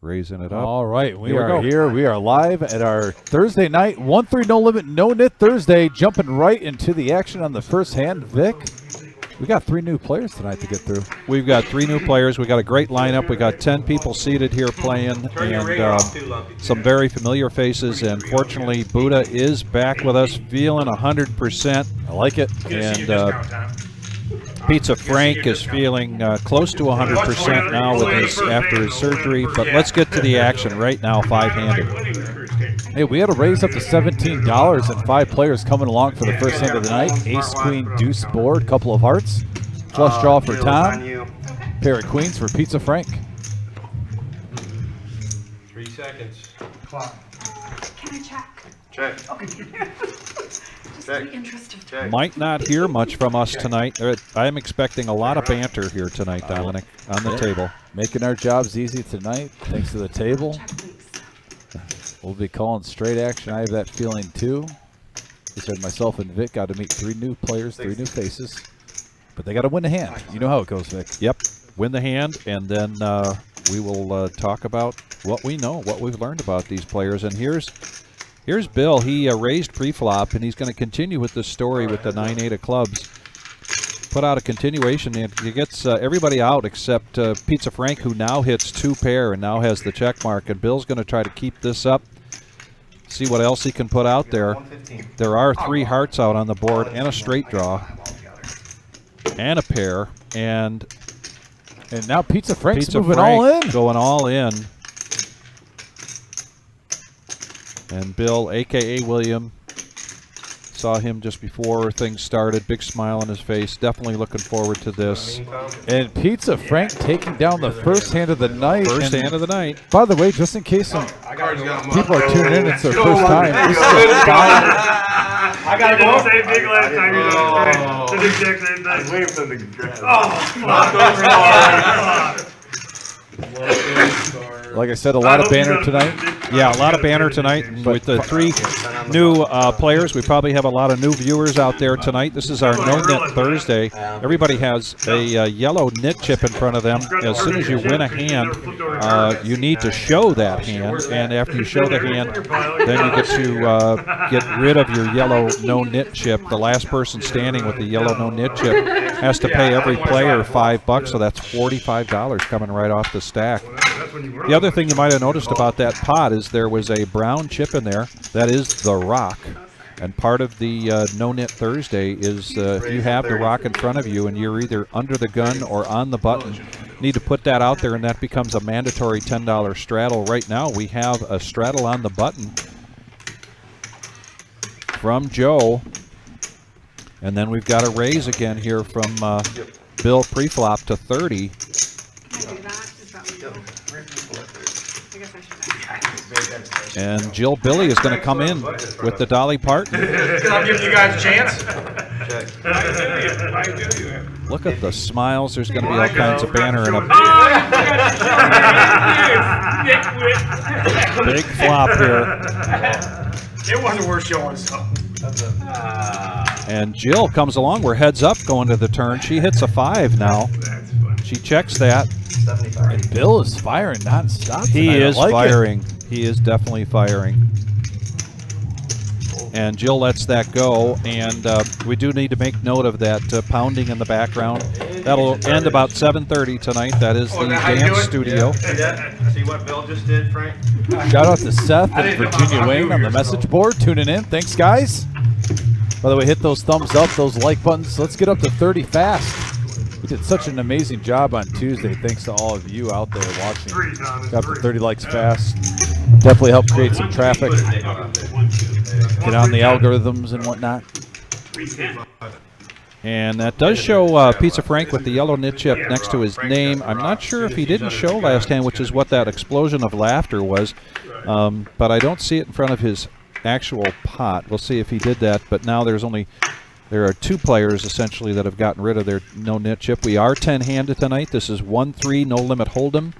Raising it up. All right, we are here. We are live at our Thursday night 1-3 no limit no knit Thursday. Jumping right into the action on the first hand, Vic. We got 3 new players tonight to get through. We've got 3 new players. We got a great lineup. We got 10 people seated here playing, and some very familiar faces. And fortunately, Buddha is back with us, feeling 100%. I like it. And Pizza Frank is feeling close to 100% now with after his surgery. But let's get to the action right now, 5-handed. Hey, we had a raise up to $17 and 5 players coming along for the first hand of the night. Ace, Queen, Deuce board, couple of hearts. Flush draw for Tom. Pair of queens for Pizza Frank. 3 seconds. Clock. Can I check? Check. Okay. Just in the interest of Check. Might not hear much from us tonight. I'm expecting a lot of banter here tonight, Dominic, on the table. Making our jobs easy tonight, thanks to the table. check, please. We'll be calling straight action. I have that feeling too. He said myself and Vic got to meet 3 new players, 3 new faces. But they got to win the hand. You know how it goes, Vic. Yep, win the hand, and then we will talk about what we know, what we've learned about these players. And here's Bill. He raised pre-flop, and he's going to continue with this story with the 9-8 of clubs. Put out a continuation, and he gets everybody out except Pizza Frank, who now hits 2 pair and now has the check mark. And Bill's going to try to keep this up, see what else he can put out there. There are 3 hearts out on the board and a straight draw and a pair. And now Pizza Frank's moving all in. Going all in. And Bill, a.k.a. William, saw him just before things started. Big smile on his face. Definitely looking forward to this. And Pizza Frank taking down the first hand of the night. First hand of the night. By the way, just in case some people are tuning in, it's their first time. This is a buy. I got to go. Same thing last time. You did the exact same thing. I was waiting for them to grab. Like I said, a lot of banner tonight. Yeah, a lot of banner tonight. And with the 3 new players, we probably have a lot of new viewers out there tonight. This is our No Knit Thursday. Everybody has a yellow knit chip in front of them. As soon as you win a hand, you need to show that hand. And after you show the hand, then you get to get rid of your yellow no knit chip. The last person standing with the yellow no knit chip has to pay every player $5, so that's $45 coming right off the stack. The other thing you might have noticed about that pot is there was a brown chip in there. That is the rock. And part of the No Knit Thursday is if you have the rock in front of you and you're either under the gun or on the button, you need to put that out there, and that becomes a mandatory $10 straddle. Right now we have a straddle on the button from Joe. And then we've got a raise again here from Bill pre-flop to 30. Can I do that? Is that legal? I guess I should. And Jill Billy is going to come in with the Dolly Parton. I'm giving you guys a chance. Look at the smiles. There's going to be all kinds of banner and a big flop here. It wasn't worth showing, so. And Jill comes along. We're heads up going to the turn. She hits a 5 now. She checks that. And Bill is firing nonstop. He is like firing. He is definitely firing. And Jill lets that go. And we do need to make note of that pounding in the background. That'll end about 7:30 tonight. That is the dance studio. See what Bill just did, Frank? Shout out to Seth and Virginia Wayne on the message board tuning in. Thanks, guys. By the way, hit those thumbs up, those like buttons. Let's get up to 30 fast. We did such an amazing job on Tuesday. Thanks to all of you out there watching. Got up to 30 likes fast. Definitely helped create some traffic. Get on the algorithms and whatnot. And that does show Pizza Frank with the yellow knit chip next to his name. I'm not sure if he didn't show last hand, which is what that explosion of laughter was. But I don't see it in front of his actual pot. We'll see if he did that. But now there are 2 players essentially that have gotten rid of their no knit chip. We are 10-handed tonight. This is 1-3 no limit hold'em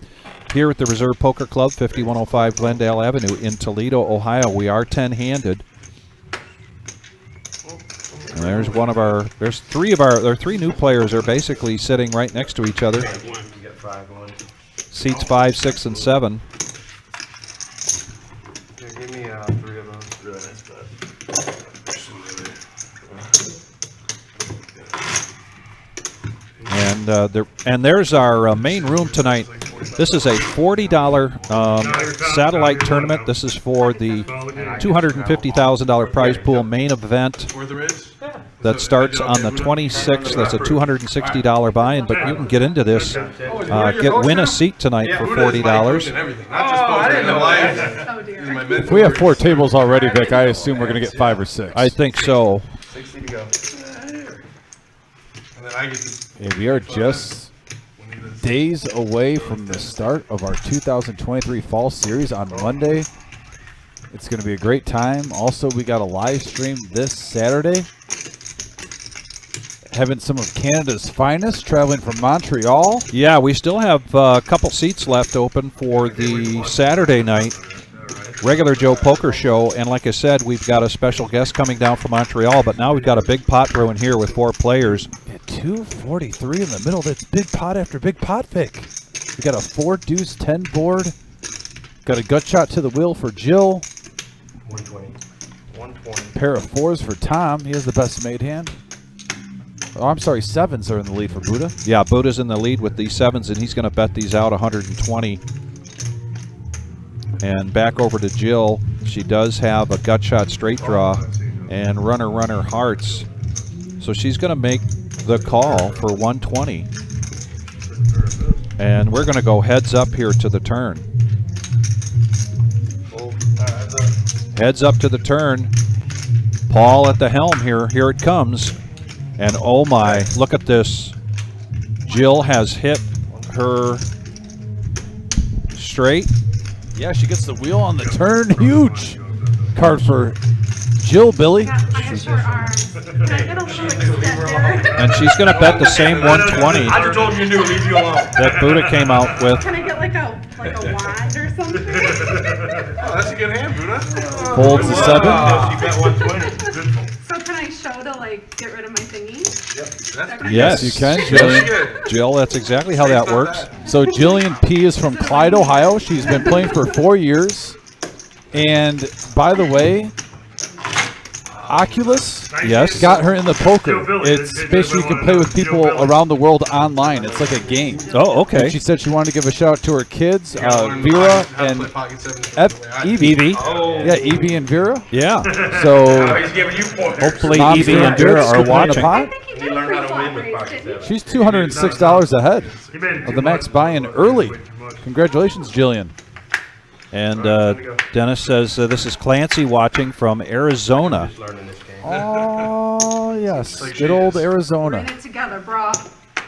here at the Reserve Poker Club, 5105 Glendale Avenue in Toledo, Ohio. We are 10-handed. And there's one of our. There are 3 new players. They're basically sitting right next to each other. seats 5, 6, and 7. Here, give me 3 of those. Really nice bet. And there's our main room tonight. This is a $40 satellite tournament. This is for the $250,000 prize pool main event that starts on the 26th. That's a $260 buy-in, but you can get into this, win a seat tonight for $40. Oh dear. If we have 4 tables already, Vic, I assume we're going to get 5 or 6. I think so. 60 to go. And then I get to Yeah, we are just days away from the start of our 2023 Fall Series on Monday. It's going to be a great time. Also, we got a live stream this Saturday. Having some of Canada's finest traveling from Montreal. Yeah, we still have a couple seats left open for the Saturday night regular Joe Poker Show. And like I said, we've got a special guest coming down from Montreal, but now we've got a big pot brewing here with 4 players. At 243 in the middle. That's big pot after big pot, Vic. We got a 4-deuce-10 board. Got a gut shot to the wheel for Jill. 120. 120. Pair of 4s for Tom. He has the best made hand. Oh, I'm sorry, 7s are in the lead for Buddha. Yeah, Buddha's in the lead with these 7s, and he's going to bet these out 120. And back over to Jill. She does have a gut shot straight draw and runner hearts. So she's going to make the call for 120. And we're going to go heads up here to the turn. Heads up to the turn. Paul at the helm here. Here it comes. And oh my, look at this. Jill has hit her straight. Yeah, she gets the wheel on the turn. Huge card for Jill, Billy. I have short arms. Can I get a little extender? And she's going to bet the same 120 I just told you to leave you alone. that Buddha came out with. Can I get like a wand or something? Oh, that's a good hand, Buddha. Folds the 7. Yeah, she bet 120. Good. So can I show to like get rid of my thingy? That's Yes, you can, Very Jillian. good. Jill, that's exactly how that works. So Jillian P. is from Clyde, Ohio. She's been playing for 4 years. And by the way, Oculus Yes. got her in the poker. It's basically you can play with people around the world online. It's like a game. Oh, okay. And she said she wanted to give a shout out to her kids, Vera and Evie. Oh. yeah, Evie and Vera. Yeah. So He's giving you pointers. Hopefully Mom's Evie doing and good, Vera are scooping in the watching. pot. I think you You did learned how to pretty win with flat pocket raised, seven. didn't she's $206 ahead of the max buy-in early. Congratulations, Jillian. And Dennis says this is Clancy watching from Arizona. Just learning this game. Oh, yes. Good old you? We're Arizona. in it together, bro.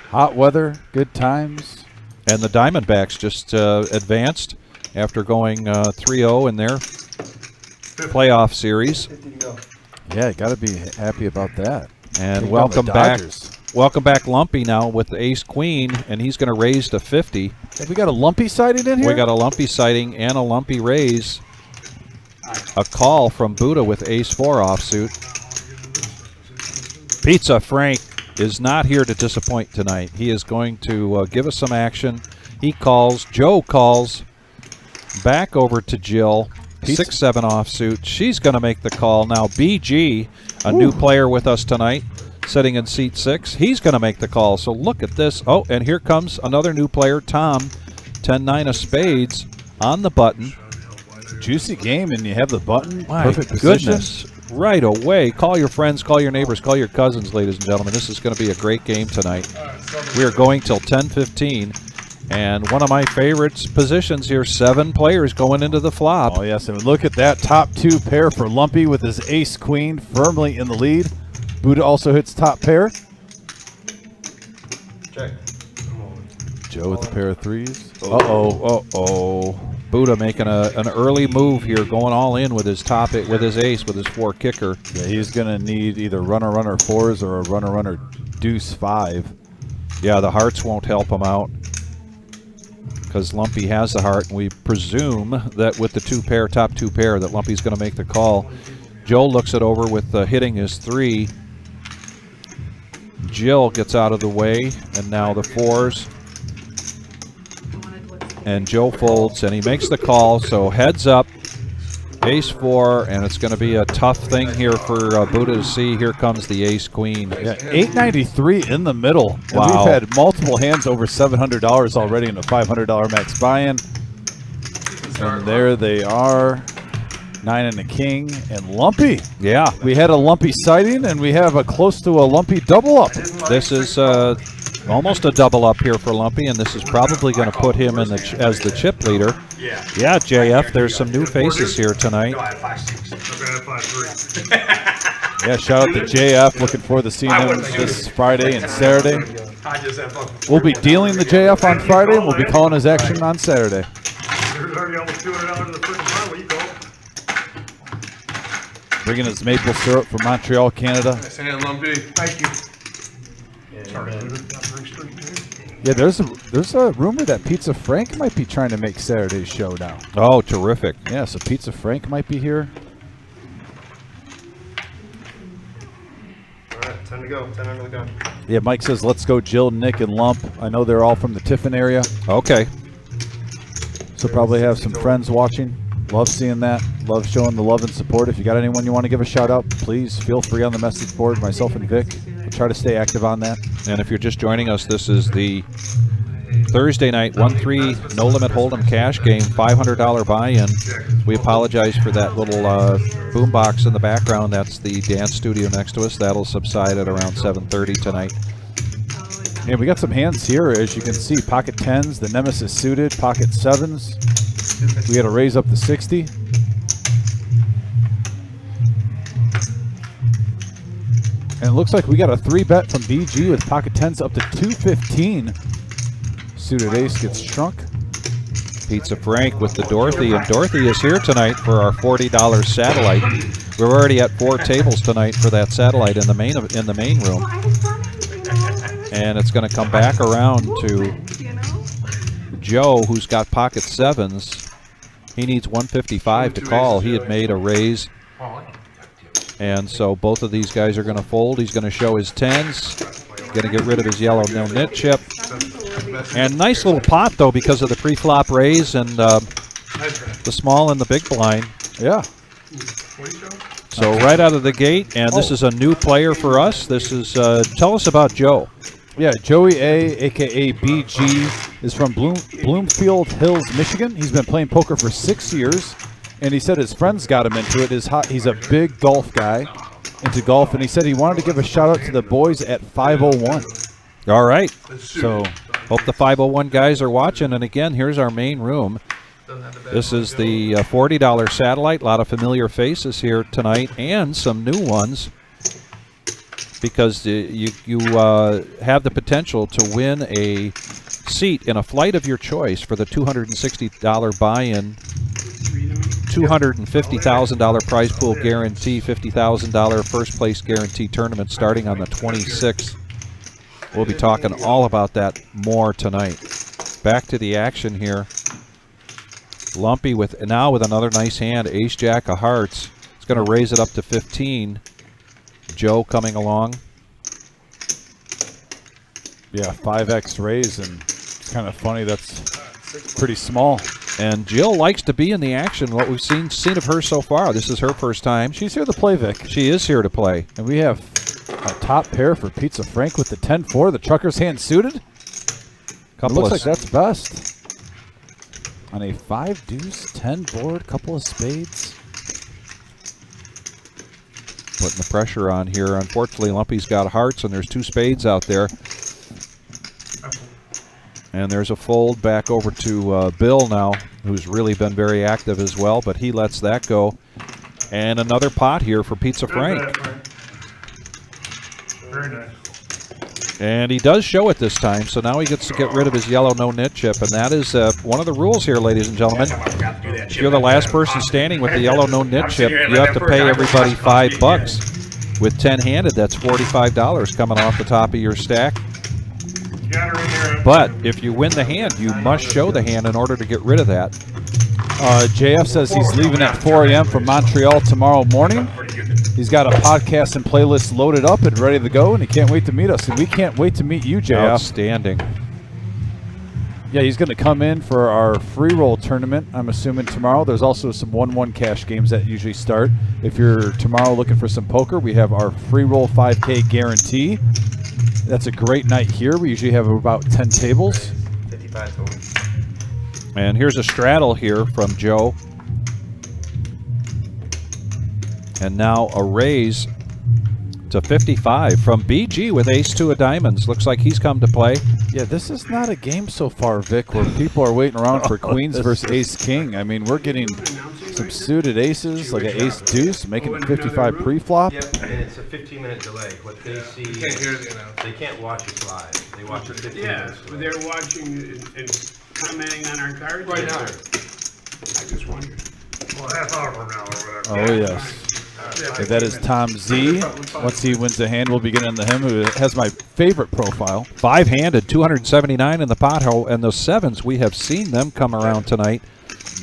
Hot weather, good times. And the Diamondbacks just advanced after going 3-0 in their playoff series. Yeah, you got to be happy about that. And Take welcome down the back. Dodgers. Welcome back Lumpy now with the ace queen, and he's going to raise to 50. Have we got a lumpy sighting in here? We got a lumpy sighting and a lumpy raise. A call from Buddha with ace 4 offsuit. Pizza Frank is not here to disappoint tonight. He is going to give us some action. He calls. Joe calls. Back over to Jill. 6-7 offsuit. She's going to make the call. Now BG, a new player with us tonight, sitting in seat 6. He's going to make the call. So look at this. Oh, and here comes another new player, Tom. 10-9 of spades on the button. Juicy game, and you have the button. My Perfect position. goodness. Right away. Call your friends, call your neighbors, call your cousins, ladies and gentlemen. This is going to be a great game tonight. We are going till 10:15. And one of my favorite positions here, 7 players going into the flop. Oh, yes, and look at that top 2 pair for Lumpy with his ace-queen firmly in the lead. Buddha also hits top pair. Check. Joe with the pair of 3s. Uh-oh. Buddha making an early move here, going all in with his with his ace, with his 4 kicker. Yeah, he's going to need either runner 4s or a runner deuce 5. Yeah, the hearts won't help him out because Lumpy has the heart, and we presume that with the top 2 pair that Lumpy's going to make the call. Joe looks it over with hitting his 3. Jill gets out of the way, and now the 4s. I wanted to look and Joe folds, and he makes the call. So heads up, ace 4, and it's going to be a tough thing here for Buddha to see. Here comes the ace queen. Yeah, 893 in the middle. And Wow. we've had multiple hands over $700 already in a $500 max buy-in. And there they are. 9 and a king and lumpy. Yeah, We had a lumpy sighting, and we have a close to a lumpy double up. this is almost a double up here for Lumpy, and this is probably going to put him in the as the chip leader. Yeah, JF, there's some new faces here tonight. No, I had 5-6. Okay, I have 5-3. Yeah, shout out to JF. Looking forward to seeing him this Friday and Saturday. I just had fucking. We'll be dealing the JF on Friday, and we'll be calling his action on Saturday. There's already almost $200 in the freaking pile. You go. Bringing his maple syrup from Montreal, Canada. Nice hand, Lumpy. Thank you. Sorry, dude. Not very straight, dude. Yeah, there's a rumor that Pizza Frank might be trying to make Saturday's show now. Oh, terrific. Yeah, so Pizza Frank might be here. All right, time to go. 10 under the gun. Yeah, Mike says let's go Jill, Nick, and Lump. I know they're all from the Tiffin area, Okay. so probably have some friends watching. Love seeing that. Love showing the love and support. If you got anyone you want to give a shout out, please feel free on the message board. Myself and Vic will try to stay active on that. And if you're just joining us, this is the Thursday night 1-3 No Limit Hold'em cash game, $500 buy-in. We apologize for that little boombox in the background. That's the dance studio next to us. That'll subside at around 7:30 tonight. Yeah, we got some hands here, as you can see. Pocket 10s, the Nemesis suited, pocket 7s. We got to raise up to 60. And it looks like we got a 3-bet from BG with pocket 10s up to 215. Suited ace gets shrunk. Pizza Frank with the Dorothy, and Dorothy is here tonight for our $40 satellite. We're already at 4 tables tonight for that satellite in the main room, Well, I was running, you know. and it's going to come back around to You know? Joe, who's got pocket 7s. He needs 155 to call. He had made a raise, and so both of these guys are going to fold. He's going to show his 10s. Going to get rid of his yellow no knit chip. And nice little pot, though, because of the pre-flop raise and the small and the big blind. Yeah. So right out of the gate, and this is a new player for us. This is, tell us about Joe. Yeah, Joey A, a.k.a. BG, is from Bloomfield Hills, Michigan. He's been playing poker for 6 years, and he said his friends got him into it. He's a big golf guy, into golf, and he said he wanted to give a shout-out to the boys at 501. All right. So Hope the 501 guys are watching. And again, here's our main room. This is the $40 satellite. A lot of familiar faces here tonight and some new ones, because you have the potential to win a seat in a flight of your choice for the $260 buy-in, $250,000 prize pool guarantee, $50,000 first place guarantee tournament starting on the 26th. We'll be talking all about that more tonight. Back to the action here. Lumpy with another nice hand, ace jack of hearts. It's going to raise it up to 15. Joe coming along. yeah, 5x raise, and it's kind of funny. That's pretty small. And Jill likes to be in the action. What we've seen of her so far. This is her first time. She's here to play, Vic. She is here to play. And we have a top pair for Pizza Frank with the 10-4, the trucker's hand suited. It looks like that's best. On a 5 deuce, 10 board, couple of spades. Putting the pressure on here. Unfortunately, Lumpy's got hearts, and there's 2 spades out there. And there's a fold back over to Bill now, who's really been very active as well, but he lets that go. And another pot here for Pizza Frank. Very nice. And he does show it this time, so now he gets to get rid of his yellow no-knit chip, and that is one of the rules here, ladies and gentlemen. If you're the last person standing with the yellow no-knit chip, you have to pay everybody $5. With 10-handed, that's $45 coming off the top of your stack. Got her in there. But if you win the hand, you must show the hand in order to get rid of that. JF says he's leaving at 4 a.m. from Montreal tomorrow morning. He's got a podcast and playlist loaded up and ready to go, and he can't wait to meet us. And we can't wait to meet you, JF. Outstanding. Yeah, he's going to come in for our free roll tournament, I'm assuming, tomorrow. There's also some 1-1 cash games that usually start. If you're tomorrow looking for some poker, we have our free roll 5K guarantee. That's a great night here. We usually have about 10 tables. 55 total. And here's a straddle here from Joe. And now a raise to 55 from BG with ace-2 of diamonds. Looks like he's come to play. Yeah, this is not a game so far, Vic, where people are waiting around for queens versus ace-king. I mean, we're getting some suited aces, like an ace-deuce, making it 55 pre-flop. Yep, and it's a 15-minute delay. What they see, they can't watch it live. They watch it 15 Yeah, minutes. they're watching and commenting on our cards. Right now. I just wondered. Well, a half hour from now or whatever. Oh, yes. Okay, that is Tom Z. Once he wins the hand, we'll be getting into him, who has my favorite profile. 5-handed, 279 in the pothole, and those sevens, we have seen them come around tonight.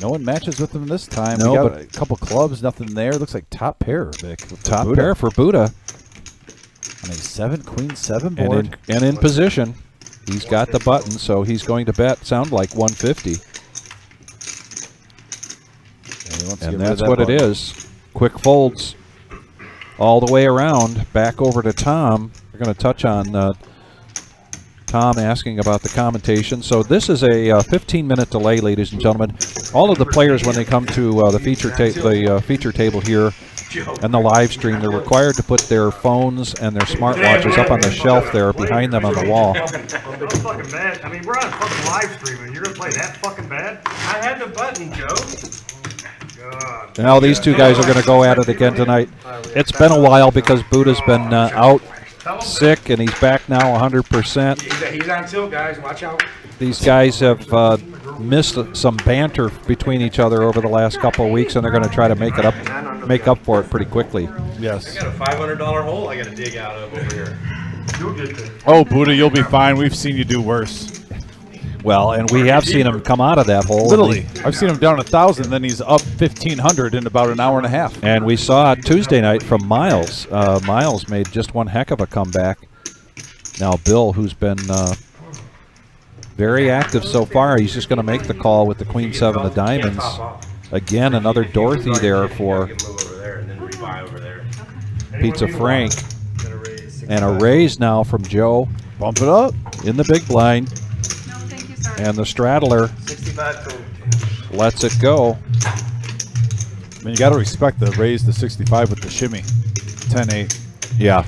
No one matches with him this time. No, we got but a couple clubs, nothing there. Looks like top pair, Vic. Top Buddha. pair for Buddha. On a 7, queen 7 And board. in position. He's got the button, so he's going to bet, sound like 150. And that's what it is. Quick folds all the way around. Back over to Tom. We're going to touch on Tom asking about the commentation. So this is a 15-minute delay, ladies and gentlemen. All of the players, when they come to the feature table here and the live stream, they're required to put their phones and their smartwatches up on the shelf there behind them on the wall. That was fucking bad. I mean, we're on fucking live stream and you're gonna play that fucking bad? I had the button, Joe. God. Now these two guys are going to go at it again tonight. It's been a while because Buddha's been out sick, and he's back now 100%. He's on tilt, guys. Watch out. These guys have missed some banter between each other over the last couple of weeks, and they're going to try to make up for it pretty quickly. Yes. I got a $500 hole I got to dig out of over here. You'll get there. Oh, Buddha, you'll be fine. We've seen you do worse. Well, and we have seen him come out of that hole. Literally. I've seen him down 1,000, then he's up 1,500 in about an hour and a half. And we saw it Tuesday night from Miles. Miles made just one heck of a comeback. Now Bill, who's been very active so far, he's just going to make the call with the Queen 7 of diamonds. Again, another Dorothy there for Pizza Frank. And a raise now from Joe. Bump it up. In the big blind. No, thank you, sir. And the straddler 65 total. lets it go. I mean, you got to respect the raise to 65 with the shimmy. 10-8. Yeah.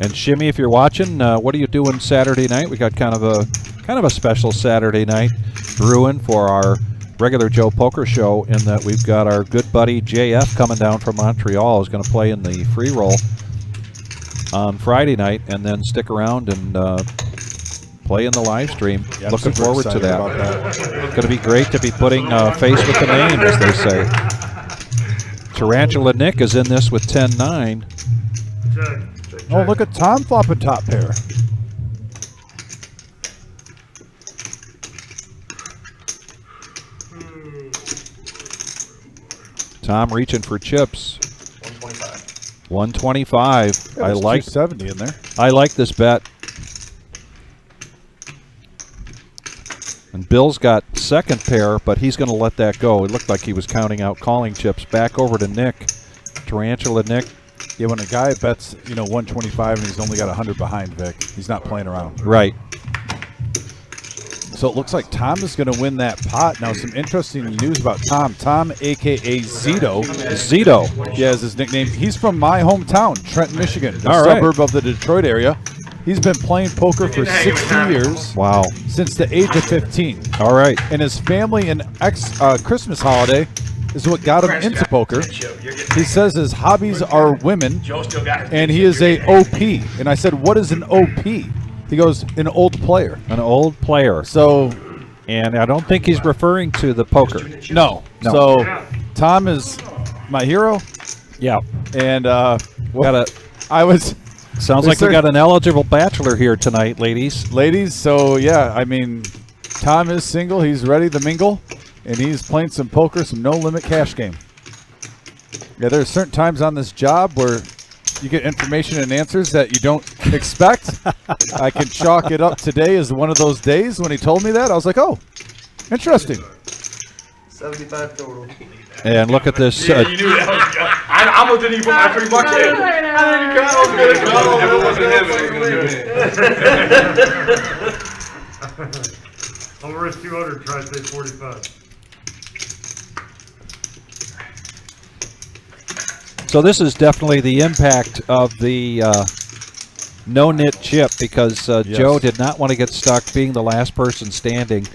And Shimmy, if you're watching, what are you doing Saturday night? We got kind of a special Saturday night brewing for our regular Joe Poker Show, in that we've got our good buddy JF coming down from Montreal, who's going to play in the free roll on Friday night, and then stick around and play in the live stream. Yeah, Looking super forward to excited that. about that. It's going to be great to be putting face with the name, as they say. Tarantula Nick is in this with 10-9. Oh, look at Tom flopping top pair. Tom reaching for chips. 125. 125. Yeah, I there's like 270 in there. I like this bet. And Bill's got second pair, but he's going to let that go. It looked like he was counting out calling chips. Back over to Nick. Tarantula Nick. Yeah, when a guy bets, 125 and he's only got 100 behind Vic, he's not playing around. Right. So it looks like Tom is going to win that pot. Now, some interesting news about Tom. Tom, a.k.a. Zito. Zito. Yeah, is his nickname. He's from my hometown, Trenton, Michigan, a All right. suburb of the Detroit area. He's been playing poker for 60 years. Wow. Since the age of 15. All right. And his family and Christmas holiday is what got him into poker. He says his hobbies are women, and he is a OP. And I said, what is an OP? He goes, an old player. An old player. So, And I don't think he's referring to the poker. no. No. So, Tom is my hero. Yeah. And Got I was... sounds like we got an eligible bachelor here tonight, ladies. Ladies, so yeah, I mean, Tom is single. He's ready to mingle, and he's playing some poker, some no-limit cash game. Yeah, there are certain times on this job where you get information and answers that you don't expect. I can chalk it up today as one of those days. When he told me that, I was like, oh, interesting. 75 total. And look at this. You knew that was good. I almost didn't even put my $3 in. I'm gonna risk 200 try to say 45. So this is definitely the impact of the no-knit chip because Joe did not want to get stuck being the last person standing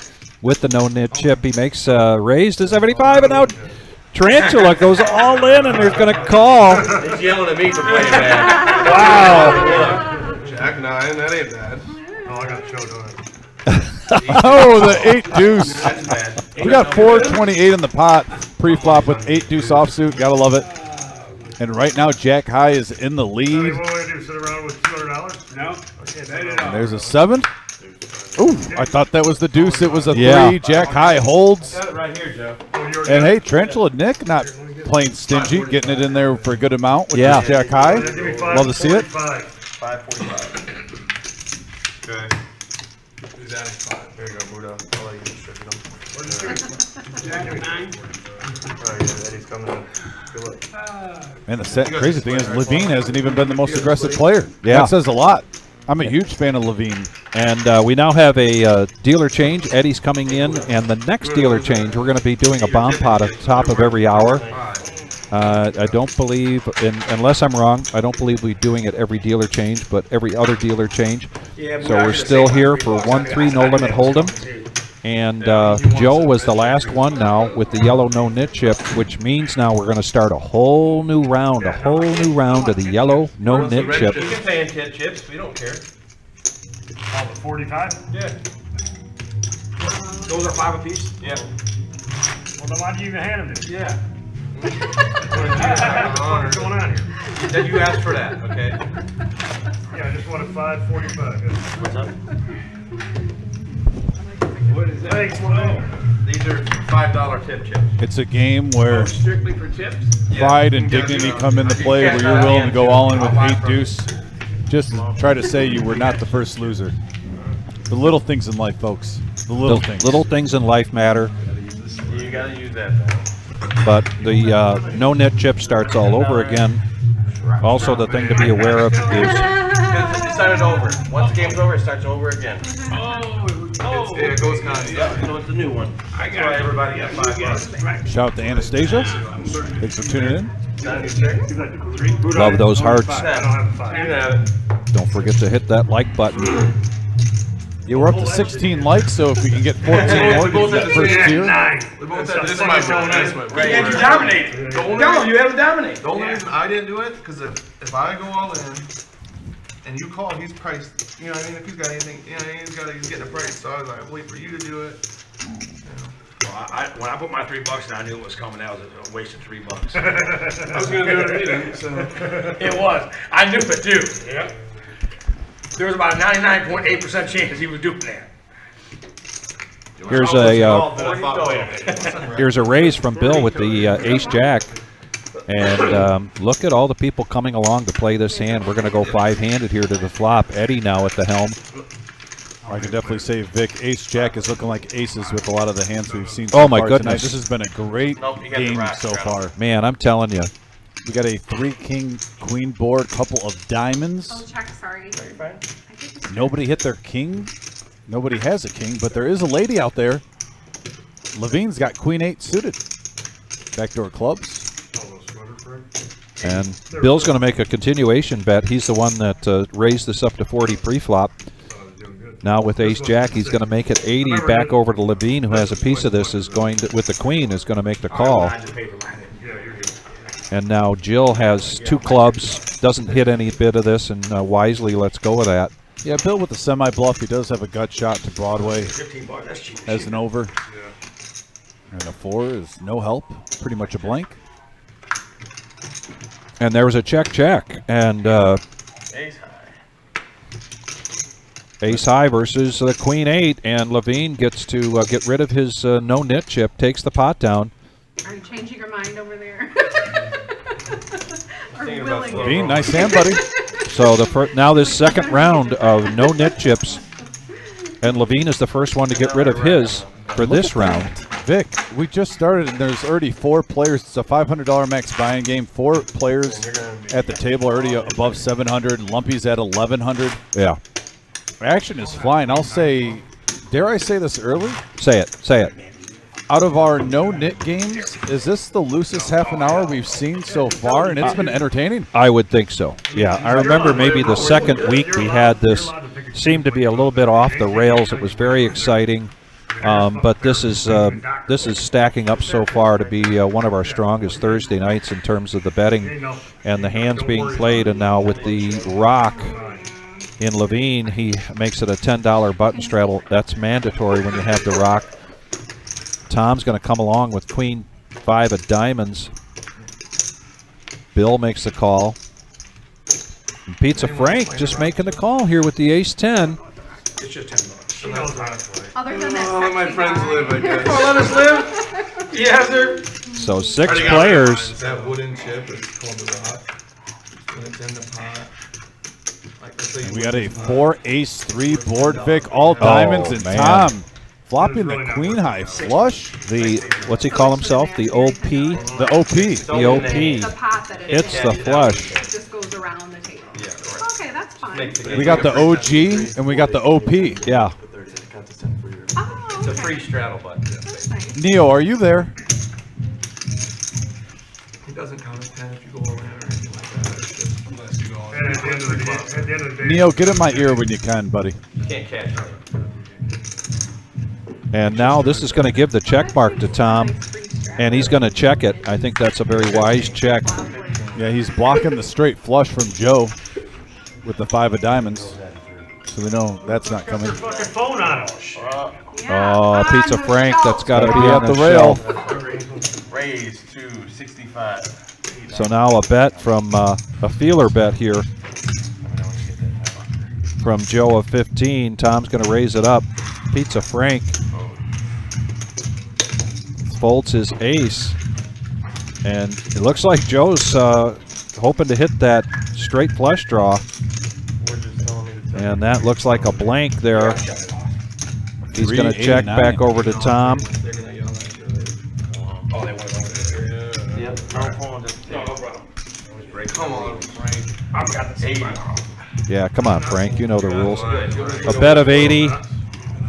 with the no-knit chip. He makes raised to 75, and now Tarantula goes all in, and there's going to call. He's yelling at me for playing bad. Wow. Jack 9, that ain't bad. Oh, I got to show, don't I? Oh, the 8 deuce. That's bad. We got 428 in the pot. Pre-flop with 8 deuce offsuit. Gotta love it. And right now, Jack High is in the What lead. do you want to do? Sit around with $200? No. There's a 7. Ooh, I thought that was the deuce. It was a 3. Yeah. Jack High holds. Got it right here, Joe. And hey, Tarantula Nick not playing stingy, getting it in there for a good amount with Yeah. Jack High. Give me Love to see it. 545. Okay. Who's that? 5. There you go, Buddha. I'll let you distribute them. Jack 9. Oh, yeah, Eddie's coming in. Good luck. And the crazy thing is, Levine hasn't even been the most aggressive player. Yeah. That says a lot. I'm a huge fan of Levine. And we now have a dealer change. Eddie's coming in, and the next dealer change, we're going to be doing a bomb pot at the top of every hour. I don't believe, unless I'm wrong, I don't believe we're doing it every dealer change, but every other dealer change. So we're still here for 1-3 no limit hold'em. And Joe was the last one now with the yellow no knit chip, which means now we're going to start a whole new round of the yellow no knit chip. You can pay in chips. We don't care. Oh, the 45? Yeah. Those are 5 apiece. Yeah. Well, then why do you even hand them to me? Yeah. What's going on here? Then you asked for that, okay? Yeah, I just wanted 545. What's up? What is that? Thanks, man. These are $5 tip chips. It's a game where Strictly for tips? pride and dignity come into play, where you're willing to go all in with 8 deuce. Just to try to say you were not the first loser. The little things in life, folks. The little things. Little things in life matter, You gotta use that. but the no knit chip starts all over again. Also, the thing to be aware of is It started over. Once the game's over, it starts over again. It goes non-stop. So it's a new one. I That's why everybody got $5. Shout out to Anastasia. Thanks for tuning in. love those hearts. I don't have a 5. You can have it. Don't forget to hit that like button. Yeah, we're up to 16 likes, so if we can get 14 more, get that first tier. 9. We both said this is my phone. And you dominate. No, you haven't dominated. The only reason I didn't do it, because if I go all in and you call, he's priced. You know what I mean? If he's got anything, you know, he's getting a price. So I was like, I'll wait for you to do it. Well, when I put my $3 in, I knew it was coming. That was a waste of $3. I was gonna do it anyway. So It was. I knew it too. Yep. There was about a 99.8% chance he was duping that. Here's a raise from Bill with the ace jack, and look at all the people coming along to play this hand. We're going to go 5-handed here to the flop. Eddie now at the helm. I can definitely say, Vic, Ace Jack is looking like aces with a lot of the hands we've seen Oh so my far goodness. tonight. This has been a great game so far. Man, I'm telling you. We got a 3-king queen board, couple of diamonds. Oh, check, sorry. Nobody hit their king. Nobody has a king, but there is a lady out there. Levine's got queen 8 suited. Backdoor clubs. And Bill's going to make a continuation bet. He's the one that raised this up to 40 pre-flop. Now with ace jack, he's going to make it 80 back over to Levine, who has a piece of this, is going to, with the queen, is going to make the call. And now Jill has 2 clubs, doesn't hit any bit of this, and wisely lets go of that. Yeah, Bill with the semi-bluff. He does have a gut shot to Broadway $15, that's cheap. as an over. And a 4 is no help, pretty much a blank. And there was a check, and Ace high. ace high versus the queen 8, and Levine gets to get rid of his no knit chip, takes the pot down. Are you changing your mind over there? Or Thinking about willing. Levine, nice hand, buddy. So now this second round of no nit chips, and Levine is the first one to get rid of his for this round. Vic, we just started and there's already 4 players. It's a $500 max buy-in game. 4 players at the table already above 700. Lumpy's at 1100. Yeah, Action is flying. I'll say, dare I say this early? say it, say it. Out of our no-nit games, is this the loosest half an hour we've seen so far? And it's been entertaining. I would think so. Yeah, I remember maybe the second week we had this seemed to be a little bit off the rails. It was very exciting, but this is stacking up so far to be one of our strongest Thursday nights in terms of the betting and the hands being played. And now with the rock in Levine, he makes it a $10 button straddle. That's mandatory when you have the rock. Tom's going to come along with Queen 5 of diamonds. Bill makes the call. And Pizza Frank just making the call here with the ace 10. It's just $10. Other than that. Oh, let my sexy friends guy. live, I guess. Let us live. Yes, sir. So 6 players. That wooden chip is called the rock. When it's in the pot. Like, let's say you We got a win the pot. 4 ace 3 board, Vic, all diamonds, and man. Tom flopping the queen high flush. The, what's he call himself? The OP? The OP. The OP. The pot that It's in. the flush. It just goes around the table. Okay, that's fine. We got the OG and we got the OP. Yeah. Oh, It's a okay. free straddle button. That's nice. Neo, are you there? It doesn't count as 10 if you go all in or anything like that. It's just unless you go all in. And at the end of the day, Neo, get in my ear when you can, buddy. You can't cash it. And now this is going to give the check mark to Tom, and he's going to check it. I think that's a very wise check. Yeah, he's blocking the straight flush from Joe with the 5 of diamonds. So we know that's not coming. your fucking phone on it. Yeah. Oh, Pizza On the Frank, shelf. that's got to be Gotta be on at the rail. Raise to 65. So now a bet from a feeler bet here from Joe of 15. Tom's going to raise it up. Pizza Frank folds his ace, and it looks like Joe's hoping to hit that straight flush draw, and that looks like a blank there. He's going to check 389. back over to Tom. They're gonna yell at you. Oh, they went over there. Yep. No problem. Come on, Frank. I've got the 80. Yeah, come on, Frank, you know the rules. A bet of 80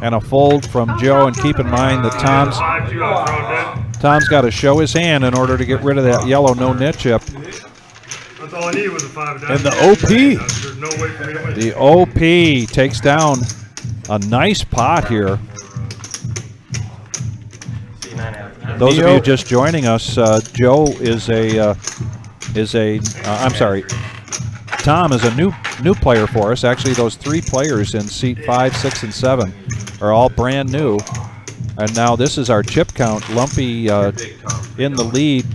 and a fold from Joe, and keep in mind that Tom's 5-2, I throw it. Tom's got to show his hand in order to get rid of that yellow no nit chip. That's all I need was a 5 of And the diamonds. OP. There's no way for me to win. The OP takes down a nice pot here. Those of you just joining us, Joe is Tom is a new player for us. Actually, those 3 players in seat 5, 6, and 7 are all brand new. And now this is our chip count. Lumpy in the lead.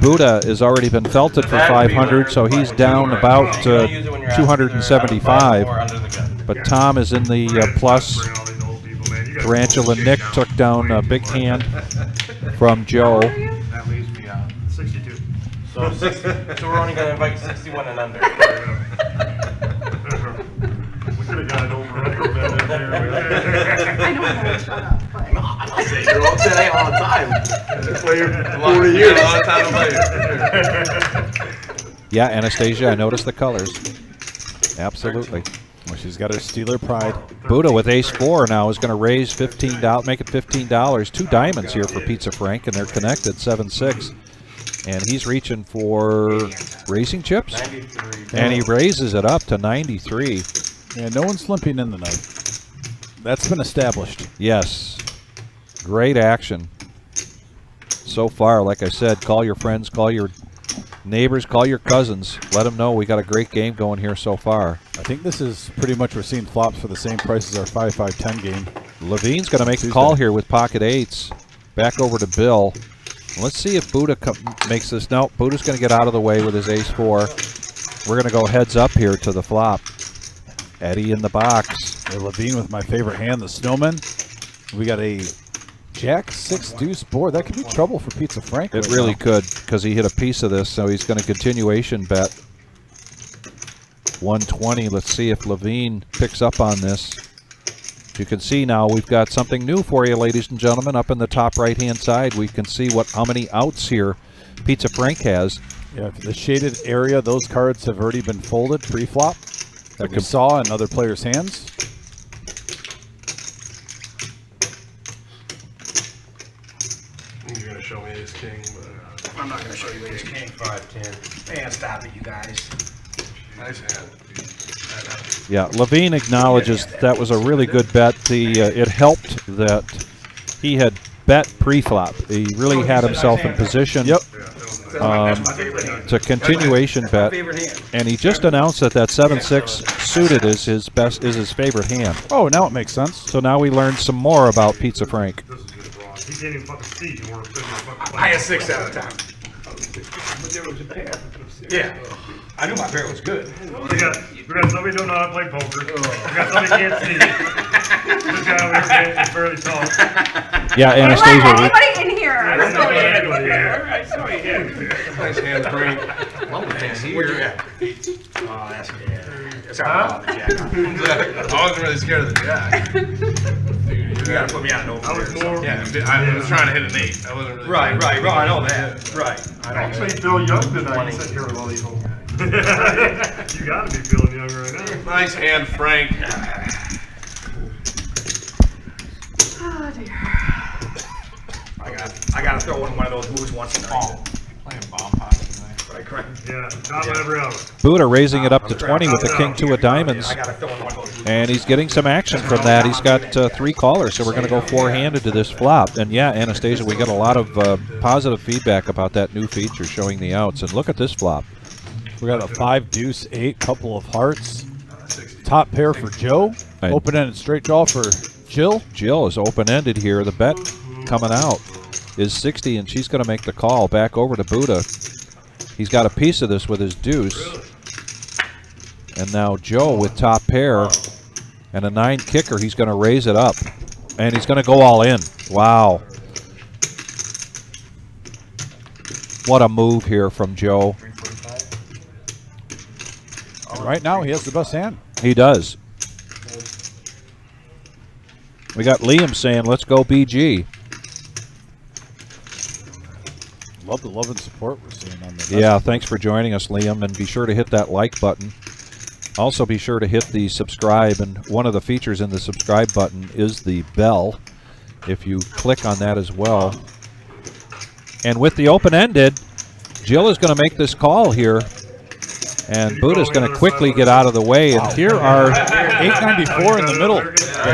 Buddha has already been felted for 500, so he's down about 275. But Tom is in the plus. Bring all these old people, man. You guys Tarantula Nick took down a big hand from Joe. That leaves me out. 62. So we're only going to invite 61 and under. We could have got it over a little bit in there. I know I won't shut up, but. I say you're all today all the time. Long 40 years. A lot of time to play. Yeah, Anastasia, I noticed the colors. Absolutely. Well, she's got her Steeler pride. Buddha with ace 4 now is going to raise $15, make it $15. 2 diamonds here for Pizza Frank, and they're connected 7-6. And he's reaching for racing chips, 93. and he raises it up to 93. Yeah, no one's limping in the night. That's been established. Yes, great action so far. Like I said, call your friends, call your neighbors, call your cousins. Let them know we got a great game going here so far. I think this is pretty much we're seeing flops for the same price as our 5-5-10 game. Levine's going to make a call here with pocket 8s. Back over to Bill. Let's see if Buddha makes this. No, Buddha's going to get out of the way with his ace 4. We're going to go heads up here to the flop. Eddie in the box. Levine with my favorite hand, the Snowman. We got a Jack 6 deuce board. That could be trouble for Pizza Frank. It right really now. could, because he hit a piece of this, so he's going to continuation bet. 120. Let's see if Levine picks up on this. You can see now we've got something new for you, ladies and gentlemen. Up in the top right-hand side, we can see how many outs here Pizza Frank has. Yeah, for the shaded area, those cards have already been folded pre-flop that we saw in other players' hands. You're gonna show me ace king, but I'm not gonna show you ace king. 5-10. Man, stop it, you guys. nice hand. Yeah, Levine acknowledges that was a really good bet. It helped that he had bet pre-flop. He really had himself in position. Yep. That's my favorite hand. It's a continuation That's my bet, favorite hand. and he just announced that 7-6 suited is his favorite hand. Oh, now it makes sense. So now we learned some more about Pizza Frank. This is just wrong. He can't even fucking see you. We're sitting there fucking I had 6 at a time. Yeah. I knew my pair was good. We got somebody don't know how to play poker. We got somebody can't see. This guy over here is barely tall. Yeah, Hey, let Anastasia. anybody in here. There's no hand over here. Nice hand, Frank. Where you at? Oh, that's good. That's how I the jack. I wasn't really scared of the jack. You gotta put me out over I was there. more. Yeah, I was trying to hit an 8. I wasn't really. Right, I know that. Right. I know that. Phil Young tonight. Sitting here with all these holes. You gotta be feeling young right now. Nice hand, Frank. Oh, dear. I gotta throw one of those moves once in a while. Playing bomb pots tonight. Right, correct. Yeah, top of every hour. Buddha raising it up to 20 with the king 2 of diamonds. I gotta throw one of those moves. And he's getting some action from that. He's got 3 callers, so we're going to go 4-handed to this flop. And yeah, Anastasia, we got a lot of positive feedback about that new feature showing the outs. And look at this flop. We got a 5 deuce 8, couple of hearts. Top pair for Joe. Right. Open-ended straight draw for Jill. Jill is open-ended here. The bet coming out is 60, and she's going to make the call back over to Buddha. He's got a piece of this with his deuce. And now Joe with top pair and a 9 kicker. He's going to raise it up, and he's going to go all in. Wow. What a move here from Joe. And right now, he has the best hand. He does. We got Liam saying, let's go BG. Love the love and support we're seeing on the Yeah, thanks for joining us, Liam, and be sure to hit that like button. Also be sure to hit the subscribe, and one of the features in the subscribe button is the bell. If you click on that as well. And with the open-ended, Jill is going to make this call here, and Buddha's going to quickly get out of the way. And here are 894 in the middle.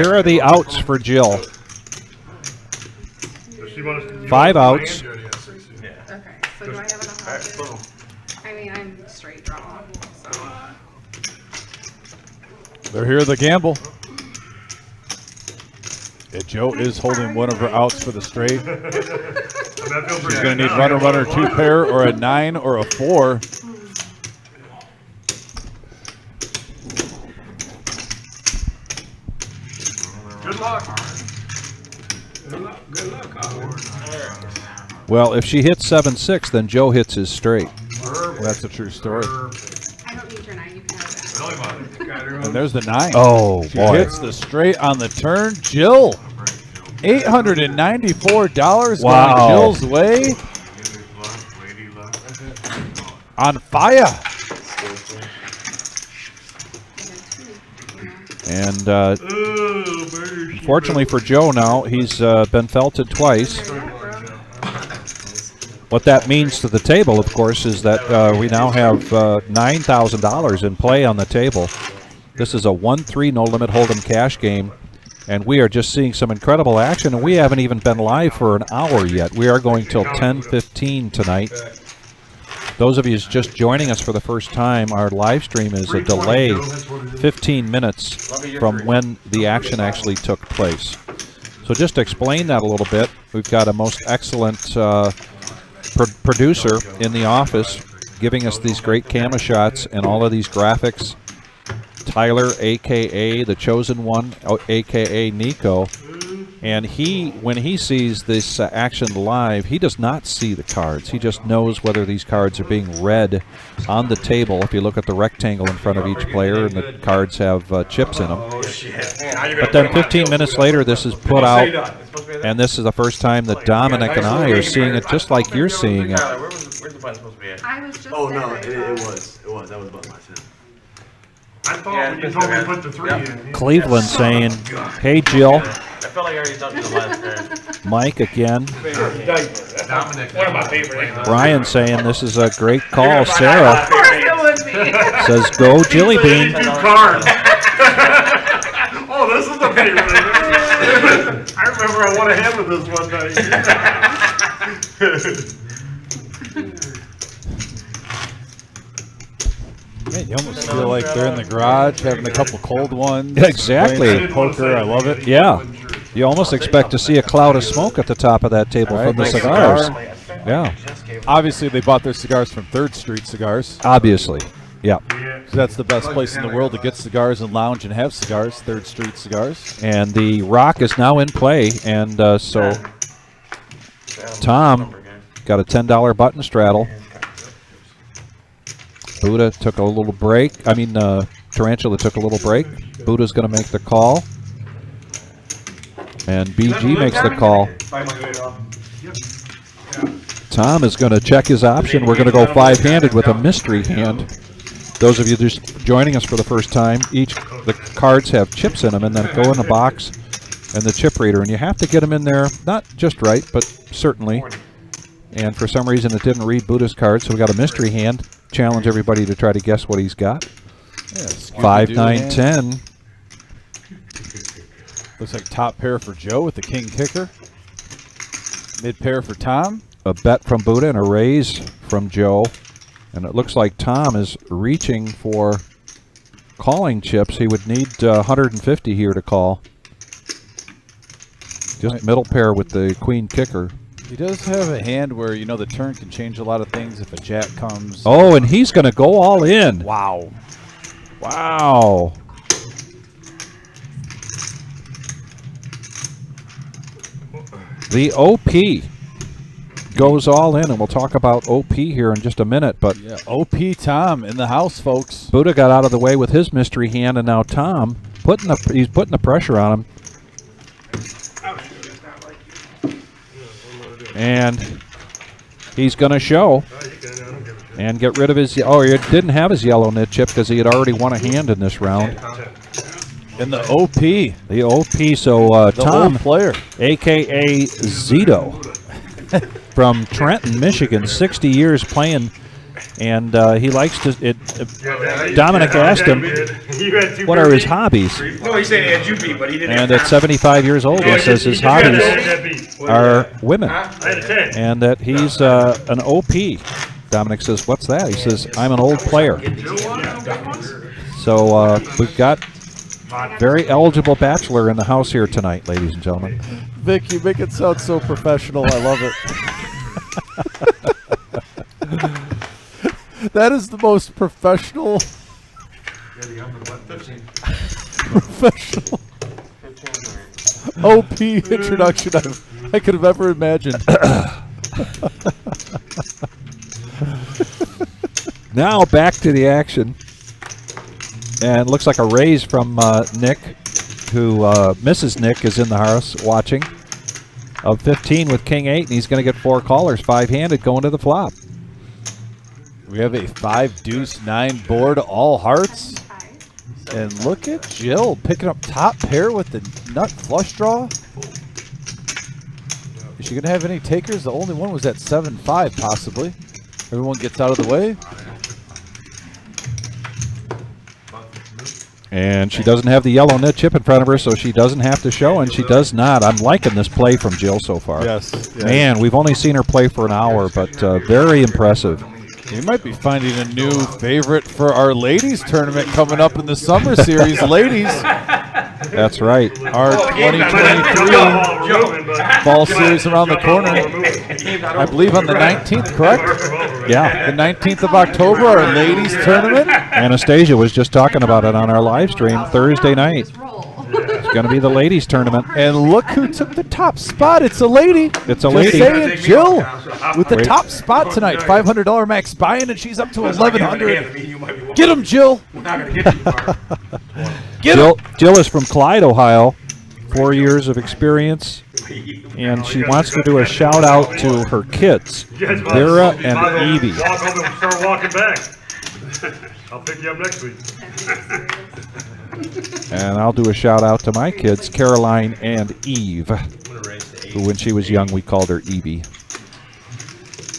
here are the outs for Jill. Does she want us to- 5 outs. Okay, so do I have enough options? I mean, I'm straight draw, so. They're here the gamble. Yeah, Joe is holding one of her outs for the straight. She's going to need runner, runner, 2 pair, or a 9 or a 4. Good luck. Well, if she hits 7-6, then Joe hits his straight. That's a true story. I don't need your 9, you can have it. And there's the 9. Oh, She boy. hits the straight on the turn. Jill, $894 Wow. going Jill's way. On fire. And fortunately for Joe now, he's been felted twice. What that means to the table, of course, is that we now have $9,000 in play on the table. This is a 1-3 no-limit hold'em cash game, and we are just seeing some incredible action, and we haven't even been live for an hour yet. We are going till 10:15 tonight. Those of you just joining us for the first time, our live stream is a delay 15 minutes from when the action actually took place. So just to explain that a little bit, we've got a most excellent producer in the office giving us these great camera shots and all of these graphics. Tyler, a.k.a. the Chosen One, a.k.a. Nico. And when he sees this action live, he does not see the cards. He just knows whether these cards are being read on the table. If you look at the rectangle in front of each player, and the cards have chips in them. Oh, shit. But then 15 minutes later, this is put out, and this is the first time that Dominic and I are seeing it just like you're seeing it. Where's the button supposed to be at? I was just Oh, there, no, I it thought. was. That was button match. I thought when you told me to put the 3 in. Cleveland saying, hey, Jill. I felt like I already talked to the last turn. Mike again. Dominic. One of my favorite names. Brian saying this is a great call. Sarah Of course it would be. says go Jilly Bean. 32 cards. Oh, this is a favorite. I remember I won a hand with this one night. Man, you almost feel like they're in the garage having a couple cold ones. Exactly. playing some poker, I love it. Yeah. You almost expect to see a cloud of smoke at the top of that table Right, from the nice cigars. cigar. Yeah, Obviously, they bought their cigars from 3rd Street Cigars. obviously. Yeah. So that's the best place in the world to get cigars and lounge and have cigars, 3rd Street Cigars. And the rock is now in play, and so Tom got a $10 button straddle. Buddha took a little break. Tarantula took a little break. Buddha's going to make the call. And BG makes the call. Tom is going to check his option. We're going to go 5-handed with a mystery hand. Those of you just joining us for the first time, the cards have chips in them, and then go in the box and the chip reader. And you have to get them in there, not just right, but certainly. And for some reason, it didn't read Buddha's card, so we got a mystery hand. Challenge everybody to try to guess what he's got. Yeah, 5, 9, 10. Looks like top pair for Joe with the king kicker. Mid pair for Tom. A bet from Buddha and a raise from Joe. And it looks like Tom is reaching for calling chips. He would need 150 here to call. Just middle pair with the queen kicker. He does have a hand where, the turn can change a lot of things if a jack comes. Oh, and he's going to go all in. Wow. Wow. The OP goes all in, and we'll talk about OP here in just a minute. But Yeah, OP Tom in the house, folks. Buddha got out of the way with his mystery hand, and now Tom he's putting the pressure on him. And he's going to show and get rid of his. Oh, he didn't have his yellow nit chip because he had already won a hand in this round. In the OP. The OP. So The Tom, old player. a.k.a. Zito, from Trenton, Michigan, 60 years playing, and he likes to. Dominic asked him, what are his hobbies? No, he said he had you beat, but he didn't. And at 75 years old, he says his hobbies are women, and that he's an OP. Dominic says, what's that? He says, I'm an old player. So we've got very eligible bachelor in the house here tonight, ladies and gentlemen. Vic, you make it sound so professional. I love it. That is the most professional OP introduction I could have ever imagined. Now back to the action. And looks like a raise from Nick, who Mrs. Nick is in the house watching, of 15 with King 8, and he's going to get 4 callers, 5-handed going to the flop. We have a 5-deuce-9 board, all hearts. And look at Jill picking up top pair with the nut flush draw. Is she going to have any takers? The only one was at 7-5, possibly. Everyone gets out of the way. And she doesn't have the yellow nit chip in front of her, so she doesn't have to show, and she does not. I'm liking this play from Jill so far. Yes. Man, we've only seen her play for an hour, but very impressive. You might be finding a new favorite for our ladies tournament coming up in the summer series. Ladies, That's right. our 2023 fall series around the corner. I believe on the 19th, correct? Yeah. The 19th of October, our ladies tournament. Anastasia was just talking about it on our live stream Thursday night. Just roll. It's going to be the ladies' tournament. And look who took the top spot. It's a lady. It's a Just lady. saying, Jill with the Wait. top spot tonight. $500 max buy-in, and she's up to It's like giving a hand $1,100. to me, you might be Get him, Jill. We're not gonna get you far. Get him. Jill is from Clyde, Ohio. 4 years of experience. And she wants to do a shout out to her kids, You guys Vera might as and well Evie. Walk home and start walking back. I'll pick you up next week. And I'll do a shout out to my kids, Caroline and Eve, I'm gonna raise to 8. who when she was young we called her Evie.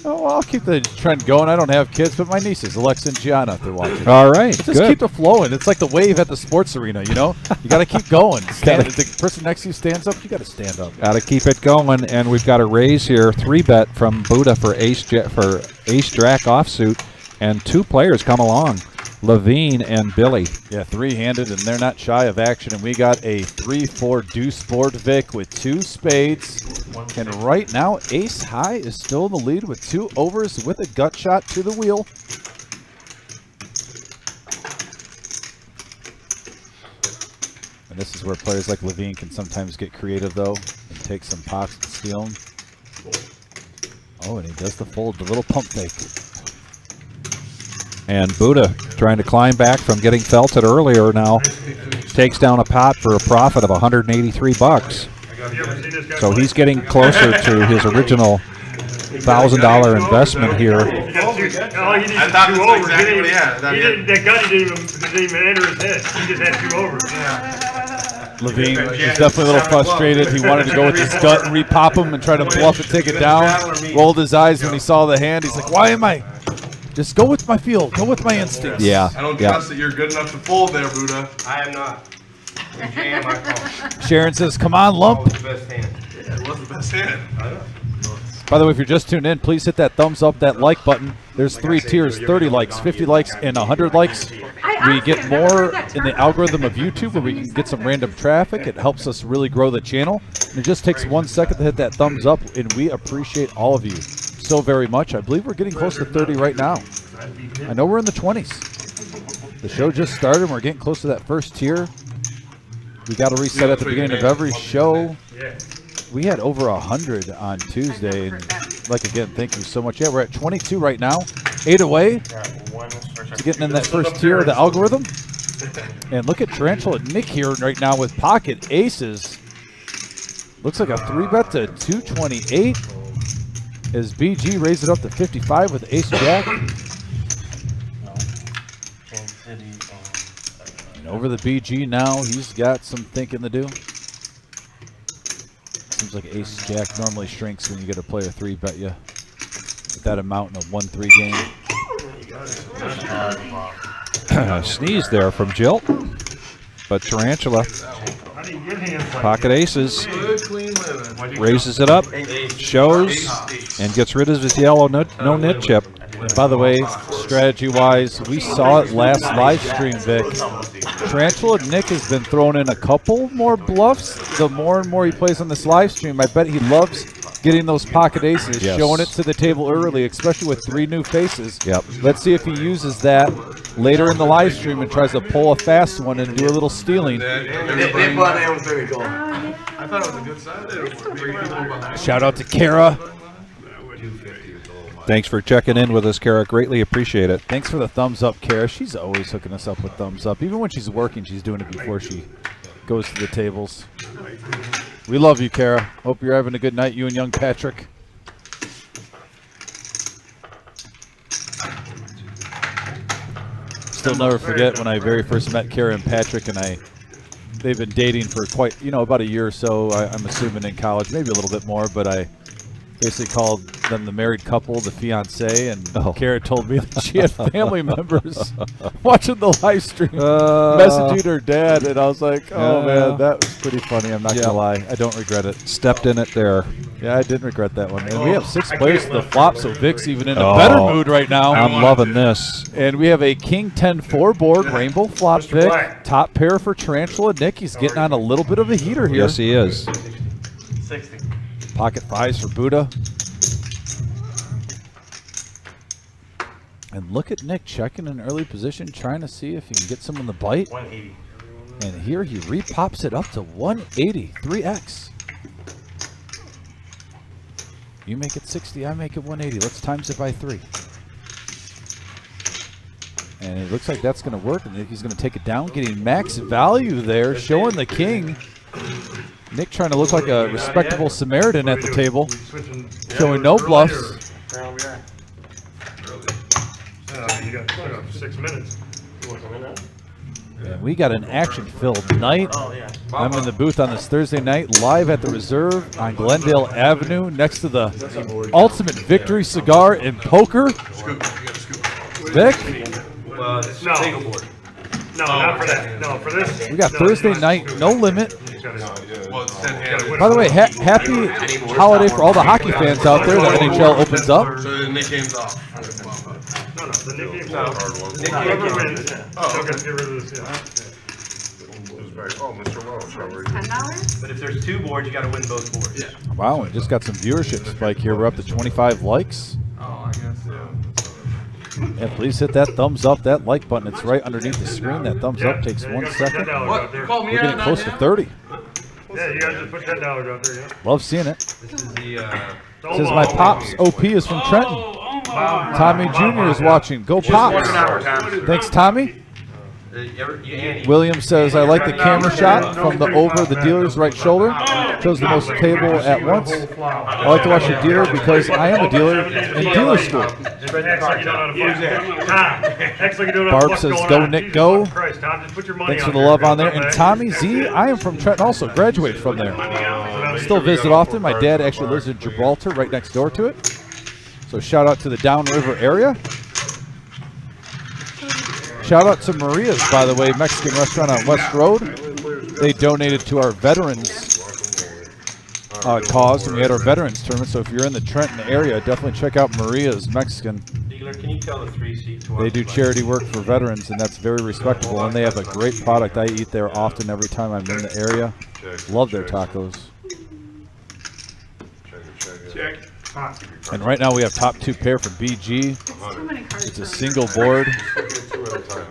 Oh, well, I'll keep the trend going. I don't have kids, but my nieces, Alexa and Gianna, if they're watching. All right, Just good. keep it flowing. It's like the wave at the sports arena, you know? You got to keep going. Stand, if the person next to you stands up, you got to stand up. Got to keep it going, and we've got a raise here, 3-bet from Buddha for Ace Drac offsuit, and 2 players come along, Levine and Billy. Yeah, 3-handed, and they're not shy of action. And we got a 3-4 deuce board Vic with 2 spades. And right now, Ace High is still in the lead with 2 overs with a gut shot to the wheel. And this is where players like Levine can sometimes get creative, though, and take some pots and steal them. Oh, and he does the fold, the little pump fake. And Buddha, trying to climb back from getting felted earlier now, takes down a pot for a profit of $183. Have you ever seen this guy So play? he's getting closer to his original $1,000 investment here. He got two, all he needed I thought was 2 that's overs. exactly He what he had. I thought he had- that gun didn't even enter his head. He just had 2 overs. Levine was definitely a little frustrated. He wanted to go with his gut and repop him and try to bluff and take it down. Rolled his eyes when he saw the hand. He's like, why am I? Just go with my feel. Go with my instincts. Yeah, I don't yeah. trust that you're good enough to fold there, Buddha. I am not. Jam, I call. Sharon says, come on, lump. Always the best hand. It was the best hand. By the way, if you're just tuned in, please hit that thumbs up, that like button. There's 3 tiers, 30 likes, 50 likes, and 100 likes. We get more in the algorithm of YouTube where we can get some random traffic. It helps us really grow the channel. And it just takes 1 second to hit that thumbs up, and we appreciate all of you so very much. I believe we're getting close to 30 right now. I know we're in the 20s. The show just started, and we're getting close to that first tier. We got to reset at the beginning of every show. We had over 100 on Tuesday, and like again, thank you so much. Yeah, we're at 22 right now, 8 away to getting in that first tier of the algorithm. And look at Tarantula Nick here right now with pocket aces. Looks like a 3-bet to 228 as BG raised it up to 55 with Ace Jack. And over the BG now, he's got some thinking to do. Seems like Ace Jack normally shrinks when you get a player 3-bet you with that amount in a 1-3 game. Sneeze there from Jill. But Tarantula, How do you get hands like pocket aces, Good, clean living. raises it up, shows, and gets rid of his yellow no nit chip. And by the way, strategy-wise, we saw it last live stream, Vic. Tarantula Nick has been throwing in a couple more bluffs. The more and more he plays on this live stream, I bet he loves getting those pocket aces, Yes. showing it to the table early, especially with 3 new faces. Yep. Let's see if he uses that later in the live stream and tries to pull a fast one and do a little stealing. I thought it was a good side. There were 3 people behind. Shout out to Kara. Thanks for checking in with us, Kara. Greatly appreciate it. Thanks for the thumbs up, Kara. She's always hooking us up with thumbs up. Even when she's working, she's doing it before she goes to the tables. We love you, Kara. Hope you're having a good night, you and young Patrick. Still never forget when I very first met Kara and Patrick, and they've been dating for quite, about a year or so, I'm assuming in college, maybe a little bit more, but I basically called them the married couple, the fiance, and Kara told me that she had family members watching the live stream, messaging her dad, and I was like, oh man, that was pretty funny. I'm not gonna lie, I don't regret it. Stepped in it there. Yeah, I didn't regret that one. And we have 6 players to the flop, so Vic's even in a better mood right now. I'm loving this. And we have a King 10-4 board, rainbow flop Vic, top pair for Tarantula Nick. He's getting on a little bit of a heater here. Yes, he is. 60. Pocket 5s for Buddha. And look at Nick checking an early position, trying to see if he can get someone to bite. 180. And here he repops it up to 180, 3x. You make it 60, I make it 180. Let's times it by 3. And it looks like that's going to work. And he's going to take it down, getting max value there, showing the king. Nick trying to look like a respectable Samaritan at the table, showing no bluffs. You got 6 minutes. And we got an action-filled night. I'm in the booth on this Thursday night, live at the Reserve on Glendale Avenue, next to the Ultimate Victory Cigar and Poker. Vic, Well, it's single board. No, not for that. No, for this. we got Thursday night, no limit. Well, it's 10 hands. By the way, happy holiday for all the hockey fans out there. The NHL opens up. So the Nick game's off. No, the Nick game's whoever wins, still gets to get rid of this. Oh, Mr. Welch, how are you? $10? But if there's 2 boards, you gotta win both boards. Yeah. Wow, we just got some viewership spike here. We're up to 25 likes. Oh, I guess, Yeah, please hit that thumbs up, that like button. It's right underneath the screen. That thumbs up takes there you 1 go. Put second. $10 out What? there. You called me We're out, getting not close to him? 30. Yeah, you guys just put $10 out there, yeah. Love seeing it. This is the, Says my pops OP is from Trenton. Tommy Jr. is watching. Go Pops. Thanks, Tommy. Andy. William says, I like the camera shot from the over the dealer's right shoulder. Shows the most table at once. I like to watch the dealer because I am a dealer in dealer school. Acts like you don't know how to fuck. Tom, acts like you don't know Barb what's says, going go, on. Nick, Jesus go. Christ, Tom, just put your money Thanks for out the there, love on there. man. And Tommy Z, I am from Trenton also. Graduated from there. Still visit often. My dad actually lives in Gibraltar, right next door to it. So shout out to the downriver area. Shout out to Maria's, by the way, Mexican restaurant on West Road. They donated to our veterans cause when we had our veterans tournament. So if you're in the Trenton area, definitely check out Maria's Mexican. Dealer, can you tell the 3-seat to They do charity work for veterans, and that's very respectable. And they have a great product. I eat there often every time I'm in the area. Love their tacos. Check. And right now we have top 2 pair for BG. Too many cards. It's a single board.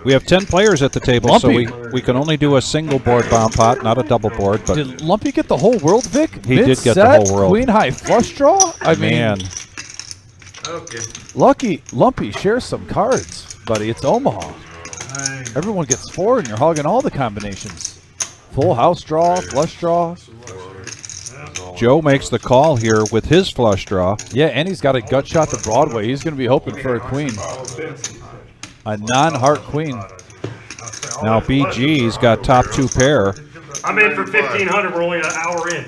We have 10 players at the table, so Lumpy. we can only do a single board bomb pot, not a double board. But Did Lumpy get the whole world, Vic? He did get the Mid-set, whole world. Queen high flush draw? I mean, man, Okay. Lumpy, share some cards, buddy. It's Omaha. Everyone gets 4, and you're hogging all the combinations. Full house draw, flush draw. Joe makes the call here with his flush draw. Yeah, and he's got a gut shot to Broadway. He's going to be hoping for a queen. A non-heart queen. Now BG's got top 2 pair. I'm in for 1,500. We're only an hour in.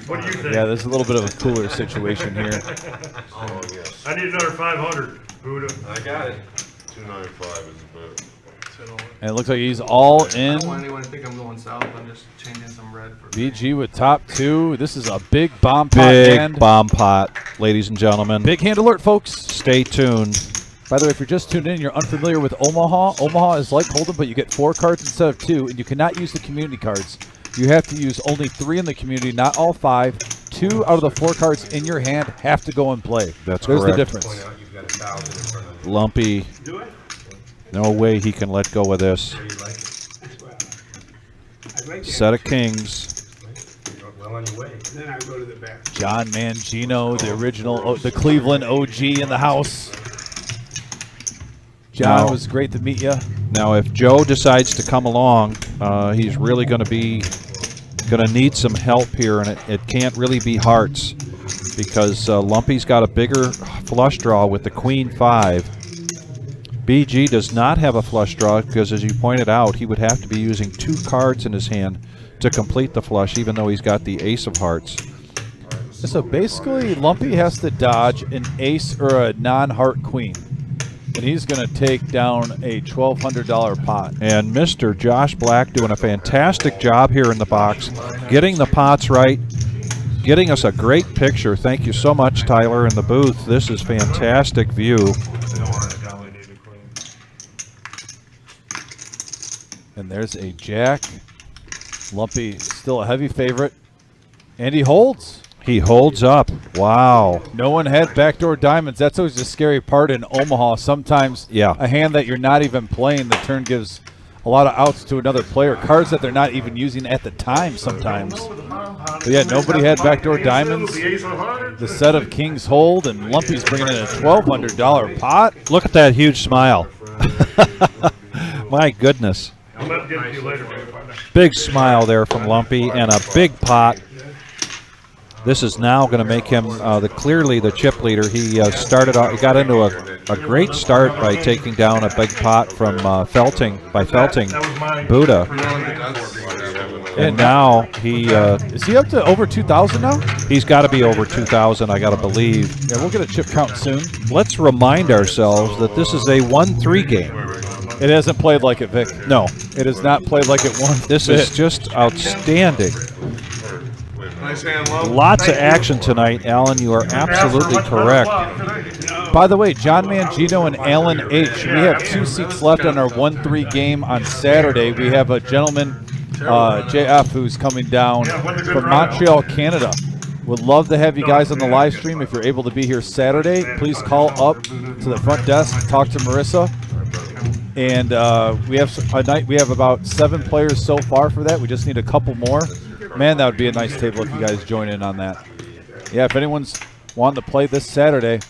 What do you think? Yeah, there's a little bit of a cooler situation here. Oh, yes. I need another 500. Buddha. I got it. 295 is a bit. And it looks like he's all I don't want in. anyone to think I'm going south. I'm just changing some red for BG with top 2. This is a big bomb pot hand. Big bomb pot, ladies and gentlemen. Big hand alert, folks. Stay tuned. By the way, if you're just tuned in, you're unfamiliar with Omaha. Omaha is like Hold'em, but you get 4 cards instead of 2, and you cannot use the community cards. You have to use only 3 in the community, not all 5. 2 out of the 4 cards in your hand have to go and play. That's There's correct. the difference. Point out you've got 1,000 in front of you. Lumpy. No way he can let go of this. Set of kings. You're well on your way. John Mangino, the original, the Cleveland OG in the house. John, Now- it was great to meet you. Now, if Joe decides to come along, he's really going to need some help here, and it can't really be hearts because Lumpy's got a bigger flush draw with the Queen 5. BG does not have a flush draw because, as you pointed out, he would have to be using 2 cards in his hand to complete the flush, even though he's got the ace of hearts. So basically, Lumpy has to dodge an ace or a non-heart queen. And he's going to take down a $1,200 pot. And Mr. Josh Black doing a fantastic job here in the box, getting the pots right, getting us a great picture. Thank you so much, Tyler, in the booth. This is fantastic view. And there's a jack. Lumpy still a heavy favorite. And he holds. He holds up. Wow. No one had backdoor diamonds. That's always the scary part in Omaha. Sometimes Yeah. a hand that you're not even playing, the turn gives a lot of outs to another player. Cards that they're not even using at the time sometimes. But yeah, nobody had backdoor diamonds. The set of kings hold, and Lumpy's bringing in a $1,200 pot. Look at that huge smile. My goodness. I'll let get it to you later, baby. Big smile there from Lumpy and a big pot. This is now going to make him clearly the chip leader. He started off, he got into a great start by taking down a big pot from felting Buddha. And now he is he up to over 2,000 now? He's got to be over 2,000, I got to believe. Yeah, we'll get a chip count soon. Let's remind ourselves that this is a 1-3 game. It hasn't played like it, Vic. No, it has not played like it one This bit. is just outstanding. saying, Lo? Lots of action tonight, Alan. You are absolutely correct. By the way, John Mangino and Alan H., we have 2 seats left on our 1-3 game on Saturday. We have a gentleman, JF, who's coming down from Montreal, Canada. Would love to have you guys on the live stream. If you're able to be here Saturday, please call up to the front desk, talk to Marissa. And we have a night. We have about 7 players so far for that. We just need a couple more. Man, that would be a nice table if you guys join in on that. Yeah, if anyone's wanting to play this Saturday,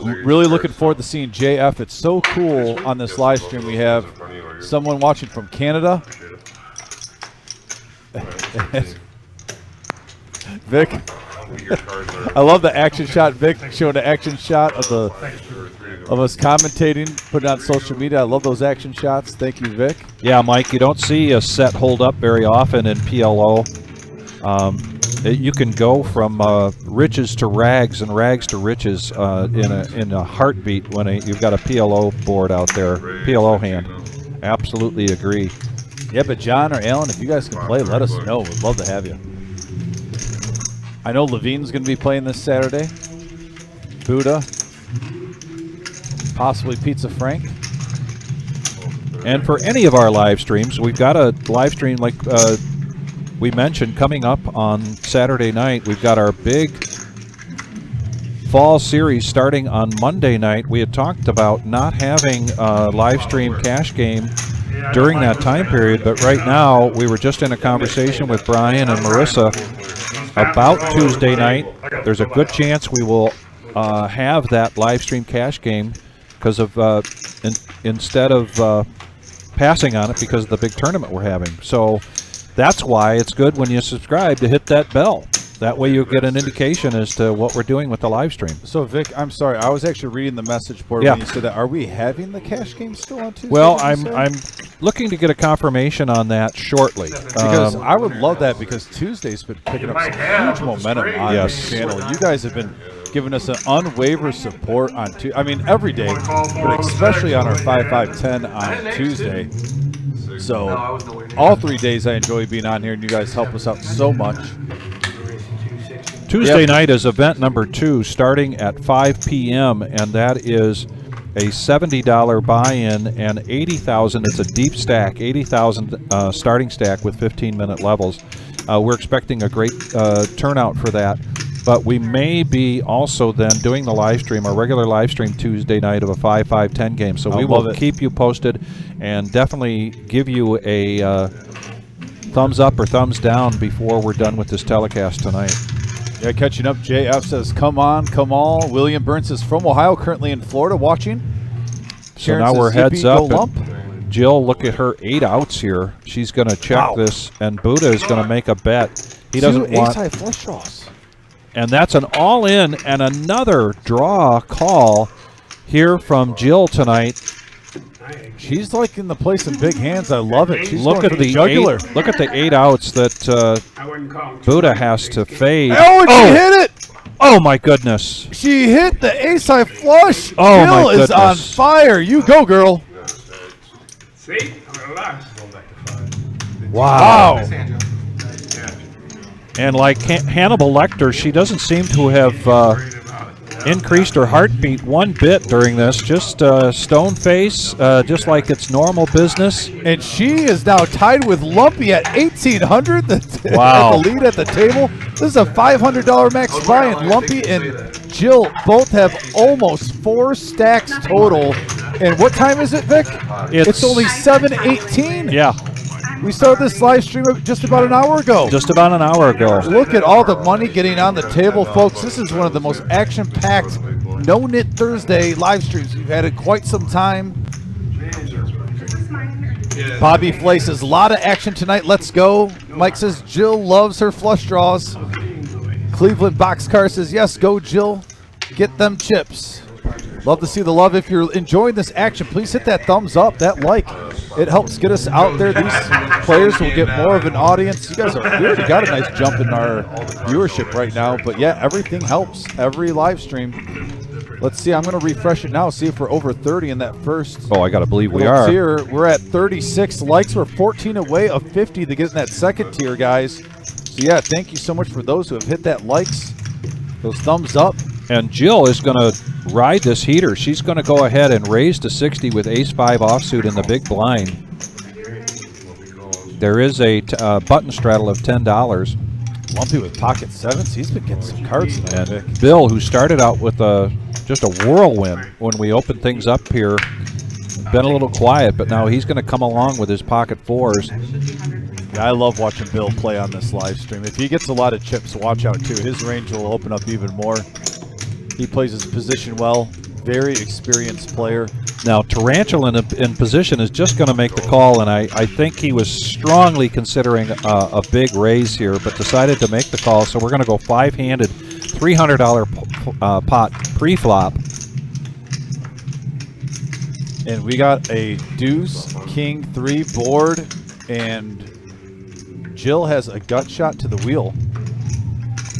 really looking forward to seeing JF. It's so cool on this live stream. We have someone watching from Canada. Vic, I love the action shot. Vic showing the action shot of us commentating, putting it on social media. I love those action shots. Thank you, Vic. Yeah, Mike, you don't see a set hold up very often in PLO. You can go from riches to rags and rags to riches in a heartbeat when you've got a PLO board out there, PLO hand. Absolutely agree. Yeah, but John or Alan, if you guys can play, let us know. We'd love to have you. I know Levine's going to be playing this Saturday. Buddha. Possibly Pizza Frank. And for any of our live streams, we've got a live stream like we mentioned coming up on Saturday night. We've got our big fall series starting on Monday night. We had talked about not having a live stream cash game during that time period, but right now we were just in a conversation with Brian and Marissa about Tuesday night. There's a good chance we will have that live stream cash game because of instead of passing on it because of the big tournament we're having. So that's why it's good when you subscribe to hit that bell. That way you'll get an indication as to what we're doing with the live stream. So, Vic, I'm sorry. I was actually reading the message board when you said that. Are we having the cash game still on Tuesday? Well, I'm looking to get a confirmation on that shortly. Because I would love that because Tuesday's been picking up some huge momentum on this channel. You guys have been giving us an unwavering support on every day, but especially on our 5-5-10 on Tuesday. So all 3 days I enjoy being on here, and you guys help us out so much. Tuesday night is event number 2 starting at 5 p.m. and that is a $70 buy-in and 80,000. It's a deep stack, 80,000 starting stack with 15-minute levels. We're expecting a great turnout for that. But we may be also then doing the live stream, our regular live stream Tuesday night of a 5-5-10 game. So we will keep you posted and definitely give you a thumbs up or thumbs down before we're done with this telecast tonight. Yeah, catching up, JF says, come on, come all. William Burns is from Ohio, currently in Florida watching. So now we're heads up. Jill, look at her 8 outs here. She's going to check this, and Buddha is going to make a bet. He doesn't want ace-high flush draws. And that's an all-in and another draw call here from Jill tonight. She's like in the place of big hands. I love it. She's look at the jugular. Look at the 8 outs that Buddha has to fade. Oh, and she hit it! Oh my goodness! She hit the ace-high flush. Oh Jill my goodness! Is on fire. You go, girl. See? Wow. And like Hannibal Lecter, she doesn't seem to have increased her heartbeat one bit during this. Just stone face, just like it's normal business. And she is now tied with Lumpy at 1,800. Wow. The lead at the table. This is a $500 max buy, and Lumpy and Jill both have almost 4 stacks total And what time is it, Vic? It's only 7:18. Yeah, We started this live stream just about an hour ago. just about an hour ago. Look at all the money getting on the table, folks. This is one of the most action-packed No Knit Thursday live streams we've had in quite some time. Bobby Flay says, a lot of action tonight. Let's go. Mike says, Jill loves her flush draws. Cleveland Boxcar says, yes, go, Jill. Get them chips. Love to see the love. If you're enjoying this action, please hit that thumbs up, that like. It helps get us out there. These players will get more of an audience. You guys we already got a nice jump in our viewership right now. But yeah, everything helps. Every live stream. Let's see. I'm going to refresh it now. See if we're over 30 in that first. Oh, I got to believe we little are. tier. We're at 36 likes. We're 14 away of 50 to get in that second tier, guys. So yeah, thank you so much for those who have hit that likes, those thumbs up. And Jill is going to ride this heater. She's going to go ahead and raise to 60 with ace-5 offsuit in the big blind. There is a button straddle of $10. Lumpy with pocket sevens. He's been getting some cards tonight, And Vic. Bill, who started out with just a whirlwind when we opened things up here, been a little quiet, but now he's going to come along with his pocket fours. Yeah, I love watching Bill play on this live stream. If he gets a lot of chips, watch out too. His range will open up even more. He plays his position well. Very experienced player. Now, Tarantula in position is just going to make the call, and I think he was strongly considering a big raise here, but decided to make the call. So we're going to go five-handed, $300 pot pre-flop. And we got a deuce, king, 3 board, and Jill has a gut shot to the wheel.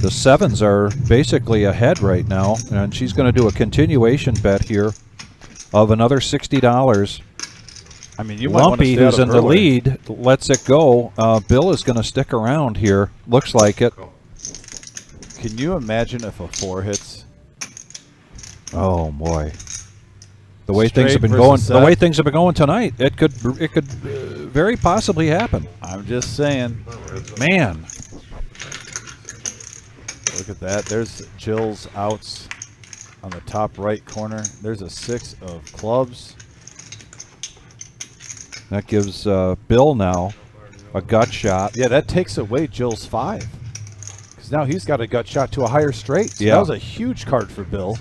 The sevens are basically ahead right now, and she's going to do a continuation bet here of another $60. I mean, you might want to Lumpy, stay out who's of in her the way. lead, lets it go. Bill is going to stick around here. Looks like it. Can you imagine if a 4 hits? Oh boy, the way Straight things have been versus going, set. the way things have been going tonight, it could very possibly happen. I'm just saying. Man, Look at that. There's Jill's outs on the top right corner. There's a 6 of clubs. that gives Bill now a gut shot. Yeah, that takes away Jill's 5. Because now he's got a gut shot to a higher straight. So Yeah. that was a huge card for Bill.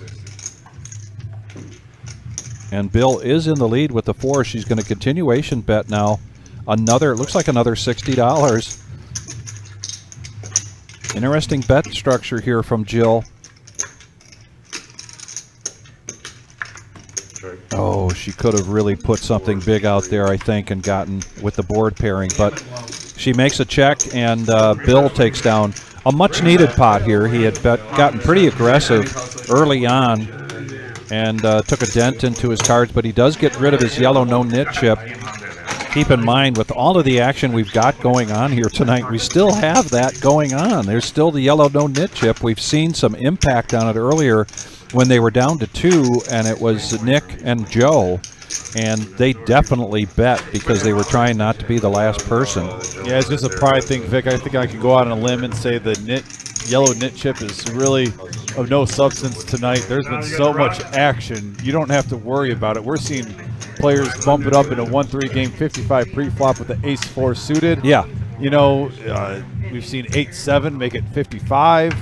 And Bill is in the lead with the 4. She's going to continuation bet now. It looks like another $60. Interesting bet structure here from Jill. Oh, she could have really put something big out there, I think, and gotten with the board pairing. But she makes a check, and Bill takes down a much-needed pot here. He had gotten pretty aggressive early on and took a dent into his cards, but he does get rid of his yellow no-knit chip. Keep in mind, with all of the action we've got going on here tonight, we still have that going on. There's still the yellow no-knit chip. We've seen some impact on it earlier when they were down to 2, and it was Nick and Joe, and they definitely bet because they were trying not to be the last person. Yeah, it's just a pride thing, Vic. I think I can go out on a limb and say the yellow knit chip is really of no substance tonight. There's been so much action. You don't have to worry about it. We're seeing players bump it up in a 1-3 game 55 pre-flop with the ace-4 suited. Yeah. You know, we've seen 8-7 make it 55.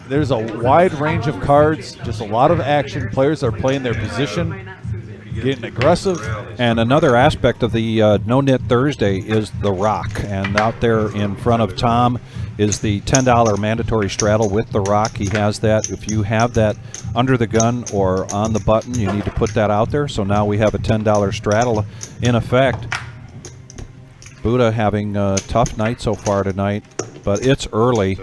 There's a wide range of cards, just a lot of action. Players are playing their position, getting aggressive. And another aspect of the No Knit Thursday is the rock. And out there in front of Tom is the $10 mandatory straddle with the rock. He has that. If you have that under the gun or on the button, you need to put that out there. So now we have a $10 straddle in effect. Buddha having a tough night so far tonight, but it's early,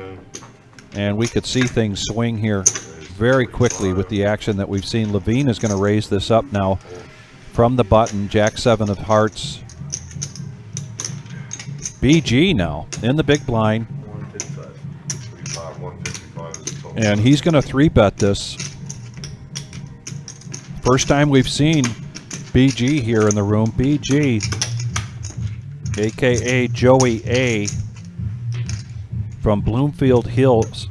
and we could see things swing here very quickly with the action that we've seen. Levine is going to raise this up now from the button. Jack 7 of hearts. BG now in the big blind. And he's going to 3-bet this. First time we've seen BG here in the room. BG, a.k.a. Joey A. from Bloomfield Hills.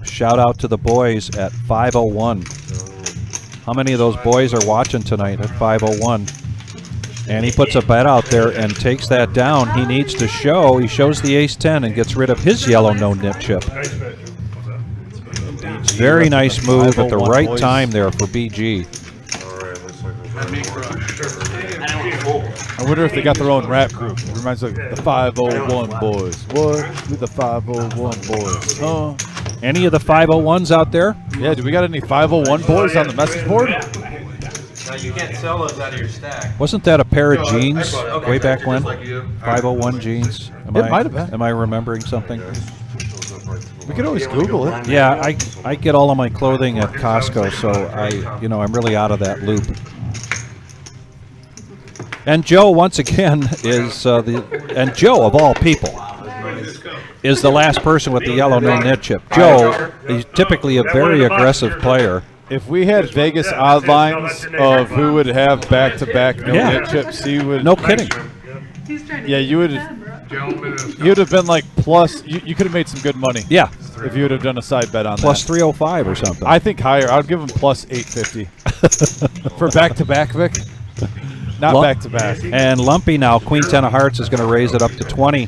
Shout out to the boys at 501. how many of those boys are watching tonight at 501. And he puts a bet out there and takes that down. He needs to show. He shows the ace-10 and gets rid of his yellow no-nip chip. Nice bet, Joe. What's that? Very nice move at the 501 right boys. time there for BG. All right, looks like there's I wonder if they got their own rap group. It reminds me of the 501 boys. What? Who the 501 boys? Huh? Any of the 501s out there? Yeah, do we got any 501 boys on the message board? Now, you can't sell those out of your stack. Wasn't that a pair of jeans Okay. way back when? Just like you. 501 jeans? It might have been. Am I remembering something? We could always Google it. Yeah, I get all of my clothing at Costco, so I'm really out of that loop. And Joe, once again, is and Joe of all people is the last person with the yellow no-nit chip. Joe, he's typically a very aggressive player. If we had Vegas odd lines of who would have back-to-back no-hit chips, he would. No kidding. He's trying to Yeah, get you would. Gentlemen, it's You would have been like plus. You could have made some good money. Yeah, If you would have done a side bet on plus that. 305 or something. I think higher. I'd give him plus 850 for back-to-back, Vic. Not Lump- back-to-back. And Lumpy now, Queen 10 of Hearts is going to raise it up to 20.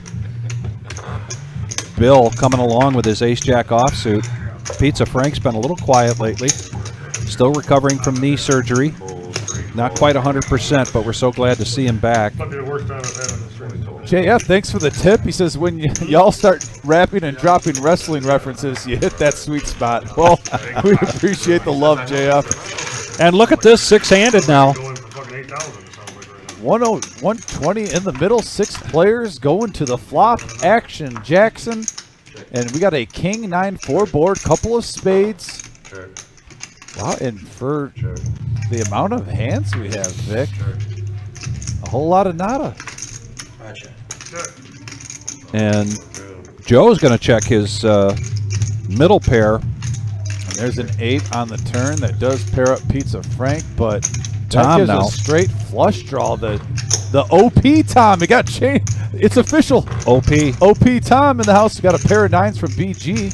Bill coming along with his ace-jack offsuit. Pizza Frank's been a little quiet lately. Still recovering from knee surgery. Not quite 100%, but we're so glad to see him back. Might be the worst time I've had on this stream. JF, thanks for the tip. He says when y'all start rapping and dropping wrestling references, you hit that sweet spot. Well, we appreciate the love, JF. And look at this, six-handed now. Going for fucking 8,000 it sounds like right now. 120 in the middle, 6 players going to the flop. Action Jackson. And we got a king 9-4 board, couple of spades. check, Wow, and for check, the amount of hands we have, Vic, a whole lot of nada. And Joe's going to check his middle pair. And there's an 8 on the turn that does pair up Pizza Frank, but that Tom gives now. a straight flush draw. The OP Tom, it got changed. It's official. OP. OP Tom in the house. We got a pair of 9s from BG.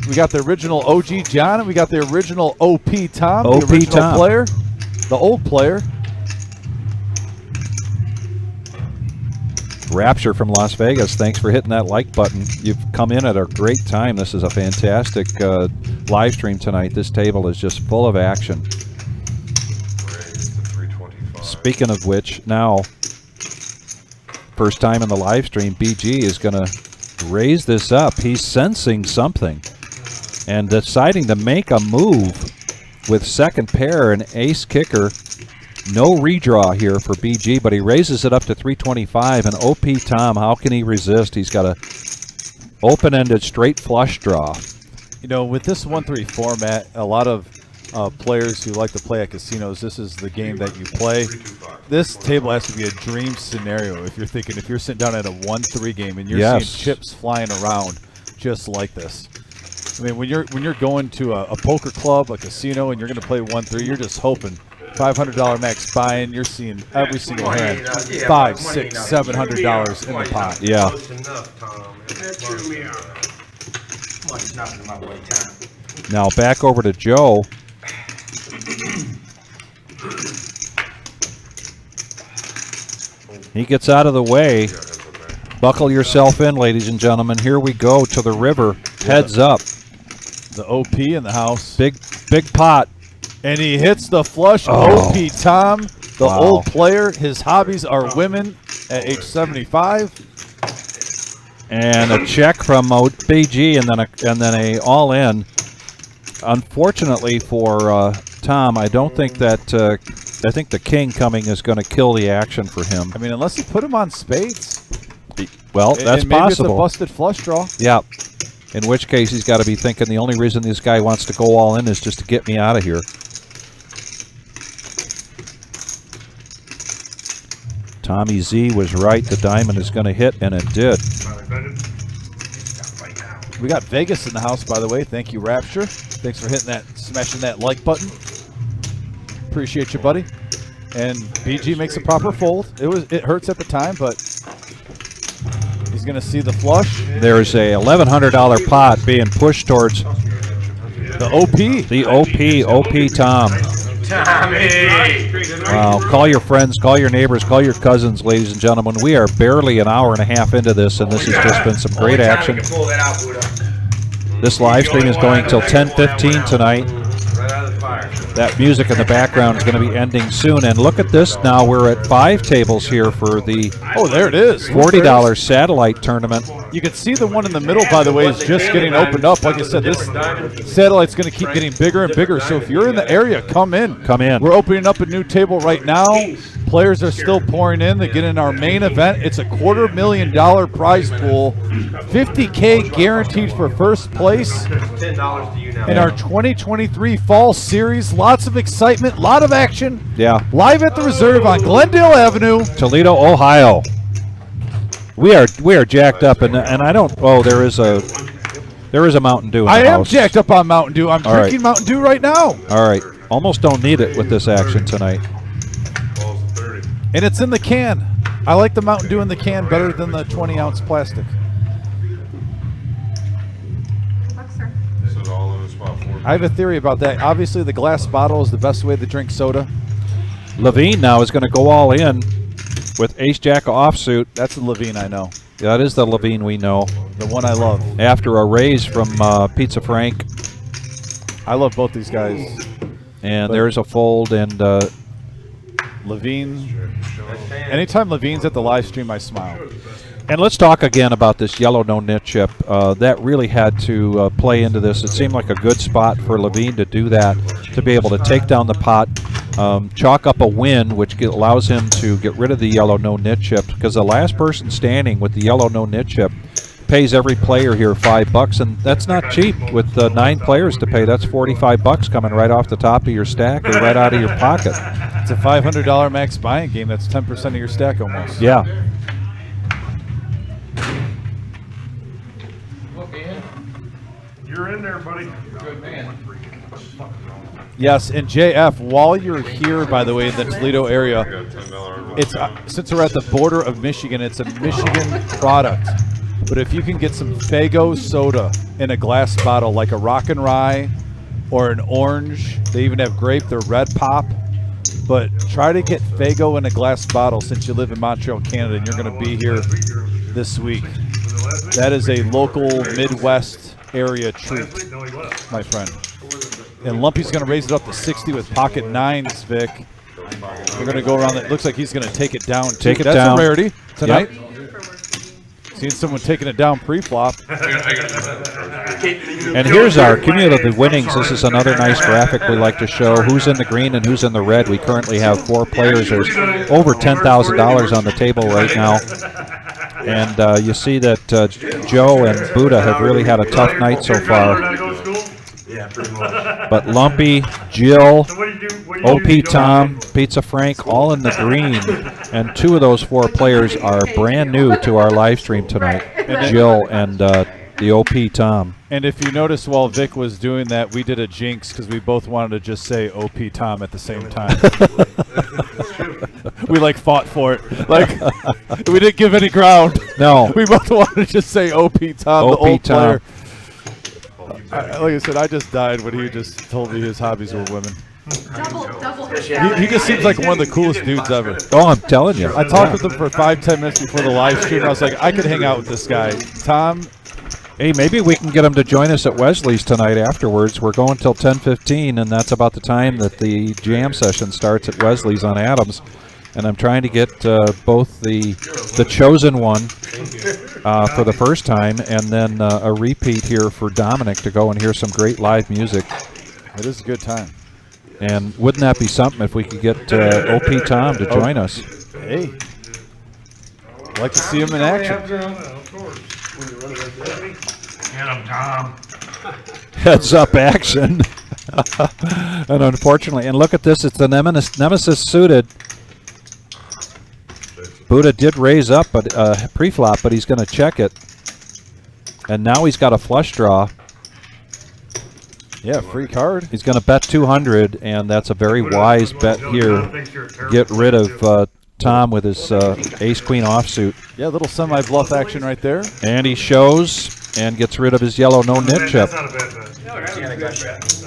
We got the original OG John, and we got the original OP Tom, OP the original Tom. player, the old player. Rapture from Las Vegas, thanks for hitting that like button. You've come in at a great time. This is a fantastic live stream tonight. This table is just full of action. raise to 325. Speaking of which, now, first time in the live stream, BG is going to raise this up. He's sensing something and deciding to make a move with second pair, an ace kicker. No redraw here for BG, but he raises it up to 325. And OP Tom, how can he resist? He's got a open-ended straight flush draw. You know, with this 1-3 format, a lot of players who like to play at casinos, this is the game that you play. This table has to be a dream scenario if you're thinking, if you're sitting down at a 1-3 game and you're Yes. seeing chips flying around just like this. I mean, when you're going to a poker club, a casino, and you're going to play 1-3, you're just hoping $500 max buy-in. You're seeing every single hand, $500, $600, $700 in the pot. Yeah. Close enough, Tom. Money's nothing in my way, Tom. Now back over to Joe. He gets out of the way. Buckle yourself in, ladies and gentlemen. Here we go to the river. Heads up. The OP in the house. Big pot. And he hits the flush. Oh. OP Tom, the Wow. old player. His hobbies are women at age 75. And a check from BG, and then a all-in. Unfortunately for Tom, I don't think that I think the king coming is going to kill the action for him. I mean, unless you put him on spades. Well, And that's maybe possible. it's a busted flush draw. Yeah. In which case, he's got to be thinking the only reason this guy wants to go all in is just to get me out of here. Tommy Z was right. The diamond is going to hit, and it did. We got Vegas in the house, by the way. Thank you, Rapture. Thanks for hitting that, smashing that like button. Appreciate you, buddy. And BG makes a proper fold. It hurts at the time, but he's going to see the flush. There's a $1,100 pot being pushed towards the The OP. The OP Tom. Tommy! Wow. Call your friends, call your neighbors, call your cousins, ladies and gentlemen. We are barely an hour and a half into this, and this has just been some great action. Pull that out, Buddha. This live stream is going till 10:15 tonight. Right out of the fire. That music in the background is going to be ending soon. And look at this now. We're at 5 tables here for the Oh, there it is. $40 satellite tournament. You can see the one in the middle, by the way, is just getting opened up. Like I said, this satellite's going to keep getting bigger and bigger. So if you're in the area, come in. Come in. We're opening up a new table right now. Players are still pouring in. They get in our main event. It's a $250,000 prize pool. $50K guaranteed for first place $10 to you now. in our 2023 Fall Series. Lots of excitement, lot of action. Yeah. Live at the Reserve on Glendale Avenue. Toledo, Ohio. We are jacked up, and I don't. Oh, there is a Mountain Dew in the I am house. jacked up on Mountain Dew. I'm All right. drinking Mountain Dew right now. All right. Almost don't need it with this action tonight. Balls of 30. And it's in the can. I like the Mountain Dew in the can better than the 20-ounce plastic. Look, sir. This is all in the spot for me. I have a theory about that. Obviously, the glass bottle is the best way to drink soda. Levine now is going to go all in with Ace Jack offsuit. That's the Levine I know. That is the Levine we know. The one I love. After a raise from Pizza Frank, I love both these guys. and there's a fold, and Levine. Anytime Levine's at the live stream, I smile. And let's talk again about this yellow no knit chip. That really had to play into this. It seemed like a good spot for Levine to do that, to be able to take down the pot, chalk up a win, which allows him to get rid of the yellow no knit chip, because the last person standing with the yellow no knit chip pays every player here $5, and that's not cheap. With 9 players to pay, that's $45 coming right off the top of your stack or right out of your pocket. It's a $500 max buying game. That's 10% of your stack almost. Yeah. You're in there, buddy. Yes, and JF, while you're here, by the way, in the Toledo area, Got $10 it's since we're at the border of Michigan, it's a Michigan product. But if you can get some Faygo soda in a glass bottle, like a Rock and Rye or an orange, they even have grape, they're red pop. But try to get Faygo in a glass bottle since you live in Montreal, Canada, and you're going to be here this week. That is a local Midwest area treat, my friend. And Lumpy's going to raise it up to 60 with pocket 9s, Vic. We're going to go around. It looks like he's going to take it down. Take it That's down. a rarity tonight. Yep. Seeing someone taking it down pre-flop. And here's our cumulative winnings. This is another nice graphic we like to show who's in the green and who's in the red. We currently have 4 players. There's over $10,000 on the table right now. And you see that Joe and Buddha have really had a tough night so far. Yeah, pretty much. But Lumpy, Jill, So what do you do? What do you do if OP you don't Tom, Pizza Frank, all in the green. And 2 of those 4 players are brand new to our live stream tonight. Jill and the OP Tom. And if you notice, while Vic was doing that, we did a jinx because we both wanted to just say OP Tom at the same time. We like fought for it. Like we didn't give any ground. No. We both wanted to just say OP Tom, the OP old Tom. player. Like I said, I just died when he just told me his hobbies were women. Double. He just seems like one of the coolest dudes ever. Oh, I'm telling you. I talked with him for 5-10 minutes before the live stream. I was like, I could hang out with this guy. Tom, Hey, maybe we can get him to join us at Wesley's tonight afterwards. We're going till 10:15, and that's about the time that the jam session starts at Wesley's on Adams. And I'm trying to get both the chosen one for the first time, and then a repeat here for Dominic to go and hear some great live music. it is a good time. And wouldn't that be something if we could get OP Tom to join us? Hey, I'd like to see him in action. Get him, Tom. Heads up action. And unfortunately, and look at this, it's the Nemesis suited. Buddha did raise up but pre-flop, but he's going to check it. And now he's got a flush draw. Yeah, free card. He's going to bet 200, and that's a very wise bet here. Get rid of Tom with his ace-queen offsuit. Yeah, little semi-bluff action right there. And he shows and gets rid of his yellow no-nit chip. That's not a bad bet. No, that's a good bet.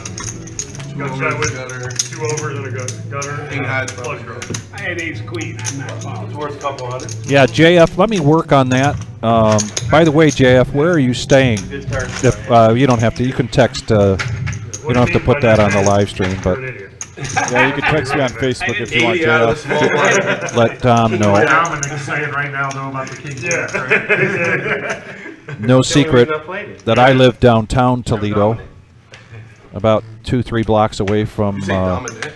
Got shot with 2 overs and a gutter. King highs, Flush probably. draw. I had ace queen. I'm not following. It's worth a couple hundred. Yeah, JF, let me work on that. By the way, JF, where are you staying? Good card. If you don't have to, you can text. You don't have to put that on the live stream, but Yeah, you can text me on Facebook if you want, 80 out of the JF. small blind. let Tom know. I'm gonna say it right now, though, about the Kings. Yeah. No secret Not played it. that I live downtown Toledo, about 2-3 blocks away from Say dominant.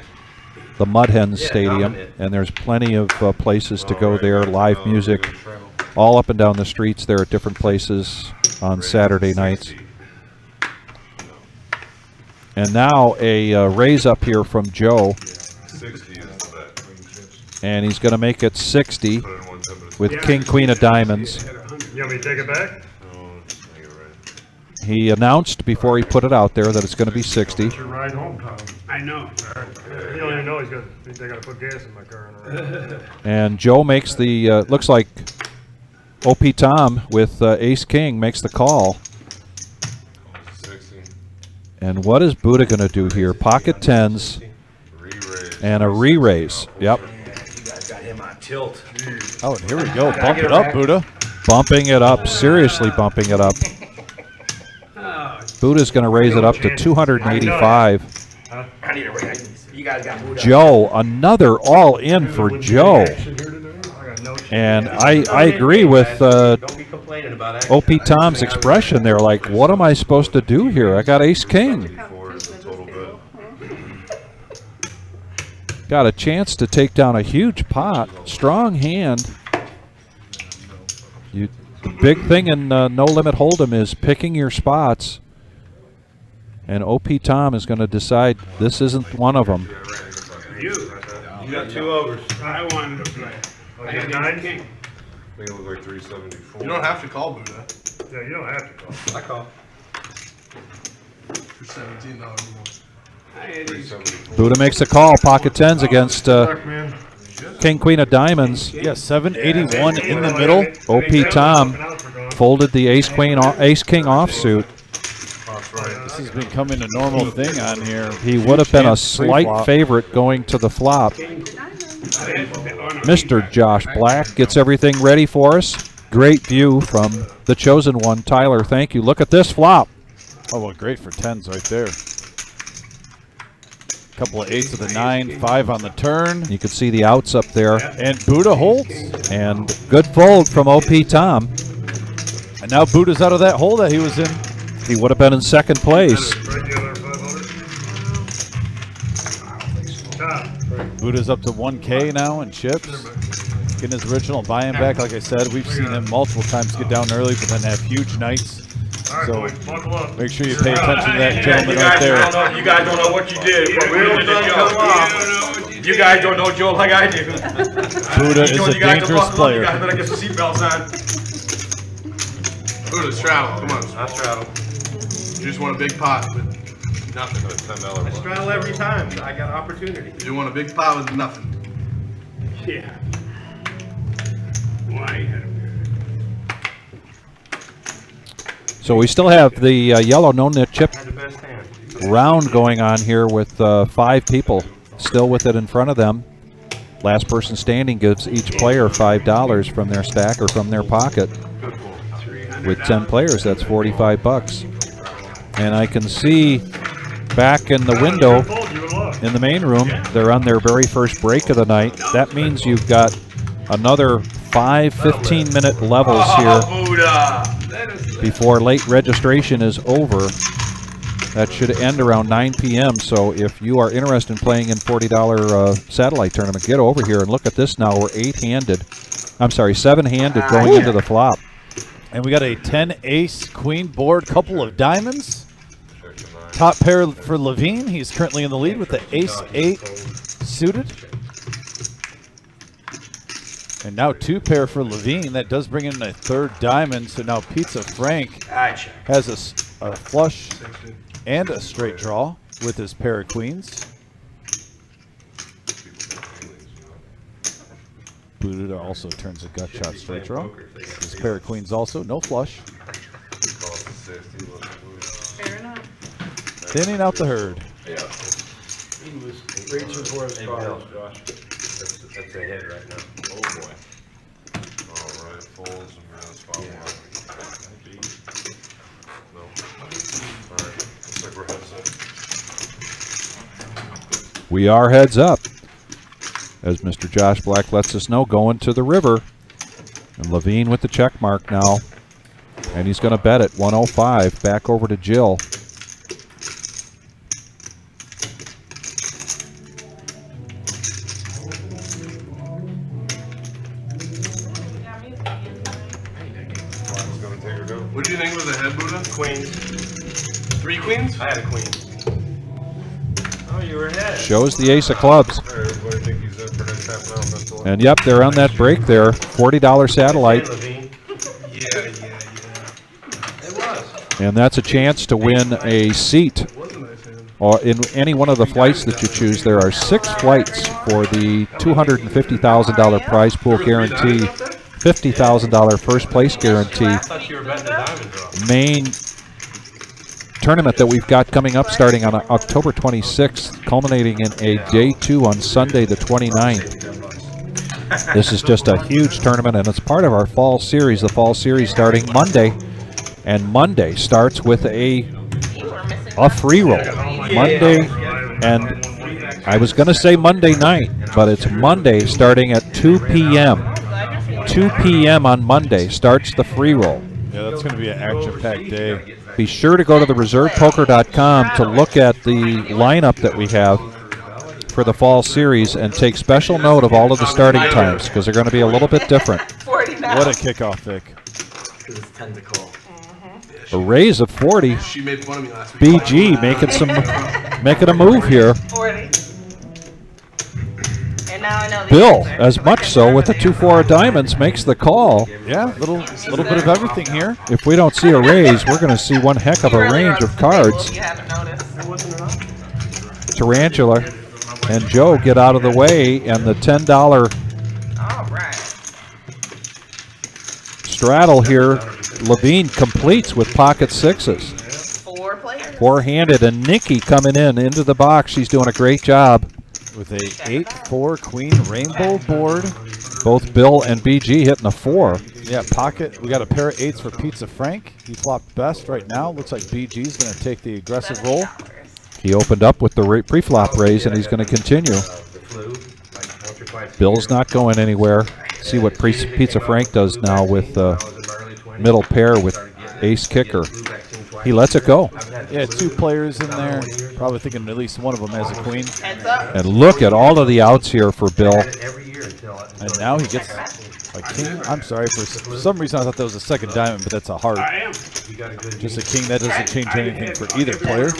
the Mud Hens Yeah, Stadium, dominant. and there's plenty of places to go there, live music, all up and down the streets there at different places on Saturday nights. And now a raise up here from Joe, 60 is the bet. and he's going to make it 60 Put in 110, but it's with King, Queen of Diamonds. You want me to take it back? no, just make it right. He announced before he put it out there that it's going to be 60. It's your ride home, Tom. I know. You don't even know they gotta put gas in my car. And Joe makes the, looks like OP Tom with Ace King makes the call. 60. And what is Buddha going to do here? Pocket tens Re-raise. and a re-raise. Yep. You guys got him on tilt. Oh, and here we go. Bump it up, Buddha. Bumping it up, seriously bumping it up. Buddha's going to raise it up to 285. I need a raise. You guys got moved up. Joe, another all-in for Joe. And I agree with Don't be complaining about action. OP Tom's expression there, like, what am I supposed to do here? I got Ace King. 4 is the total bet. Got a chance to take down a huge pot. Strong hand. The big thing in No Limit Hold'em is picking your spots. And OP Tom is going to decide this isn't one of them. You got 2 overs. I wanted to play. I had ace king. I think it was like 374. You don't have to call Buddha Yeah, you don't have to call. I call. for $17 more. I had ace king. 374. Buddha makes a call. Pocket tens against Fuck, man. King, Queen of Diamonds. Yeah, 781 in the middle. OP Tom folded the Ace King offsuit. That's right. This has becoming a normal thing on here. He would have been a Chance slight pre-flop. favorite going to the flop. Mr. Josh Black gets everything ready for us. Great view from the chosen one, Tyler. Thank you. Look at this flop. Oh, well, great for tens right there. Couple of eights of the 9, 5 on the turn. You can see the outs up there. And Buddha holds. And good fold from OP Tom. And now Buddha's out of that hole that he was in. He would have been in second place. Right, the other 500. Tom. Buddha's up to 1K now in chips. Getting his original buy-in back. Like I said, we've seen him multiple times get down early, but then have huge nights. All right, So boys, buckle up. make sure you pay attention to that gentleman You right guys, there. don't know, you guys don't know what you did. But we did to Joe. You guys don't know Joe like I do. Buddha is Told a you guys to dangerous buckle up. You player. guys better get some seatbelts on. Buddha, straddle. Come on. I straddle. You just want a big pot with nothing. That's $10 I bet. straddle every time. I got opportunity. You want a big pot with nothing. Yeah. Why? So we still have the yellow no-nit chip Had the best hand. round going on here with 5 people still with it in front of them. Last person standing gives each player $5 from their stack or from their pocket. With 10 players, that's 45 bucks. And I can see back in the window Fold, you would love. in the main room, they're on their very first break of the night. That means you've got another 5 15-minute levels here Oh, Buddha. before late registration is over. That should end around 9 p.m. So if you are interested in playing in $40 satellite tournament, get over here and look at this now. We're 8-handed. I'm sorry, 7-handed going into the flop. And we got a 10 ace queen board, couple of diamonds. Top pair for Levine. He's currently in the lead with the ace 8 suited. And now 2 pair for Levine. That does bring in a 3rd diamond. So now Pizza Frank I check. has a flush and a straight draw with his pair of queens. Buddha also turns a gut shot straight draw. His pair of queens also, no flush. Fair enough. Thinning out the herd. He was reaching for his cards, Josh. That's a hit right now. Oh, boy. All right, folds and rounds, spot one. No. All right, looks like we're heads up. We are heads up, as Mr. Josh Black lets us know, going to the river. And Levine with the check mark now. And he's going to bet at 105. Back over to Jill. What do you think was a head, Buddha? Queens. 3 queens? I had a queen. Oh, you were ahead. Shows the ace of clubs. All right, everybody think he's in for next half an hour, mental. And yep, they're on that break there. $40 satellite. Yeah. It was. And that's a chance to win a seat. Or in any one of the flights that you choose. There are 6 flights for the $250,000 prize pool guarantee, $50,000 first place guarantee. I thought you were betting the diamond draw. Main tournament that we've got coming up starting on October 26th, culminating in a day 2 on Sunday the 29th. This is just a huge tournament, and it's part of our fall series. The fall series starting Monday, and Monday starts with a free roll. Monday, and I was going to say Monday night, but it's Monday starting at 2 p.m. 2 p.m. on Monday starts the free roll. Yeah, that's going to be an action-packed day. Be sure to go to the reservepoker.com to look at the lineup that we have for the fall series and take special note of all of the starting times because they're going to be a little bit different. What a kickoff, Vic. Because it's tentacle. A raise of 40. She made fun of me last week. BG making a move here. 40. And now I know the Bill, answer. as much so with the 2-4 of diamonds, makes the call. Yeah, little bit of everything here. If we don't see a raise, we're going to see one heck of a range of cards. You haven't noticed. Tarantula and Joe get out of the way, and the $10 All right. straddle here. Levine completes with pocket sixes. 4 players. Four-handed, and Nikki coming into the box. She's doing a great job. With a 8-4 queen rainbow board. Both Bill and BG hitting a 4. Yeah, pocket. We got a pair of 8s for Pizza Frank. He flopped best right now. Looks like BG's going to take the aggressive roll. He opened up with the pre-flop raise, and he's going to continue. Bill's not going anywhere. See what Pizza Frank does now with middle pair with ace kicker. He lets it go. Yeah, 2 players in there. Probably thinking at least one of them has a queen. Heads up. And look at all of the outs here for Bill. And now he gets a king. I'm sorry, for some reason I thought that was a second diamond, but that's a heart. Just a king. That doesn't change anything for either player.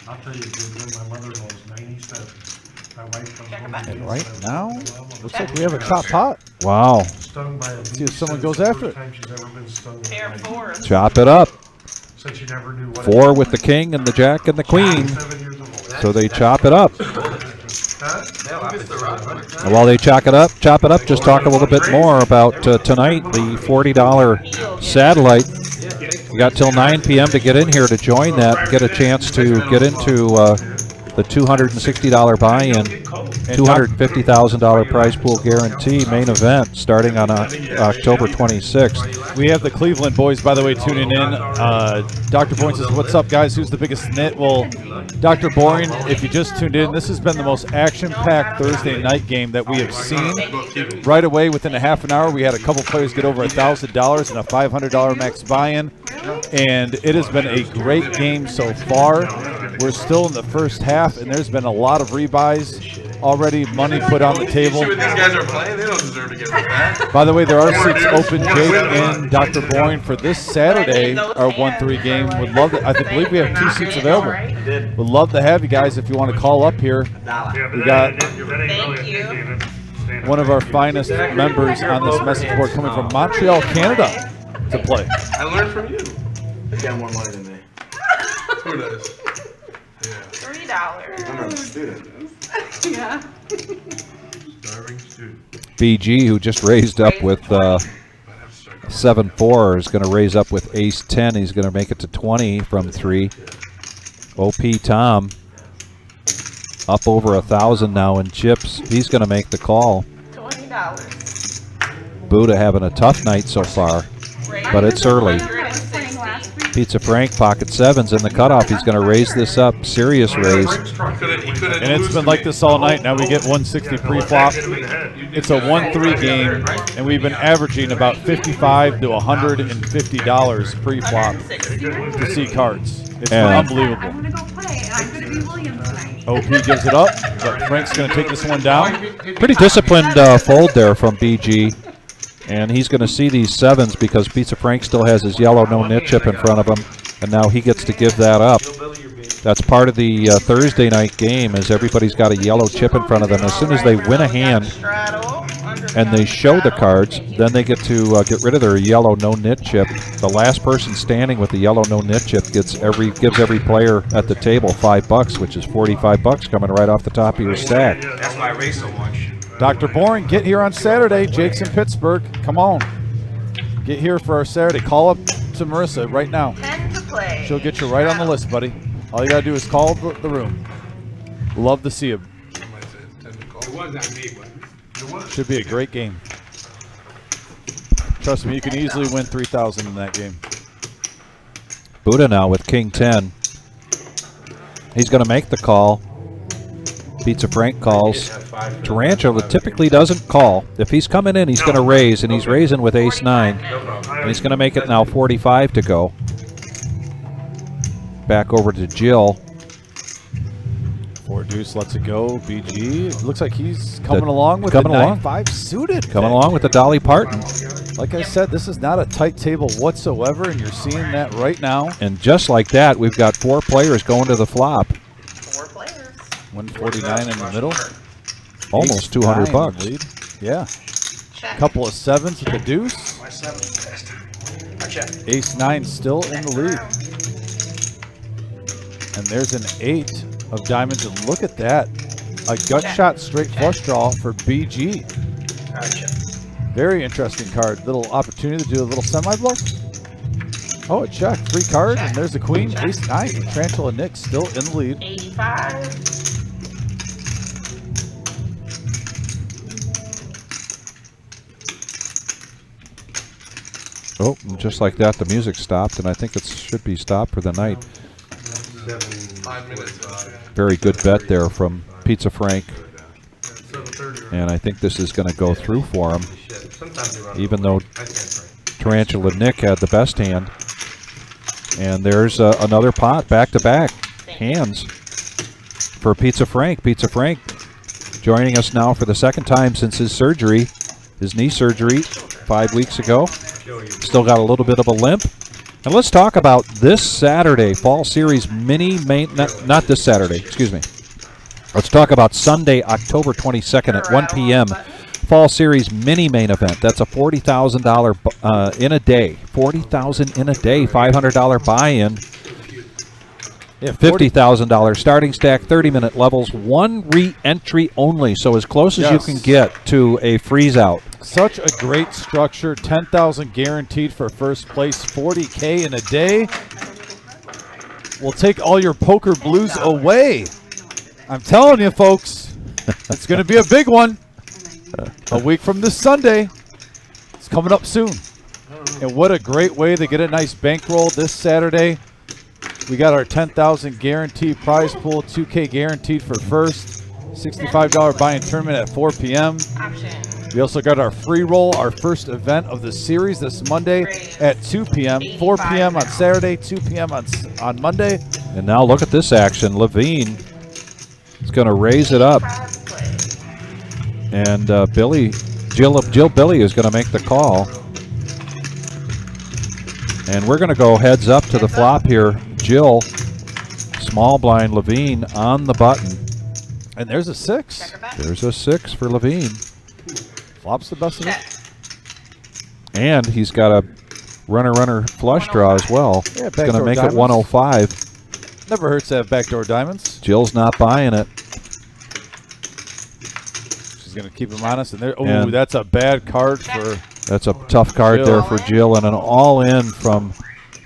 I'll tell you, when my mother-in-law was 97, my wife comes home. And right now, looks like we have a top pot. Wow. Stung by a bee. See if someone Said it's goes the after first it. time she's ever been stung in Pair her of life. 4s. Chop it up. Said she never knew what 4 with the king and the jack and the queen. 7 years old. So they chop it up. Huh? And while they chop it up, just talk a little bit more about tonight, the $40 satellite. You got till 9 p.m. to get in here to join that and get a chance to get into the $260 buy-in, $250,000 prize pool guarantee main event starting on October 26th. We have the Cleveland boys, by the way, tuning in. Dr. Boyne says, what's up, guys? Who's the biggest nit? Well, Dr. Boyne, if you just tuned in, this has been the most action-packed Thursday night game that we have seen. Right away, within a half an hour, we had a couple players get over $1,000 and a $500 max buy-in. And it has been a great game so far. We're still in the first half, and there's been a lot of rebuys already, money put on the table. See what these guys are playing? They don't deserve to get like that. By the way, there are seats open, Jake and Dr. Boyne, for this Saturday, our 1-3 game. Would love to, I believe we have 2 seats available. Would love to have you guys if you want to call up here. We got one of our finest members on this message board coming from Montreal, Canada to play. I learned from you. He's got more money than me. Who does? $3. I'm a student. Yeah. Starving student. BG, who just raised up with 7-4 is going to raise up with ace 10. He's going to make it to 20 from 3. OP Tom up over 1,000 now in chips. He's going to make the call. $20. Buddha having a tough night so far, but it's early. Pizza Frank pocket 7s in the cutoff. He's going to raise this up. Serious raise. And it's been like this all night. Now we get 160 pre-flop. It's a 1-3 game, and we've been averaging about $55 to $150 pre-flop to see cards. It's been unbelievable. I'm gonna go play, and I'm gonna be Williams tonight. OP gives it up, but Frank's going to take this one down. Pretty disciplined fold there from BG. And he's going to see these 7s because Pizza Frank still has his yellow no nit chip in front of him. And now he gets to give that up. That's part of the Thursday night game, is everybody's got a yellow chip in front of them. As soon as they win a hand and they show the cards, then they get to get rid of their yellow no nit chip. The last person standing with the yellow no nit chip gives every player at the table $5, which is $45 coming right off the top of your stack. That's why I race so much. Dr. Boring, get here on Saturday. Jake's in Pittsburgh. Come on. Get here for our Saturday. Call up to Marissa right now. 10 to play. She'll get you right on the list, buddy. All you got to do is call the room. Love to see him. Should be a great game. Trust me, you can easily win 3,000 in that game. Buddha now with King 10. He's going to make the call. Pizza Frank calls. Tarantula typically doesn't call. If he's coming in, he's going to raise, and he's raising with ace 9. And he's going to make it now 45 to go. Back over to Jill. 4 deuce lets it go. BG. It looks like he's coming along with the 9-5 suited. Coming along with the Dolly Parton. Like I said, this is not a tight table whatsoever, and you're seeing that right now. And just like that, we've got 4 players going to the flop. 4 players. 149 in the middle. Almost $200. Lead. Yeah. Check. Couple of 7s with the deuce. My 7's best. I check. Ace 9 still in the lead. And there's an 8 of diamonds, and look at that. A gut shot straight flush draw for BG. I check. Very interesting card. Little opportunity to do a little semi-bluff. Oh, it checked. Free card, and there's the queen. Ace 9 for Tarantula Nick still in the lead. 85. Oh, and just like that, the music stopped, and I think it should be stopped for the night. 5 minutes. Very good bet there from Pizza Frank. And I think this is going to go through for him, even though Tarantula Nick had the best hand. And there's another pot, back-to-back hands for Pizza Frank. Pizza Frank joining us now for the second time since his surgery, his knee surgery 5 weeks ago. Still got a little bit of a limp. And let's talk about this Saturday, Fall Series Mini Main, not this Saturday, excuse me. Let's talk about Sunday, October 22nd at 1 p.m. Fall Series Mini Main Event. That's a $40,000 in a day. $40,000 in a day, $500 buy-in. Yeah, $50,000 starting stack, 30-minute levels, 1 re-entry only, so as close as you can get to a freeze-out. Such a great structure. 10,000 guaranteed for first place. 40K in a day. We'll take all your poker blues away. I'm telling you, folks, it's going to be a big one. A week from this Sunday. It's coming up soon. And what a great way to get a nice bankroll this Saturday. We got our 10,000 guaranteed prize pool, 2K guaranteed for first, $65 buy-in tournament at 4 p.m. We also got our free roll, our first event of the series this Monday at 2 p.m., 4 p.m. on Saturday, 2 p.m. on Monday. And now look at this action. Levine is going to raise it up. And Jill Billy is going to make the call. And we're going to go heads up to the flop here. Jill, small blind, Levine on the button. And there's a 6. There's a 6 for Levine. Flop's the best of it. And he's got a runner flush draw as well. Yeah, it's going to make it 105. Never hurts to have backdoor diamonds. Jill's not buying it. She's going to keep him honest. And there, oh, that's a bad card for That's a tough card there for Jill, and an all-in from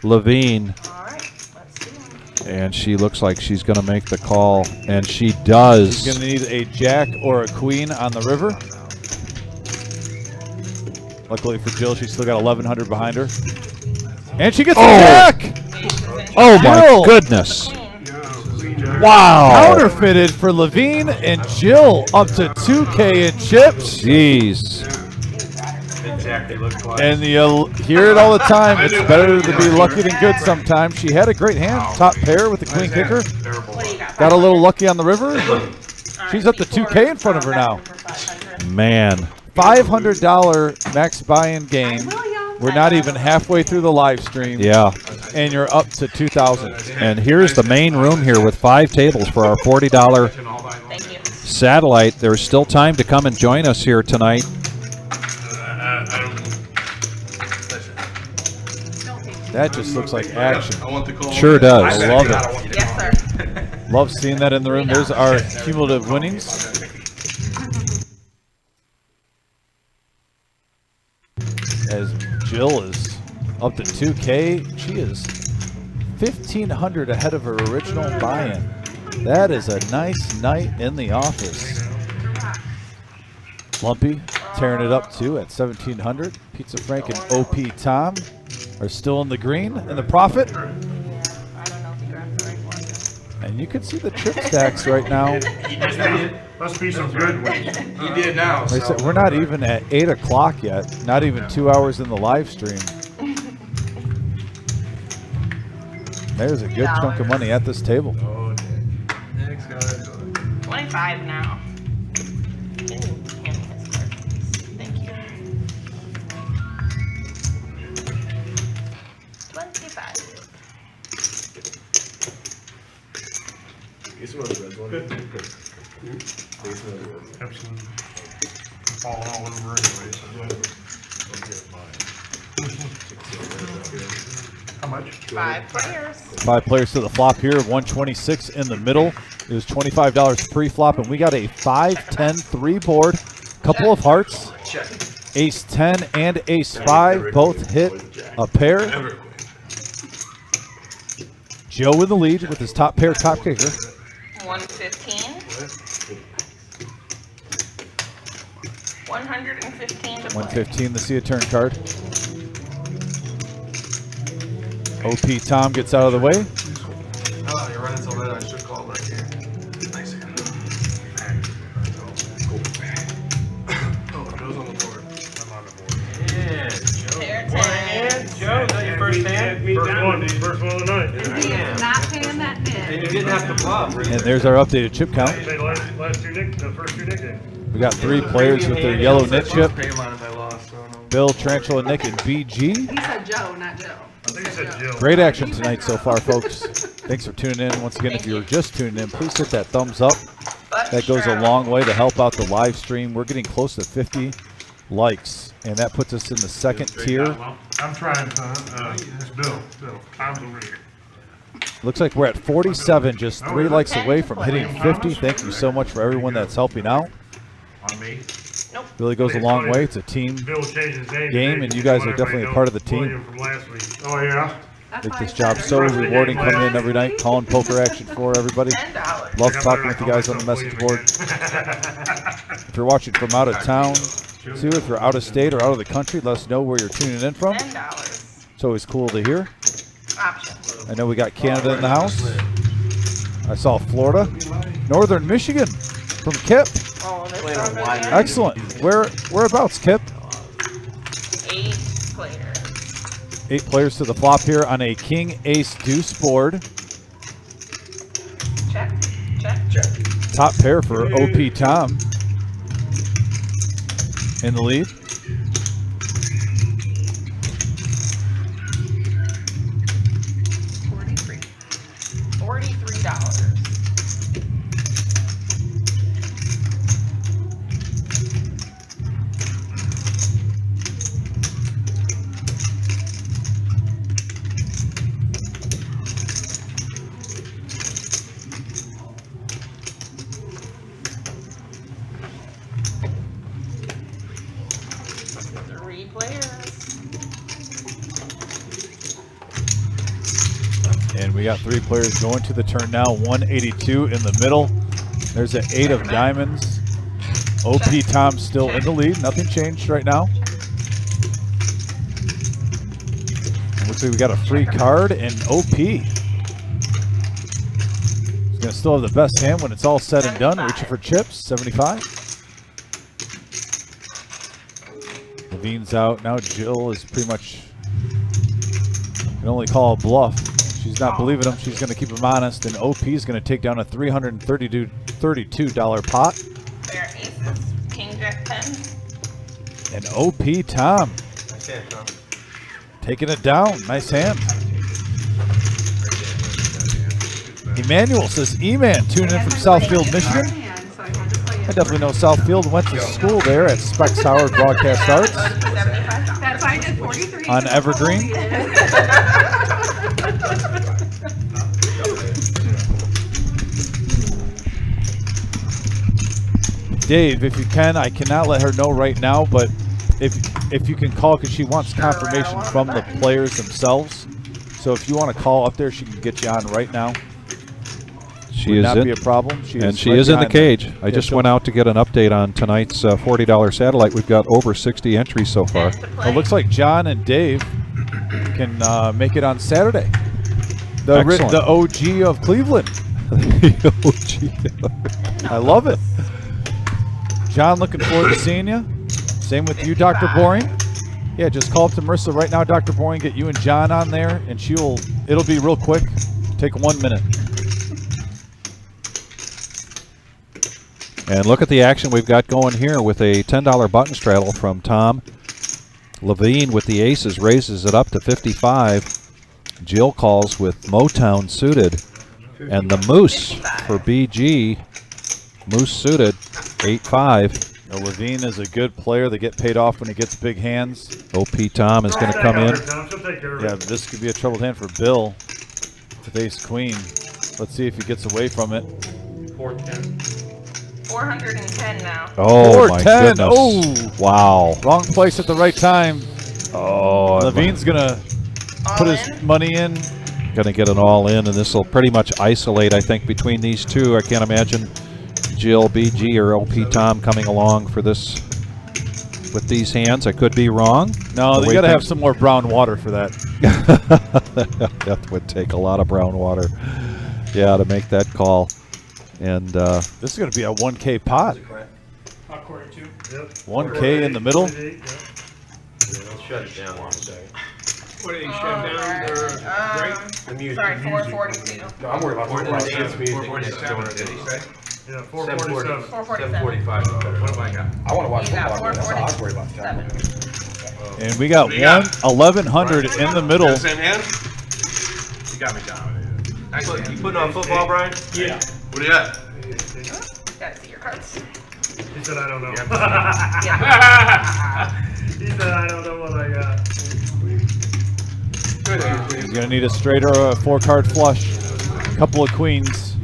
Levine. All right, let's see. And she looks like she's going to make the call, and she does. She's going to need a jack or a queen on the river. Luckily for Jill, she's still got 1,100 behind her. And she gets a jack! Oh, my Jill. goodness. Wow. Counterfeited for Levine, and Jill up to 2K in chips. Jeez. Exactly, looks like. And you hear it all the time. It's better to be lucky than good sometimes. She had a great hand. Top pair with the queen kicker. What do you got? Got a little lucky on the river. She's up to 2K in front of her now. Man. $500 max buy-in game. We're not even halfway through the live stream. Yeah. And you're up to 2,000. And here's the main room here with 5 tables for our $40 Thank you. satellite. There's still time to come and join us here tonight. That just looks like action. I want the call. Sure does. I love it. Yes, sir. Love seeing that in the room. There's our cumulative winnings. As Jill is up to 2K, she is 1,500 ahead of her original buy-in. That is a nice night in the office. Lumpy tearing it up too at 1,700. Pizza Frank and OP Tom are still in the green, and the profit. I don't know if you grabbed the right one. And you can see the chip stacks right now. Must be some good ones. He did now. Like I said, we're not even at 8 o'clock yet. Not even 2 hours in the live stream. There's a good chunk of money at this table. 25 now. Ooh, hand me his card, please. Thank you. 25. Guess what the red one? Absolutely. Falling all over anyway, so. How much? 5 players. 5 players to the flop here. 126 in the middle. It was $25 pre-flop, and we got a 5-10 3-board. Couple of hearts. Ace 10 and Ace 5 both hit a pair. Joe in the lead with his top pair, top kicker. 115. 115 to play. 115, the see a turn card. OP Tom gets out of the way. Oh, you're running so late, I should call right here. Nice. Oh, Joe's on the board. I'm on the board. Yeah, Joe. Pair One 10. hand. Joe, is that your first hand? First one of the night. And he is not paying that And net. you didn't have to bluff. And there's our updated chip count. Say last two nick, the first two nicknames. We got 3 players with their yellow knit chip. Pay mine if I lost, so I don't know. Bill, Tarantula, Nick, and BG. He said Joe, not Joe. I think he said Jill. Great action tonight so far, folks. Thanks for tuning in. Once again, if you're just tuning in, please hit that thumbs up. That goes a long way to help out the live stream. We're getting close to 50 likes, and that puts us in the second tier. I'm trying to, it's Bill, Tom's over here. Looks like we're at 47, just 3 likes away from hitting 50. Thank you so much for everyone that's helping out. On me. Really goes a long way. It's a team. Bill changed his name. Game, and you guys are definitely a part of the team. William from last week. Oh, yeah? Make this job so rewarding coming in every night, calling poker action for everybody. $10. Love talking with you guys on the message board. If you're watching from out of town, too, if you're out of state or out of the country, let us know where you're tuning in from. $10. It's always cool to hear. Option. I know we got Canada in the house. I saw Florida. Northern Michigan from Kip. Oh, that's over there. Excellent. Whereabouts, Kip? 8 players. 8 players to the flop here on a king, ace, deuce board. Check. Check. Check. Top pair for OP Tom in the lead. $43. got 3 players going to the turn now. 182 in the middle. There's an 8 of diamonds. OP Tom still in the lead. Nothing changed right now. Looks like we got a free card, and OP. He's going to still have the best hand when it's all said and done. Reaching for chips, 75. Levine's out. Now Jill is pretty much, can only call a bluff. She's not believing him. She's going to keep him honest, and OP is going to take down a $332 pot. There are aces. King, jack, 10. And OP Tom Nice hand, Tom. taking it down. Nice hand. Emmanuel says, E-Man, tuning in from Southfield, Michigan. I definitely know Southfield. Went to school there at Specs Howard Broadcast Arts. That's why I did 43. On Evergreen. Dave, if you can, I cannot let her know right now, but if you can call, because she wants confirmation from the players themselves. So if you want to call up there, she can get you on right now. She Would is not in, be a problem. she right is in the behind cage. them. I just went out to get an update on tonight's $40 satellite. We've got over 60 entries so far. It looks like John and Dave can make it on Saturday. The OG of Cleveland. I love it. John, looking forward to seeing you. Same with you, Dr. Boring. Yeah, just call up to Marissa right now, Dr. Boring. Get you and John on there, and it'll be real quick. Take 1 minute. And look at the action we've got going here with a $10 button straddle from Tom. Levine with the aces raises it up to 55. Jill calls with Motown suited. And the Moose for BG. Moose suited, 8-5. Now, Levine is a good player. They get paid off when he gets big hands. OP Tom is going to come in. Yeah, this could be a troubled hand for Bill with ace queen. Let's see if he gets away from it. 410 now. Oh, my 410. goodness. Oh, wow. wrong place at the right time. Oh, Levine's going to put his money in. Going to get it all in, and this will pretty much isolate, I think, between these two. I can't imagine Jill, BG, or OP Tom coming along for this with these hands. I could be wrong. No, they got to have some more brown water for that. That would take a lot of brown water, yeah, to make that call. And this is going to be a 1K pot. 1K in the middle. Yeah, let's shut it down one second. What did he shut down? The music. Sorry, 442. No, I'm worried about 447. music. 447. Did he say? Yeah, 447. 447. 745. What have I got? I want to watch You got football. That's all I was worried about. 447. And we got 1100 in the middle. Same hand? You got me dominated. You putting on football, Brian? Yeah. What do you got? Gotta see your cards. He said, I don't know. Yeah. He said, I don't know what I got. He's going to need a straight or a 4-card flush. A couple of queens.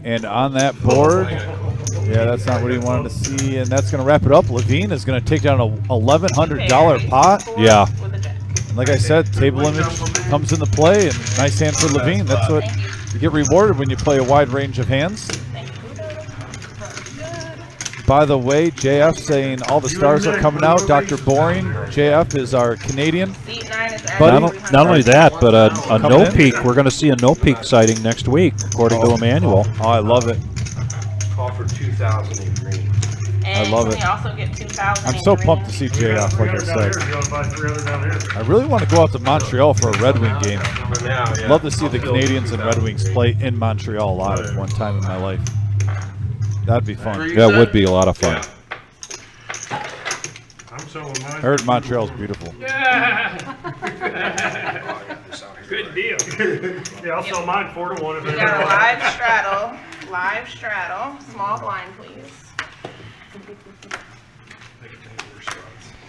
And on that board, yeah, that's not what he wanted to see. And that's going to wrap it up. Levine is going to take down a $1,100 pot. Yeah. And like I said, table image comes into play, and nice hand for Levine. That's what you get rewarded when you play a wide range of hands. By the way, JF saying all the stars are coming out. Dr. Boring, JF is our Canadian. Not only that, but a no peak. We're going to see a no peak sighting next week, according to Emmanuel. Oh, I love it. Call for 2,000 in green. And I love it. you also get 2,000. I'm so pumped to see JF, like I said. I really want to go out to Montreal for a Red Wing game. Love to see the Canadians and Red Wings play in Montreal live one time in my life. That'd be fun. That would be a lot of fun. I heard Montreal's beautiful. Good deal. Yeah, I'll sell mine 4-1 if We it got a live straddle, small blind, please.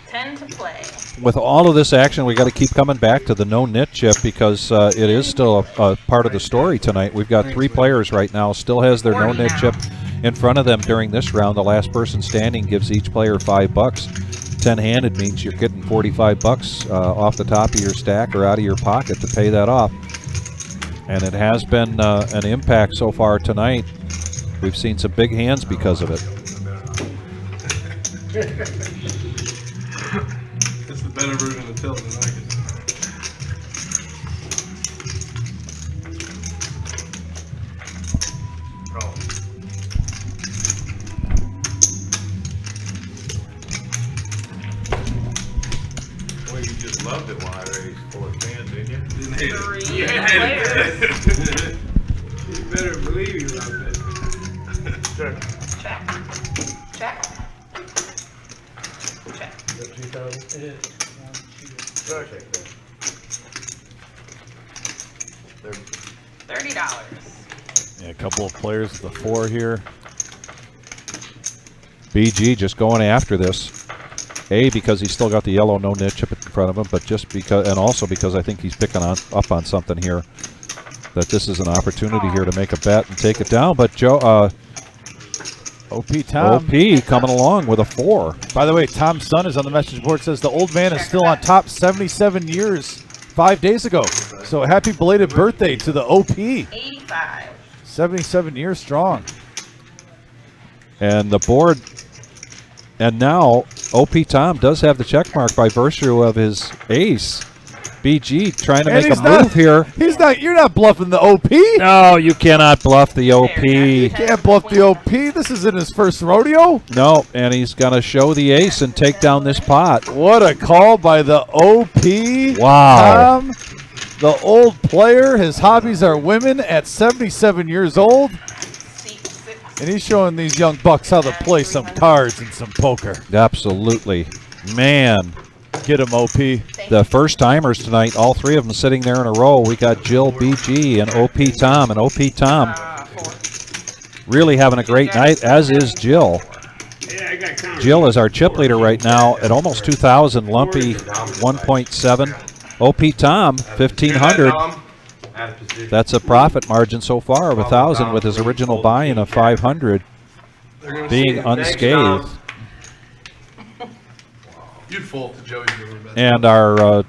10 to play. With all of this action, we got to keep coming back to the no knit chip because it is still a part of the story tonight. We've got 3 players right now, still has their no knit chip in front of them during this round. The last person standing gives each player $5. 10-handed means you're getting 45 bucks off the top of your stack or out of your pocket to pay that off. And it has been an impact so far tonight. We've seen some big hands because of it. It's the better version of tilting, I like it. Well, you just loved it while I raised 4 cans, didn't you? Didn't hate it. Three players. You better believe you loved it. Check. Check. Check. Check. Check. $30. Yeah, a couple of players with the 4 here. BG just going after this. A, because he's still got the yellow no nit chip in front of him, but just because, and also because I think he's picking up on something here. That this is an opportunity here to make a bet and take it down. But Joe, OP Tom. OP coming along with a 4. By the way, Tom's son is on the message board. Says the old man is still on top, 77 years, 5 days ago. So happy belated birthday to the OP. 85. 77 years strong. And the board, and now OP Tom does have the check mark by virtue of his ace. BG trying to And make a he's not- move here. He's not. You're not bluffing the OP. No, you cannot bluff the OP. You can't bluff the OP. This isn't his first rodeo. No, and he's going to show the ace and take down this pot. What a call by the OP. Wow. Tom, the old player. His hobbies are women at 77 years old. Seat 6. And he's showing these young bucks how to play some cards and some poker. Absolutely. Man, Get him, OP. the first timers tonight, all 3 of them sitting there in a row. We got Jill, BG, and OP Tom. And OP Tom 4. really having a great night, as is Jill. Jill is our chip leader right now at almost 2,000. Lumpy 1.7. OP Tom 1,500. That's a profit margin so far of 1,000 with his original buy-in of 500 being unscathed. You'd fold to Joey's river bet. And our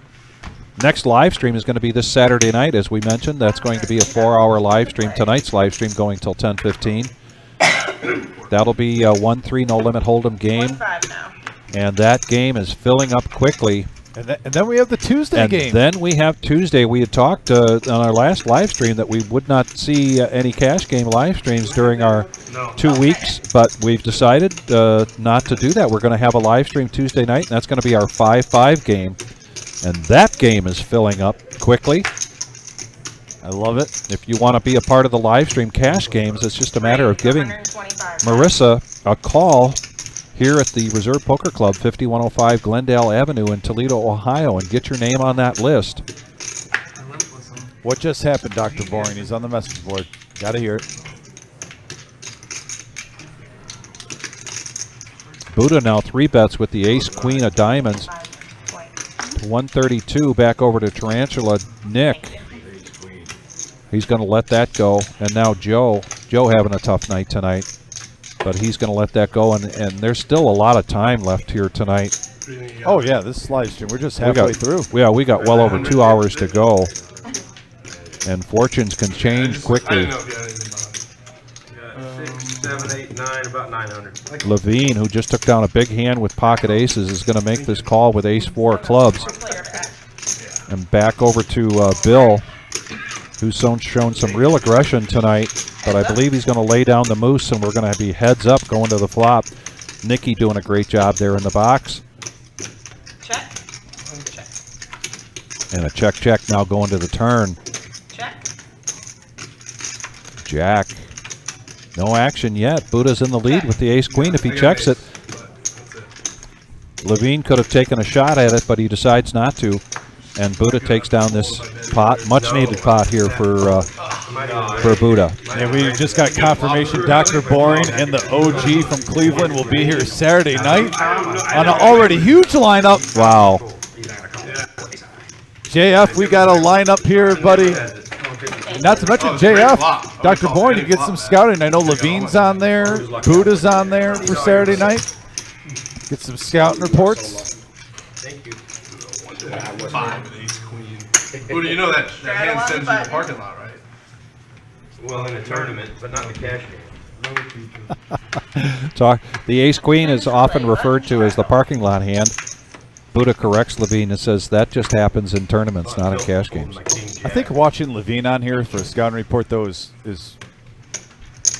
next live stream is going to be this Saturday night, as we mentioned. That's going to be a 4-hour live stream. Tonight's live stream going till 10:15. That'll be a 1-3 no limit hold'em game, 1-5 now. and that game is filling up quickly. And then we have the Tuesday And game. then we have Tuesday. We had talked on our last live stream that we would not see any cash game live streams during our 2 weeks, but we've decided not to do that. We're going to have a live stream Tuesday night, and that's going to be our 5-5 game. And that game is filling up quickly. I love it. If you want to be a part of the live stream cash games, it's just a matter of giving 125. Marissa a call here at the Reserve Poker Club, 5105 Glendale Avenue in Toledo, Ohio, and get your name on that list. What just happened, Dr. Boring? He's on the message board. Got to hear it. Buddha now 3 bets with the ace, queen of diamonds. 132 back over to Tarantula. Nick, he's going to let that go. And now Joe having a tough night tonight, but he's going to let that go. And there's still a lot of time left here tonight. Oh, yeah, this is live stream. We're just halfway through. Yeah, we got well over 2 hours to go. And fortunes can change I quickly. didn't know if you had anything behind it. 6, 7, 8, 9, about 900. Levine, who just took down a big hand with pocket aces, is going to make this call with ace-4 clubs. And back over to Bill, who's shown some real aggression tonight, but I believe he's going to lay down the moose, and we're going to be heads up going to the flop. Nikki doing a great job there in the box. Check. And a check now going to the turn. Check. Jack. No action yet. Buddha's in the lead with the ace-queen if he checks it. Levine could have taken a shot at it, but he decides not to. And Buddha takes down this pot, much-needed pot here for Buddha. And we just got confirmation Dr. Boring and the OG from Cleveland will be here Saturday night on an already huge lineup. Wow. JF, we got a lineup here, buddy. Not to mention JF, Dr. Boring, you get some scouting. I know Levine's on there, Buddha's on there for Saturday night. Get some scouting reports. Thank you. Buddha, you know that hand on the sends you to the button. parking lot, right? Well, in a tournament, but not in the cash game. Talk. The ace queen is often referred to as the parking lot hand. Buddha corrects Levine and says that just happens in tournaments, not in cash games. I think watching Levine on here for a scouting report, though, is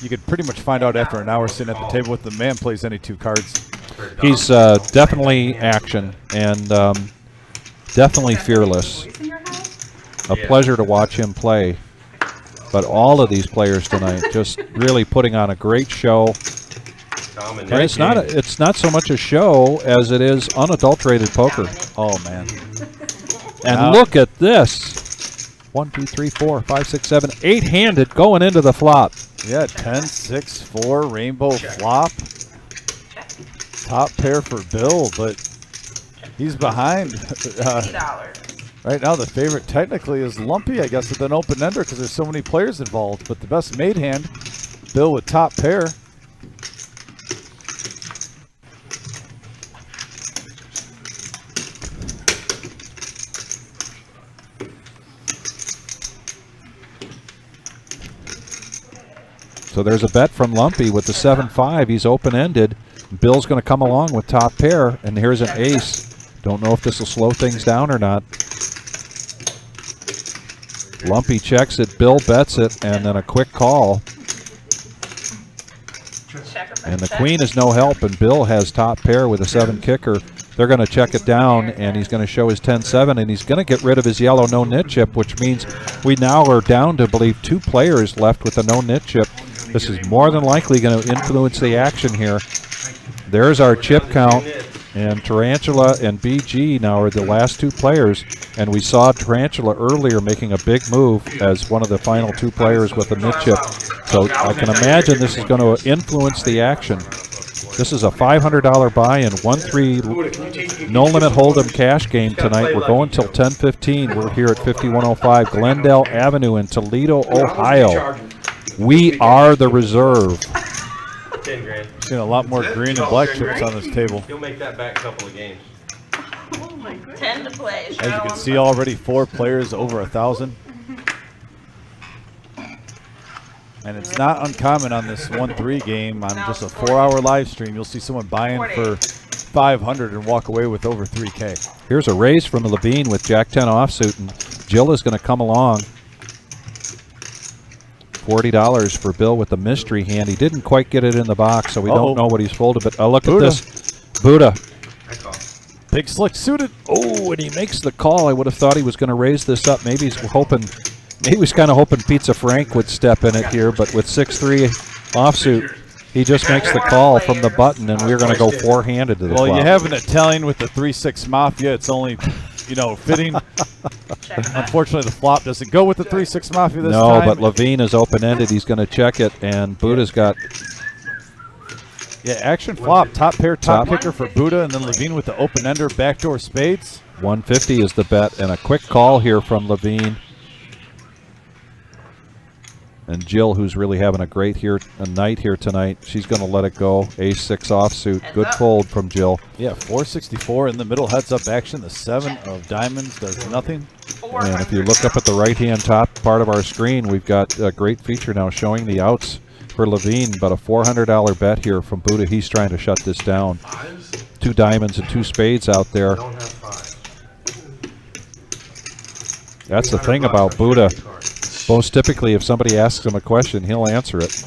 you could pretty much find out after an hour sitting at the table with the man plays any 2 cards. He's definitely action and definitely fearless. Voice in your house? A pleasure to watch him play. But all of these players tonight just really putting on a great show. And it's not so much a show as it is unadulterated poker. Oh, man. And Now- look at this. 1, 2, 3, 4, 5, 6, 7, 8-handed going into the flop. Yeah, 10, 6, 4, rainbow flop. Top pair for Bill, but he's behind. $50. Right now, the favorite technically is Lumpy, I guess, with an open ender because there's so many players involved. But the best made hand, Bill with top pair. So there's a bet from Lumpy with the 7-5. He's open-ended. Bill's going to come along with top pair, and here's an ace. Don't know if this will slow things down or not. Lumpy checks it, Bill bets it, and then a quick call. And the queen is no help, and Bill has top pair with a 7 kicker. They're going to check it down, and he's going to show his 10-7, and he's going to get rid of his yellow no-nit chip, which means we now are down to, I believe, 2 players left with a no-nit chip. This is more than likely going to influence the action here. There's our chip count, and Tarantula and BG now are the last 2 players, and we saw Tarantula earlier making a big move as one of the final 2 players with a nit chip. So I can imagine this is going to influence the action. This is a $500 buy-in, 1-3 no-limit hold'em cash game tonight. We're going till 10:15. We're here at 5105 Glendale Avenue in Toledo, Ohio. We are the reserve. 10 grand. Seen a lot more green and black chips on this table. He'll make that back a couple of games. 10 to play. As you can see, already 4 players over 1,000. And it's not uncommon on this 1-3 game on just a 4-hour live stream. You'll see someone buying for 500 and walk away with over 3K. Here's a raise from Levine with Jack-10 offsuit, and Jill is going to come along. $40 for Bill with the mystery hand. He didn't quite get it in the box, so we don't know what he's folded. But look Buddha. at this. Buddha. Big slick suited. Oh, and he makes the call. I would have thought he was going to raise this up. Maybe he's hoping. He was kind of hoping Pizza Frank would step in it here, but with 6-3 offsuit, he just makes the call from the button, and we're going to go 4-handed to the Well, flop. you have an Italian with the 3-6 Mafia. It's only, fitting. Unfortunately, the flop doesn't go with the 3-6 Mafia this time. No, but Levine is open-ended. He's going to check it, and Buddha's got... Yeah, action flop, top pair, top kicker for Buddha, and then Levine with the open-ender, backdoor spades. 150 is the bet, and a quick call here from Levine. And Jill, who's really having a great night here tonight, she's going to let it go. Ace-6 offsuit. Good fold from Jill. Yeah, 464 in the middle, heads up action. The 7 of diamonds does nothing. And if you look up at the right-hand top part of our screen, we've got a great feature now showing the outs for Levine, but a $400 bet here from Buddha. He's trying to shut this down. 2 diamonds and 2 spades out there. That's the thing about Buddha. Most typically, if somebody asks him a question, he'll answer it.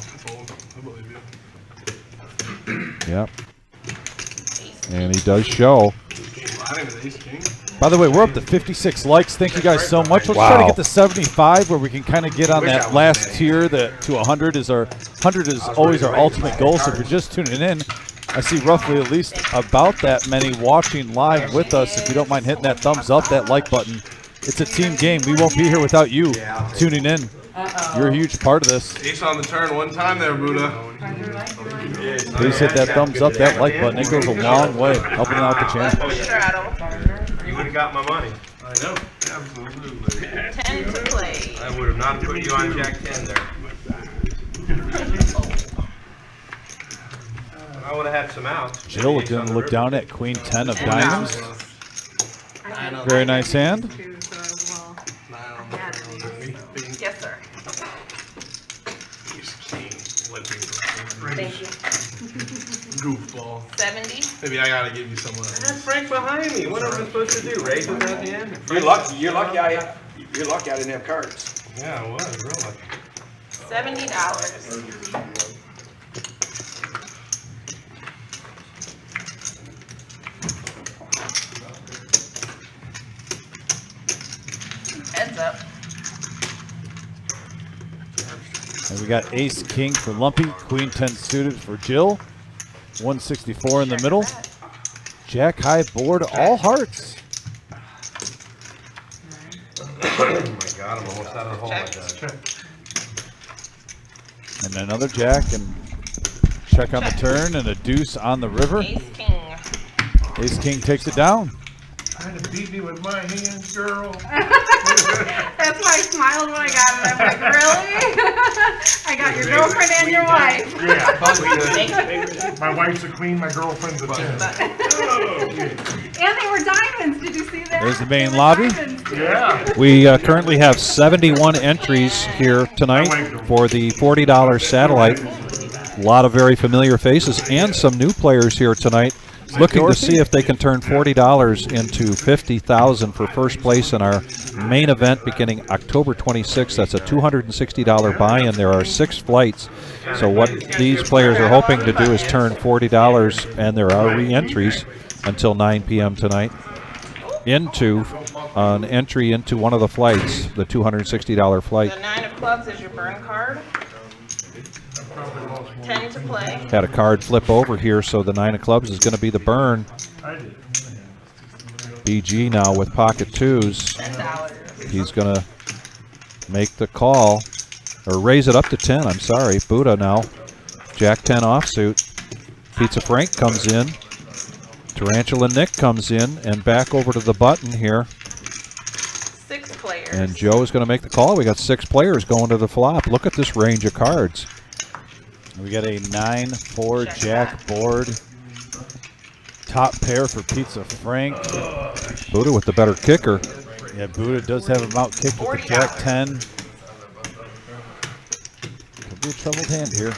Yep. And he does show. By the way, we're up to 56 likes. Thank you guys so much. Let's try to get to 75 where we can kind of get on that last tier to 100 is always our ultimate goal. So if you're just tuning in, I see roughly at least about that many watching live with us. If you don't mind hitting that thumbs up, that like button. It's a team game. We won't be here without you tuning in. You're a huge part of this. Ace on the turn one time there, Buddha. Please hit that thumbs up, that like button. It goes a long way, helping out the channel. You would have got my money. I know. Absolutely. 10 to play. I would have not put you on Jack-10 there. I would have had some outs. Jill going to look down at Queen 10 of diamonds. Very nice hand. Yes, sir. Thank you. Goofball. 70. Maybe I gotta give you some of that. That's Frank behind me. What am I supposed to do? Raise him at the end? You're lucky. You're lucky. I didn't have cards. Yeah, I was really. $70. Heads up. And we got Ace King for Lumpy, Queen 10 suited for Jill, 164 in the middle. Jack high board, all hearts. Oh my God, I'm almost out of the hole. And another Jack, and check on the turn, and a deuce on the river. Ace King. Ace King takes it down. Trying to beat me with my hands, girl. That's why I smiled when I got it. I'm like, really? I got your girlfriend and your wife. Yeah. My wife's a queen, my girlfriend's a 10. And they were diamonds. Did you see that? There's the main They were lobby. diamonds, too. Yeah. We currently have 71 entries here tonight for the $40 satellite. A lot of very familiar faces and some new players here tonight, looking to see if they can turn $40 into $50,000 for first place in our main event beginning October 26th. That's a $260 buy-in. There are 6 flights. So what these players are hoping to do is turn $40, and there are re-entries until 9 p.m. tonight, into an entry into one of the flights, the $260 flight. The 9 of clubs is your burn card. 10 to play. Had a card flip over here, so the 9 of clubs is going to be the burn. BG now with pocket 2s. $10. He's going to make the call, or raise it up to 10, I'm sorry. Buddha now. Jack 10 offsuit. Pizza Frank comes in. Tarantula Nick comes in, and back over to the button here. 6 players. And Joe is going to make the call. We got 6 players going to the flop. Look at this range of cards. We got a 9-4 Jack board. Top pair for Pizza Frank. Buddha with the better kicker. Yeah, Buddha does have him out kicked with the Jack 10. Could be a troubled hand here.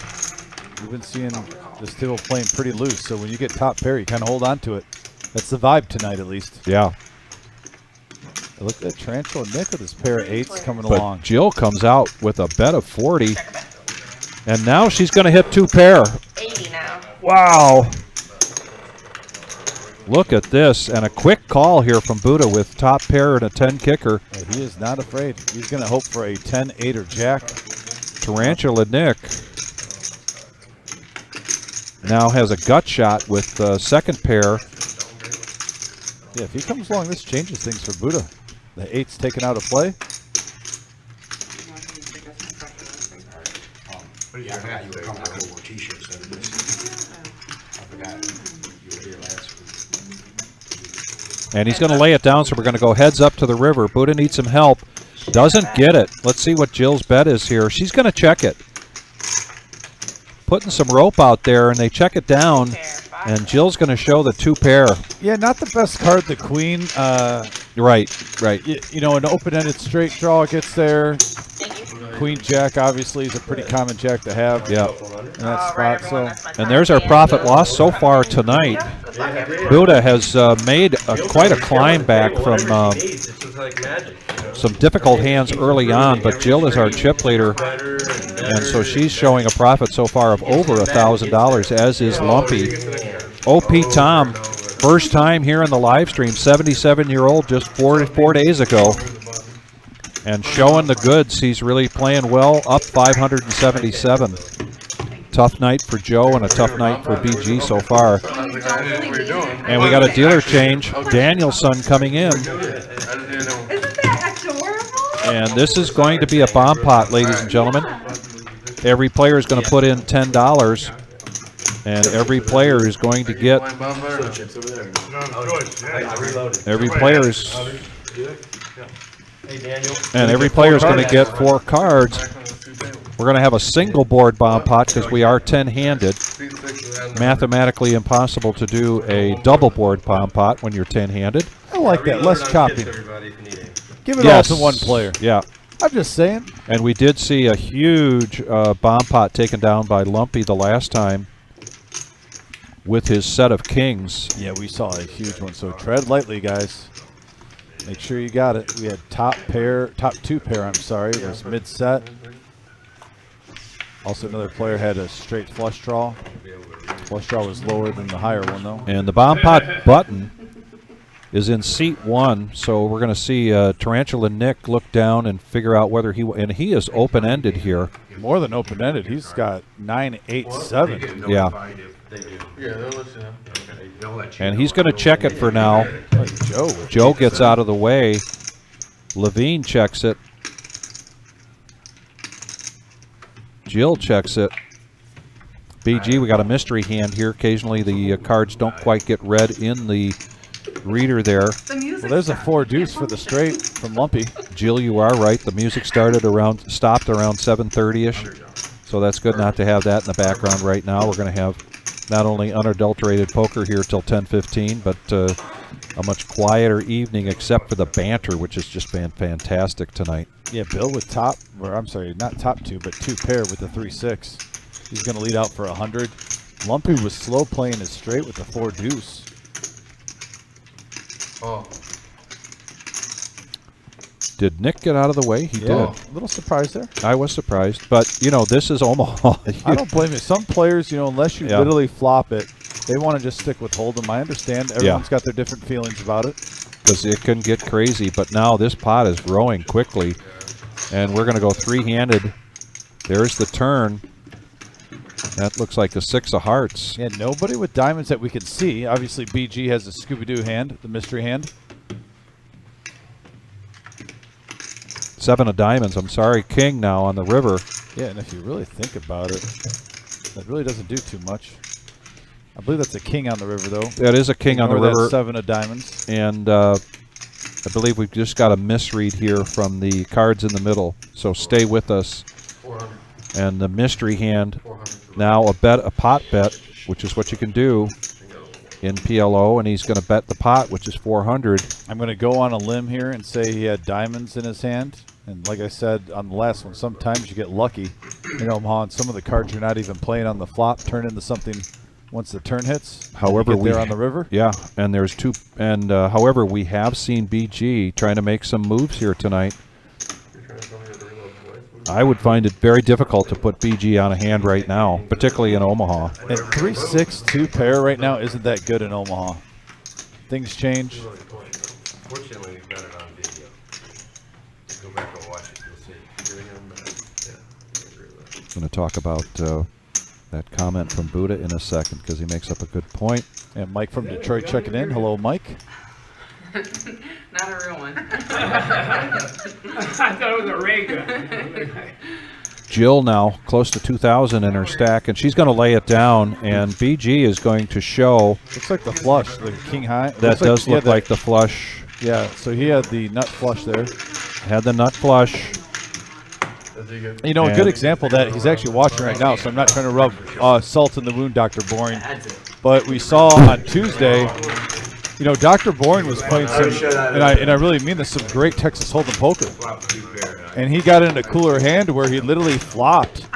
We've been seeing this table playing pretty loose, so when you get top pair, you kind of hold on to it. That's the vibe tonight, at least. Yeah. Look at that Tarantula Nick with his pair of 8s coming But along. Jill comes out with a bet of 40. And now she's going to hit 2 pair. 80 now. Wow. Look at this. And a quick call here from Buddha with top pair and a 10 kicker. Yeah, he is not afraid. He's going to hope for a 10, 8, or Jack. Tarantula Nick now has a gut shot with the second pair. Yeah, if he comes along, this changes things for Buddha. The 8's taken out of play. Yeah, I forgot you were coming. I wore t-shirts out of this. I forgot you were here last week. And he's going to lay it down, so we're going to go heads up to the river. Buddha needs some help. Doesn't get it. Let's see what Jill's bet is here. She's going to check it. Putting some rope out there, and they check it down. And Jill's going to show the 2 pair. Yeah, not the best card, the Queen. Right. You know, an open-ended straight draw gets there. Thank you. Queen Jack obviously is a pretty common Jack to have. Yeah. In that spot. So And there's our profit loss so far tonight. Buddha has made quite a climb back from some difficult hands early on, but Jill is our chip leader, and so she's showing a profit so far of over $1,000, as is Lumpy. OP Tom, first time here in the live stream, 77-year-old, just four days ago, and showing the goods. He's really playing well, up 577. Tough night for Joe and a tough night for BG so far. And we got a dealer change. Danielson coming in. Isn't that adorable? And this is going to be a bomb pot, ladies and gentlemen. Every player is going to put in $10, and every player is going to get. Every player is. And every player is going to get 4 cards. We're going to have a single board bomb pot because we are 10-handed. Mathematically impossible to do a double board bomb pot when you're 10-handed. I like that. Less chopping. Give it Yes. all to one player. Yeah. I'm just saying. And we did see a huge bomb pot taken down by Lumpy the last time with his set of kings. Yeah, we saw a huge one. So tread lightly, guys. Make sure you got it. We had top two pair, I'm sorry. It was mid-set. Also, another player had a straight flush draw. Flush draw was lower than the higher one, though. And the bomb pot button is in seat 1, so we're going to see Tarantula Nick look down and figure out whether and he is open-ended here. More than open-ended. He's got 9, 8, 7. Yeah. Yeah, they'll listen. And he's going to check it for now. Joe. Joe gets out of the way. Levine checks it. Jill checks it. BG, we got a mystery hand here. Occasionally the cards don't quite get read in the reader there. Well, there's a 4 deuce for the straight from Lumpy. Jill, you are right. The music stopped around 7:30ish. So that's good not to have that in the background right now. We're going to have not only unadulterated poker here till 10:15, but a much quieter evening except for the banter, which has just been fantastic tonight. Yeah, Bill with I'm sorry, not top 2, but 2 pair with the 3-6. He's going to lead out for 100. Lumpy was slow playing his straight with the 4 deuce. Oh. Did Nick get out of the way? He did. A little surprised there. I was surprised, but you know, this is Omaha. I don't blame you. Some players, you know, unless you literally flop it, they want to just stick with hold'em. I understand. Everyone's got their different feelings about it. Because it can get crazy, but now this pot is growing quickly, and we're going to go 3-handed. There's the turn. That looks like a 6 of hearts. Yeah, nobody with diamonds that we can see. Obviously, BG has a Scooby-Doo hand, the mystery hand. 7 of diamonds. I'm sorry, king now on the river. Yeah, and if you really think about it, that really doesn't do too much. I believe that's a king on the river, though. That is a king on the Ignore river. that 7 of diamonds. And I believe we've just got a misread here from the cards in the middle. So stay with us. And the mystery hand, now a pot bet, which is what you can do in PLO, and he's going to bet the pot, which is 400. I'm going to go on a limb here and say he had diamonds in his hand. And like I said on the last one, sometimes you get lucky in Omaha, and some of the cards you're not even playing on the flop turn into something once the turn hits. However, you get there on the river. Yeah, and there's 2. And however, we have seen BG trying to make some moves here tonight. I would find it very difficult to put BG on a hand right now, particularly in Omaha. And 3-6, 2 pair right now isn't that good in Omaha. Things change. Fortunately, we've got it on video. Go back and watch it. You'll see. I'm going to talk about that comment from Buddha in a second because he makes up a good point. And Mike from Detroit checking in. Hello, Mike. Not a real one. I thought it was a ray gun. Jill now close to 2,000 in her stack, and she's going to lay it down, and BG is going to show. Looks like the flush, the king high. That does look like the flush. Yeah, so he had the nut flush there. Had the nut flush. You know, a good example of that, he's actually watching right now, so I'm not trying to rub salt in the wound, Dr. Boring. But we saw on Tuesday, you know, Dr. Boring was playing some, and I really mean this, some great Texas Hold'em poker. And he got in a cooler hand where he literally flopped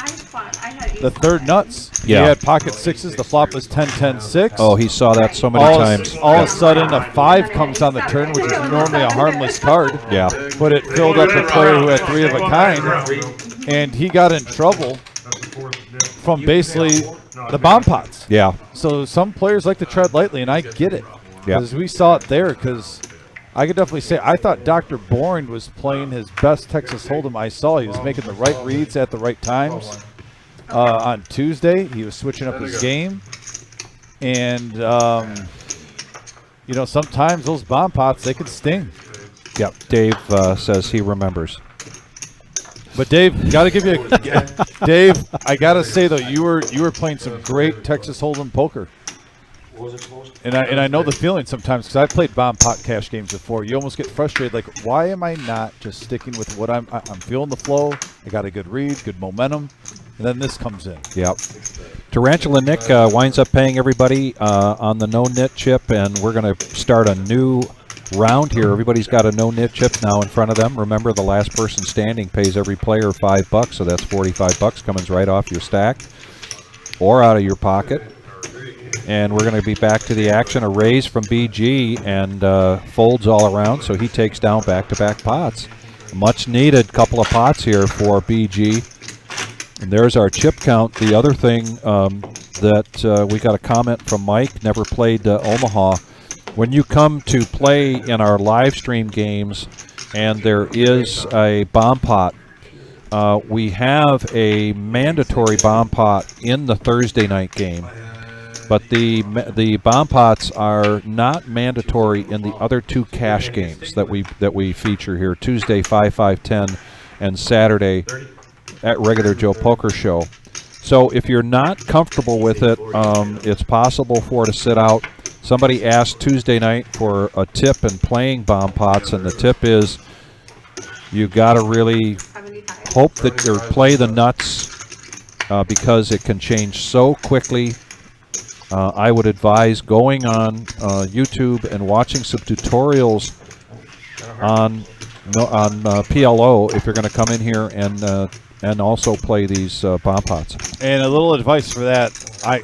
the 3rd nuts. Yeah. He had pocket 6s. The flop was 10-10-6. Oh, he saw that so many times. All of a sudden, a 5 comes on the turn, which is normally a harmless card. Yeah. But it filled up a player who had 3 of a kind, and he got in trouble from basically the bomb pots. Yeah. So some players like to tread lightly, and I get it. Yeah. Because we saw it there, because I could definitely say I thought Dr. Boring was playing his best Texas Hold'em I saw. He was making the right reads at the right times. On Tuesday, he was switching up his game. And, you know, sometimes those bomb pots, they can sting. Yep. Dave says he remembers. But Dave, got to give you Dave, I got to say, though, you were playing some great Texas Hold'em poker. What was it supposed to? And I know the feeling sometimes because I've played bomb pot cash games before. You almost get frustrated, like, why am I not just sticking with what I'm feeling the flow? I got a good read, good momentum, and then this comes in. Yep. Tarantula Nick winds up paying everybody on the no knit chip, and we're going to start a new round here. Everybody's got a no knit chip now in front of them. Remember, the last person standing pays every player $5, so that's $45 coming right off your stack or out of your pocket. And we're going to be back to the action. A raise from BG and folds all around, so he takes down back-to-back pots. Much needed couple of pots here for BG. And there's our chip count. The other thing that we got a comment from Mike, never played Omaha. When you come to play in our live stream games and there is a bomb pot, we have a mandatory bomb pot in the Thursday night game. But the bomb pots are not mandatory in the other two cash games that we feature here, Tuesday 5-5-10 and Saturday at Regular Joe Poker Show. So if you're not comfortable with it, it's possible for it to sit out. Somebody asked Tuesday night for a tip in playing bomb pots, and the tip is you got to really hope that you play the nuts because it can change so quickly. I would advise going on YouTube and watching some tutorials on PLO if you're going to come in here and also play these bomb pots. And a little advice for that,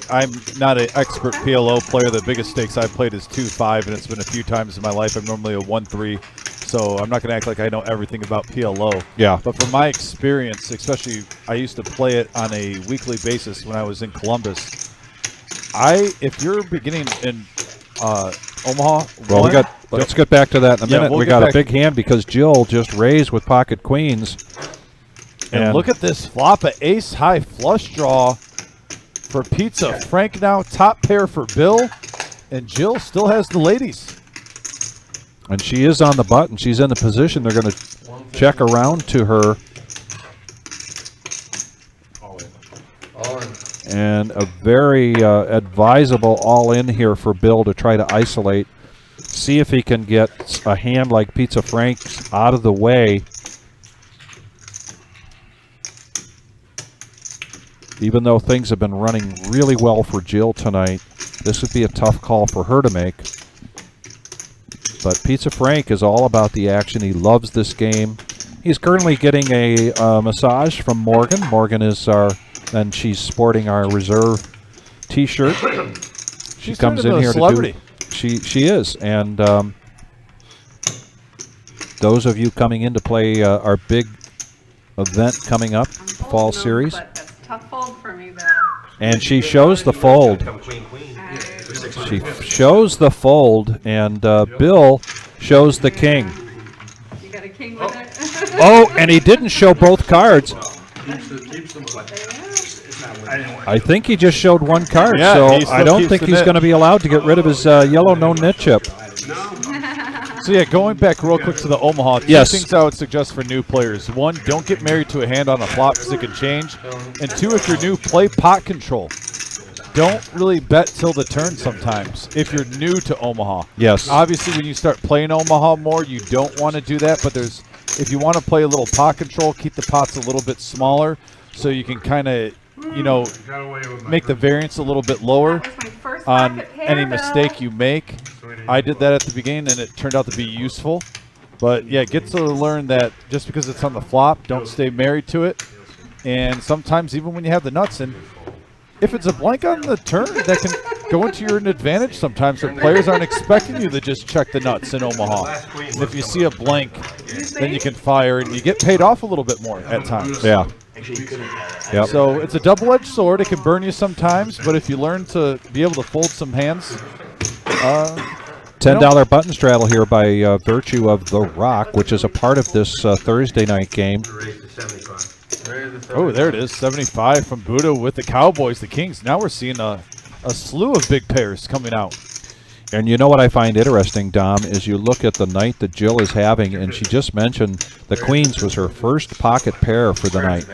I'm not an expert PLO player. The biggest stakes I've played is 2-5, and it's been a few times in my life. I'm normally a 1-3, so I'm not going to act like I know everything about PLO. Yeah. But from my experience, especially I used to play it on a weekly basis when I was in Columbus. If you're beginning in Omaha, well, let's get back to that in a minute. We got a big hand because Jill just raised with pocket queens. And look at this flop, an ace high flush draw for Pizza Frank now, top pair for Bill, and Jill still has the ladies. And she is on the button. She's in the position. They're going to check around to her. And a very advisable all-in here for Bill to try to isolate. See if he can get a hand like Pizza Frank's out of the way. Even though things have been running really well for Jill tonight, this would be a tough call for her to make. But Pizza Frank is all about the action. He loves this game. He's currently getting a massage from Morgan. Morgan is and she's sporting our reserve T-shirt. She comes in here to do. She is, and those of you coming in to play our big event coming up, Fall Series. But that's a tough fold for me, Bill. And she shows the fold. She shows the fold, and Bill shows the king. You got a king with it? Oh, and he didn't show both cards. I think he just showed one card, yeah, so I don't think he's going to be allowed to get rid of his yellow no knit chip. So yeah, going back real quick to the Omaha, two things I would suggest for new players. One, don't get married to a hand on a flop because it can change. And two, if you're new, play pot control. Don't really bet till the turn sometimes if you're new to Omaha. Yes. Obviously, when you start playing Omaha more, you don't want to do that, but if you want to play a little pot control, keep the pots a little bit smaller so you can kind of, make the variance a little bit lower on any mistake you make. I did that at the beginning, and it turned out to be useful. But, yeah, get to learn that just because it's on the flop, don't stay married to it. And sometimes even when you have the nuts in, if it's a blank on the turn, that can go into your advantage sometimes. So players aren't expecting you to just check the nuts in Omaha. And if you see a blank, then you can fire, and you get paid off a little bit more at times. Yeah. Yep. So it's a double-edged sword. It can burn you sometimes, but if you learn to be able to fold some hands, $10 button straddle here by virtue of the Rock, which is a part of this Thursday night game. Oh, there it is, 75 from Buddha with the Cowboys, the Kings. Now we're seeing a slew of big pairs coming out. And you know what I find interesting, Dom, is you look at the night that Jill is having, and she just mentioned the Queens was her first pocket pair for the night.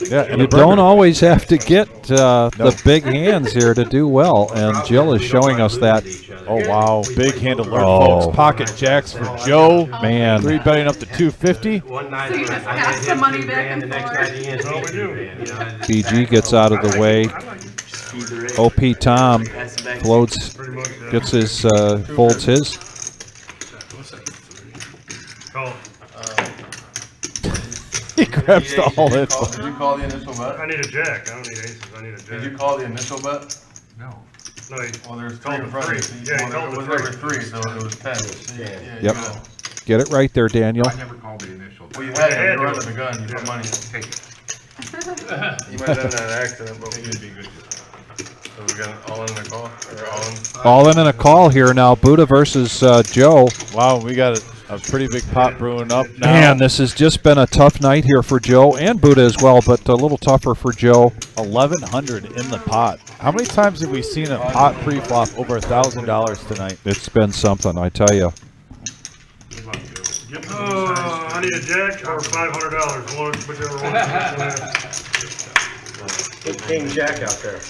Yeah, and You a burger. don't always have to get the big hands here to do well, and Jill is showing us that. Oh, wow. Big hand alert, Oh. folks. Pocket jacks for Joe. Man. 3 betting up to 250. One night So you I just had pass him the money 2 back grand, and the next forth. night he had That's all we 2 do. grand, you know, I just- BG gets out of the way. OP Tom floats, Pretty much, yeah. gets his, folds his. Call. He grabs the all in. Did you call the initial bet? I need a jack. I don't need aces. I need a Did you jack. call the initial bet? No, he Well, there's Called 3 in the front of you. three. So Yeah, he you called it the was three. never 3, so it was 10. Yeah, Yep. you know. Get it right there, Daniel. I never called the initial. Well, you Well, had you it. had You were to. under the gun. You put money. Take it. You might have done that on accident, but we be good. So we got all in the call, or all in. All in a call here now. Buddha versus Joe. Wow, we got a pretty big pot brewing up now. Man, this has just been a tough night here for Joe and Buddha as well, but a little tougher for Joe. 1,100 in the pot. How many times have we seen a pot pre-flop over $1,000 tonight? It's been something, I tell you. I need a jack or $500. One, whichever one. Big king jack out there.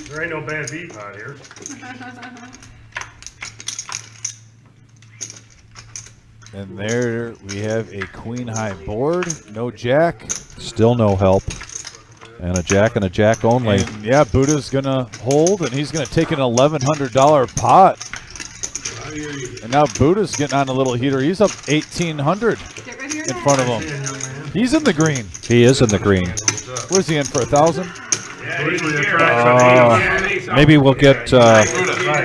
There ain't no bad beat pot here. And there we have a queen high board. No jack. Still no help. And a jack only. And yeah, Buddha's going to hold, and he's going to take an $1,100 pot. And now Buddha's getting on a little heater. He's up 1,800 Get rid of your in front of him. He's in the green. He is in the green. Where's he in for 1,000? Usually the tracks Maybe we'll get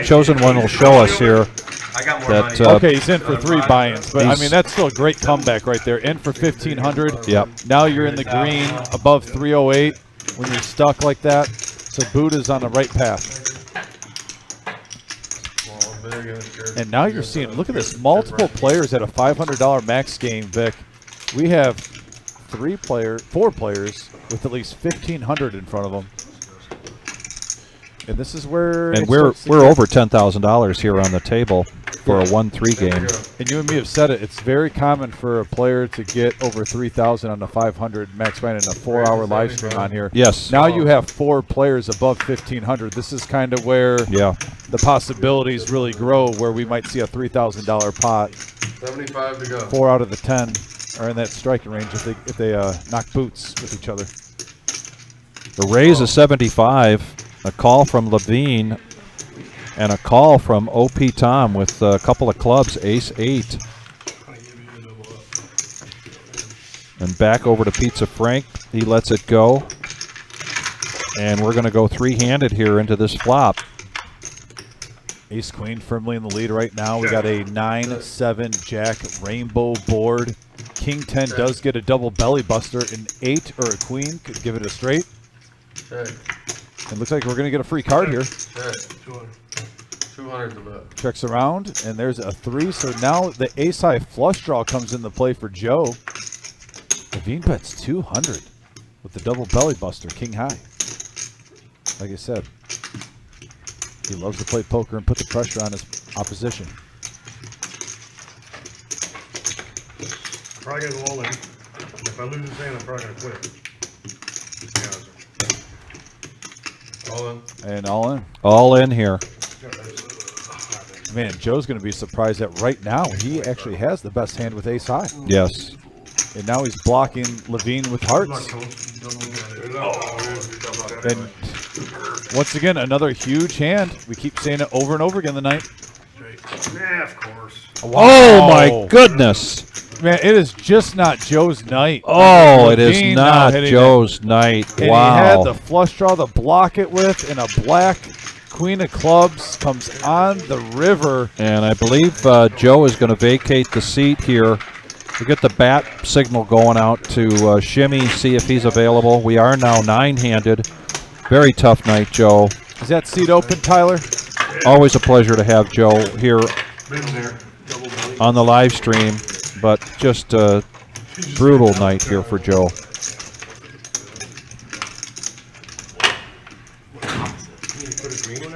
Chosen One will show us here. I got more That, money. Okay, he's in for 3 buy-ins, but I He's- mean that's still a great comeback right there. In for 1,500. Yep. Now you're in the green, above 308 when you're stuck like that. So Buddha's on the right path. And now you're seeing, look at this, multiple players at a $500 max game, Vic. We have 4 players with at least 1,500 in front of them. And this is where And it we're starts to get- over $10,000 here on the table for a 1-3 game. And you and me have said it. It's very common for a player to get over 3,000 on the 500 max buy in a 4-hour live stream on here. Yes. Now you have 4 players above 1,500. This is kind of where Yeah. the possibilities really grow, where we might see a $3,000 pot. 75 to go. 4 out of the 10 are in that striking range if they knock boots with each other. The raise is 75. A call from Levine and a call from OP Tom with a couple of clubs, ace-8. And back over to Pizza Frank. He lets it go. And we're going to go 3-handed here into this flop. Ace Queen firmly in the lead right now. We got a 9-7 Jack rainbow board. King 10 does get a double belly buster. An 8 or a queen could give it a straight. It looks like we're going to get a free card here. 200 to bet. Checks around, and there's a 3. So now the ace-high flush draw comes into play for Joe. Levine bets 200 with the double belly buster, king high. Like I said, he loves to play poker and put the pressure on his opposition. Probably gonna go all in. If I lose this hand, I'm probably gonna quit. To be honest with you. All in. And all in. All in here. Man, Joe's going to be surprised that right now he actually has the best hand with ace high. Yes. And now he's blocking Levine with hearts. And once again, another huge hand. We keep saying it over and over again tonight. Yeah, of course. Oh, my goodness. Man, it is just not Joe's night. Oh, it is Levine now not hitting Joe's night. And Wow. he had the flush draw to block it with, and a black queen of clubs comes on the river. And I believe Joe is going to vacate the seat here. We get the bat signal going out to Shimmy, see if he's available. We are now 9-handed. Very tough night, Joe. Is that seat open, Tyler? Always a pleasure to have Joe here on the live stream, but just a brutal night here for Joe.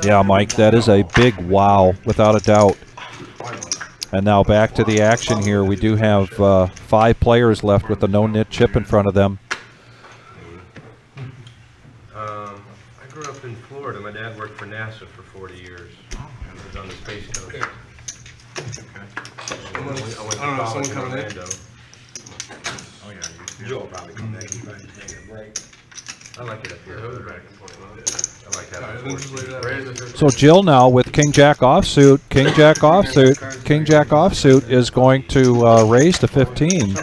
Yeah, Mike, that is a big wow, without a doubt. And now back to the action here. We do have 5 players left with the no-nit chip in front of them. I grew up in Florida. My dad worked for NASA for 40 years. I was on the Space Coast. Okay. I went to someone college in coming in? Orlando. Oh, yeah, Joe will probably come back. He's probably just taking a break. I like it up here. I like Alright, having let's just leave that. So Jill now with King Jack offsuit. King Jack offsuit. King Jack offsuit is going to raise to 15.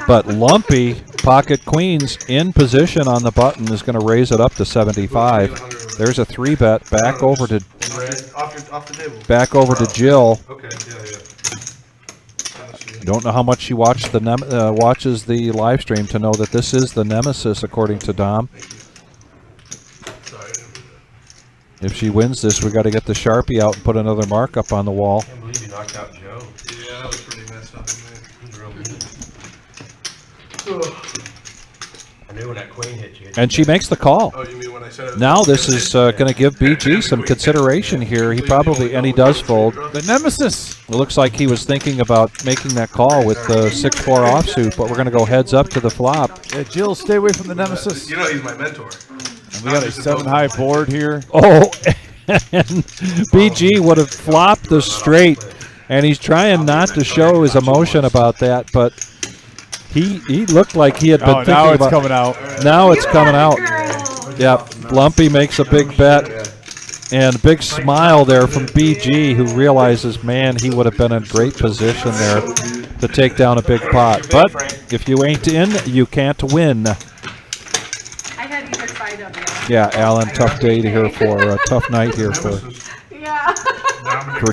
But Lumpy Pocket Queens in position on the button is going to raise it up to 75. There's a 3-bet back over to Off the table. back over to Jill. Okay, yeah. Don't know how much she watches the live stream to know that this is the nemesis, according to Dom. If she wins this, we got to get the Sharpie out and put another mark up on the wall. I can't believe you knocked out Joe. Yeah, that was pretty messed up, man. Real mean. I knew when that queen hit you. And she makes the call. Oh, you mean when I said it was Now this is going to give BG some consideration here. He probably, and he does fold. The nemesis. It looks like he was thinking about making that call with the 6-4 offsuit, but we're going to go heads up to the flop. Yeah, Jill, stay away from the nemesis. You know he's my mentor. And we got a 7-high board here. Oh, and BG would have flopped the straight, and he's trying not to show his emotion about that, but he looked like he had been thinking now it's about. coming out. Now it's coming out. Yep, Lumpy makes a big bet, and a big smile there from BG, who realizes, man, he would have been in great position there to take down a big pot. But if you ain't in, you can't win. I had either side of you. Yeah, Alan, tough day to here for a tough night here for Yeah.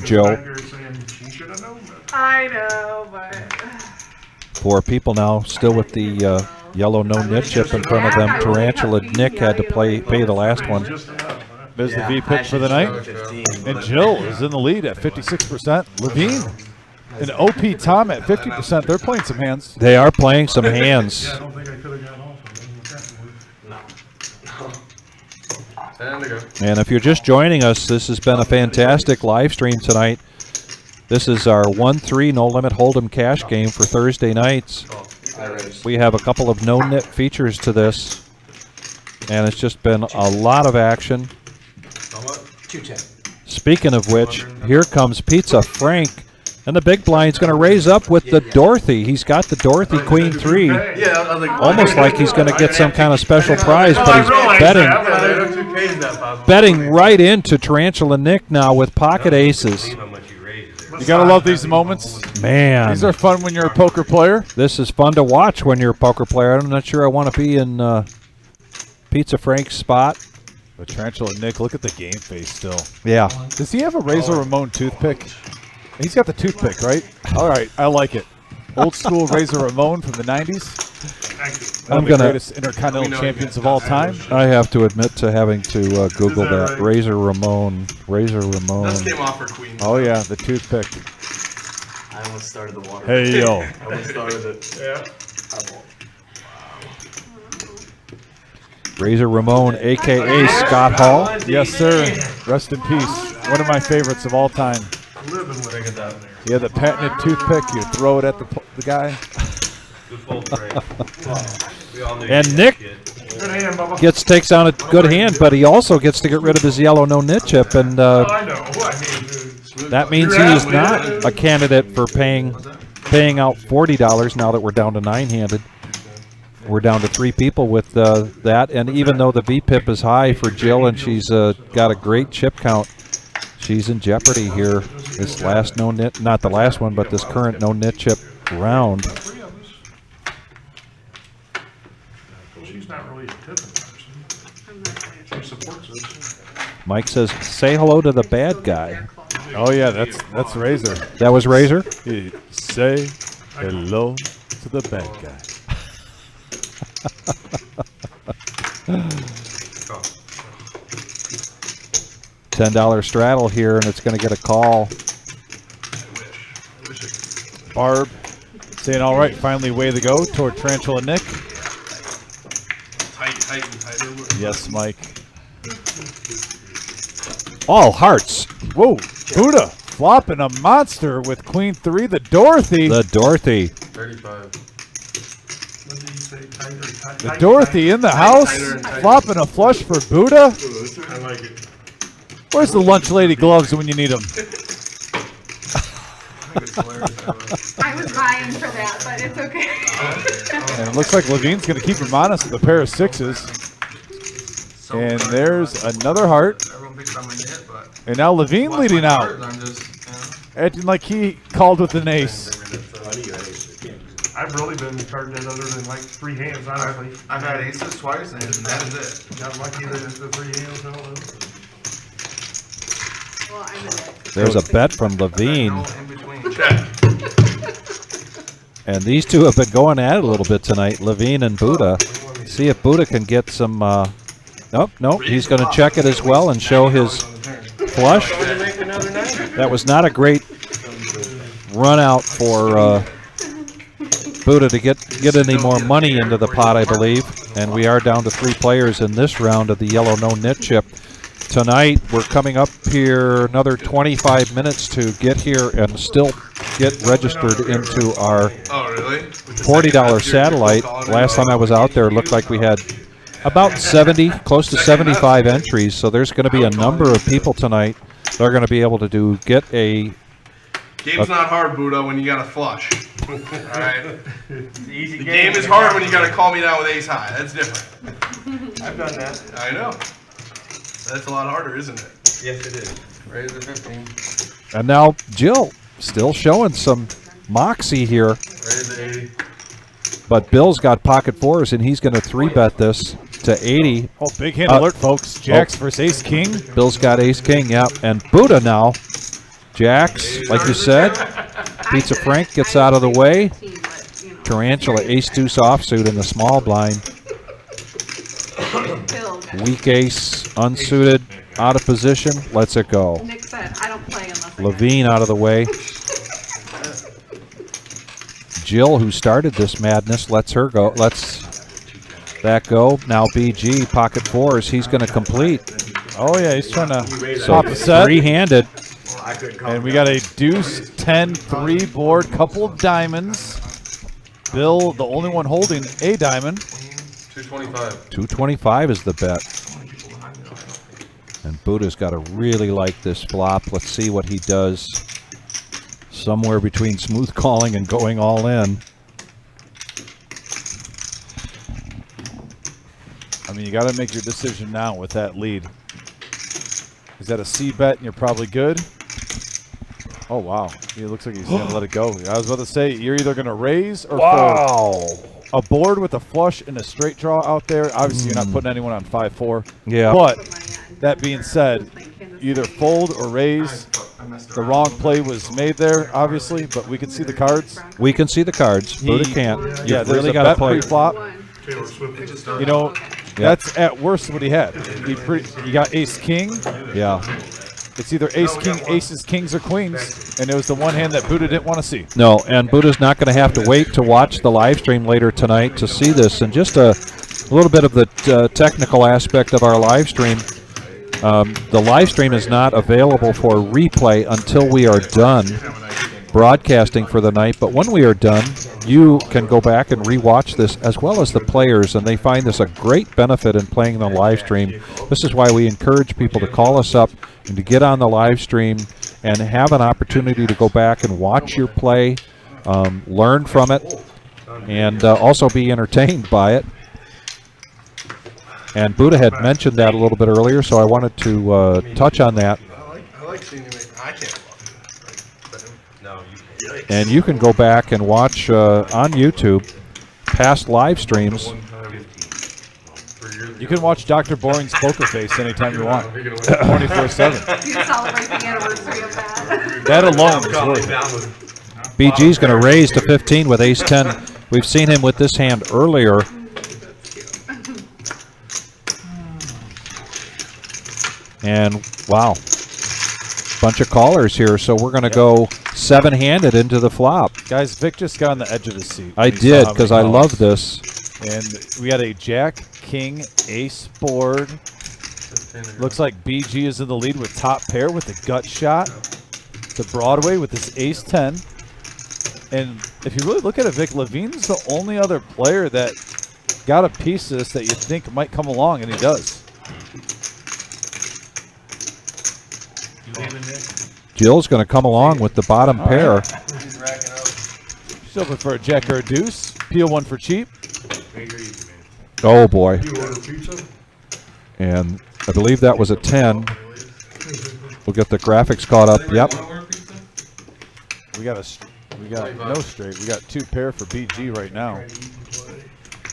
Joe. I know, but. 4 people now still with the yellow no-nit chip in front of them. Tarantula Nick had to pay the last one. There's the V pick for the night. And Jill is in the lead at 56%. Levine and OP Tom at 50%. They're playing some hands. They are playing some hands. I don't think I could have gotten off of them. And if you're just joining us, this has been a fantastic live stream tonight. This is our 1-3 No Limit Hold'em cash game for Thursday nights. We have a couple of no-nit features to this, and it's just been a lot of action. Speaking of which, here comes Pizza Frank, and the big blind's going to raise up with the Dorothy. He's got the Dorothy Queen 3. Yeah, I was like, Almost like he's going to get some kind of special prize, but he's betting right into Tarantula Nick now with pocket aces. You got to love these moments. Man. These are fun when you're a poker player. This is fun to watch when you're a poker player. I'm not sure I want to be in Pizza Frank's spot. But Tarantula Nick, look at the game face still. Yeah. Does he have a Razor Ramon toothpick? He's got the toothpick, right? All right, I like it. Old school Razor Ramon from the 90s. One of the greatest Intercontinental champions of all time. I have to admit to having to Google that. Razor Ramon. Razor Ramon. This came off for Queen. Oh, yeah, the toothpick. I almost started the water. Hey, yo. I almost started it. Yeah. Razor Ramon, a.k.a. Scott Hall. Yes, sir. Rest in peace. One of my favorites of all time. He had the patented toothpick. You throw it at the guy. And Nick takes on a good hand, but he also gets to get rid of his yellow no-nit chip, and that means he is not a candidate for paying out $40 now that we're down to 9-handed. We're down to 3 people with that, and even though the VPIP is high for Jill and she's got a great chip count, she's in jeopardy here. This last no-nit, not the last one, but this current no-nit chip round. She's not really a tipping person. She supports us. Mike says, say hello to the bad guy. Oh, yeah, that's Razor. That was Razor? Say hello to the bad guy. $10 straddle here, and it's going to get a call. Barb saying, all right, finally way to go toward Tarantula Nick. Tight. Yes, Mike. All hearts. Whoa, Buddha, flopping a monster with Queen 3, the Dorothy. The Dorothy. 35. What did you say? The Dorothy in the house, flopping a flush for Buddha. I like it. Where's the lunch lady gloves when you need them? I was vying for that, but it's okay. And it looks like Levine's going to keep him honest with a pair of 6s. And there's another heart. Everyone thinks I'm a hit, but And now Levine leading out, I'm just, acting like he called with an ace. I've really been card dead other than like 3 hands, honestly. I've had aces twice, and that is it. Got lucky that it's the 3 hands. Well, I'm in it. There's a bet from Levine. No in between. And these two have been going at it a little bit tonight, Levine and Buddha. See if Buddha can get some. Nope. He's going to check it as well and show his flush. That was not a great run out for Buddha to get any more money into the pot, I believe. And we are down to 3 players in this round of the yellow no nit chip. Tonight, we're coming up here another 25 minutes to get here and still get registered into our $40 satellite. Last time I was out there, it looked like we had about 70, close to 75 entries. So there's going to be a number of people tonight that are going to be able to get a... Game's not hard, Buddha, when you got a flush. All right. Easy The game is hard when you got to call me down with ace high. That's different. I've done that. I know. That's a lot harder, isn't it? Yes, it is. Raise the 15. And now Jill still showing some moxie here. Raise the 80. But Bill's got pocket 4s, and he's going to 3-bet this to 80. Oh, big hand alert, folks. Jacks versus Ace King. Bill's got Ace King, yeah. And Buddha now. Jacks, like you said. Pizza Frank gets out of the way. Tarantula, Ace Deuce offsuit in the small blind. Weak ace, unsuited, out of position. Lets it go. Nick said, I don't play unless I Levine out of the way. Jill, who started this madness, lets her go. Lets that go. Now BG, pocket 4s. He's going to complete. Oh, yeah, he's trying to So pop a set. 3-handed. And we got a deuce 10-3 board, couple of diamonds. Bill, the only one holding a diamond. 225. 225 is the bet. And Buddha's got to really like this flop. Let's see what he does. Somewhere between smooth calling and going all in. I mean, you got to make your decision now with that lead. Is that a C bet and you're probably good? Oh, wow. It looks like he's going to let it go. I was about to say, you're either going to raise or fold. A board with a flush and a straight draw out there. Obviously, you're not putting anyone on 5-4. Yeah. But that being said, either fold or raise. The wrong play was made there, obviously, but we can see the cards. We can see the cards. Buddha can't. Yeah, You've there's really a got to bet play. pre-flop. You know, that's at worst what he had. He got ace-king. Yeah. It's either ace-king, aces, kings, or queens, and it was the one hand that Buddha didn't want to see. No, and Buddha's not going to have to wait to watch the live stream later tonight to see this. And just a little bit of the technical aspect of our live stream. The live stream is not available for replay until we are done broadcasting for the night. But when we are done, you can go back and rewatch this as well as the players, and they find this a great benefit in playing the live stream. This is why we encourage people to call us up and to get on the live stream and have an opportunity to go back and watch your play, learn from it, and also be entertained by it. And Buddha had mentioned that a little bit earlier, so I wanted to touch on that. I like seeing you make. I can't walk. No, you can't. And you can go back and watch on YouTube past live streams. You can watch Dr. Boring's poker face anytime you want, 24/7. You celebrate the anniversary of that. That alone is worth it. BG's going to raise to 15 with ace-10. We've seen him with this hand earlier. And, wow, bunch of callers here, so we're going to go 7-handed into the flop. Guys, Vic just got on the edge of his seat. I did, because I love this. And we got a jack, king, ace board. Looks like BG is in the lead with top pair with the gut shot. to Broadway with this ace-10. And if you really look at it, Vic, Levine's the only other player that got a piece of this that you think might come along, and he does. Jill's going to come along with the bottom pair. She's open for a jack or a deuce. Peel one for cheap. Oh, boy. And I believe that was a 10. We'll get the graphics caught up. Yep. We got no straight. We got 2 pair for BG right now.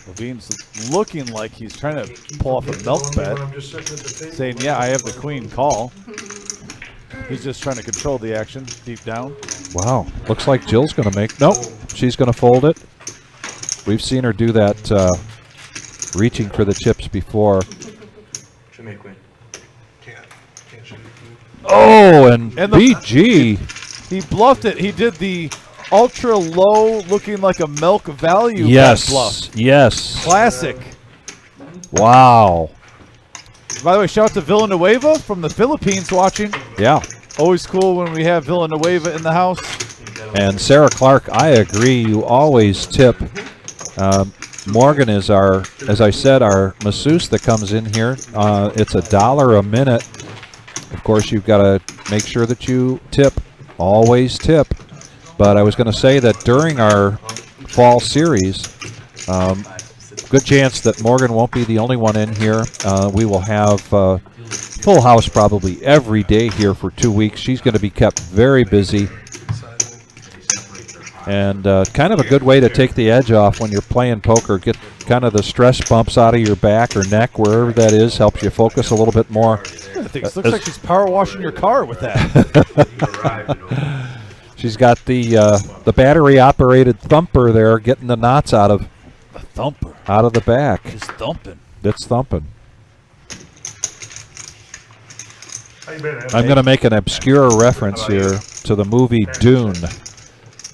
Levine's looking like he's trying to pull off a milk bet, saying, yeah, I have the queen call. He's just trying to control the action deep down. Wow. Looks like Jill's going to make... Nope. She's going to fold it. We've seen her do that reaching for the chips before. Should make queen. Oh, and BG. He bluffed it. He did the ultra low, looking like a milk value bluff. Yes. Classic. Wow. By the way, shout out to Villanueva from the Philippines watching. Yeah. Always cool when we have Villanueva in the house. And Sarah Clark, I agree. You always tip. Morgan is our, as I said, our masseuse that comes in here. It's $1 a minute. Of course, you've got to make sure that you tip. Always tip. But I was going to say that during our fall series, good chance that Morgan won't be the only one in here. We will have full house probably every day here for 2 weeks. She's going to be kept very busy. And kind of a good way to take the edge off when you're playing poker. Get kind of the stress bumps out of your back or neck, wherever that is. Helps you focus a little bit more. I think it looks like she's power washing your car with that. She's got the battery operated thumper there, getting the knots out of the back. It's thumping. It's thumping. How you been, Ed? I'm going to make an obscure reference here to the movie Dune.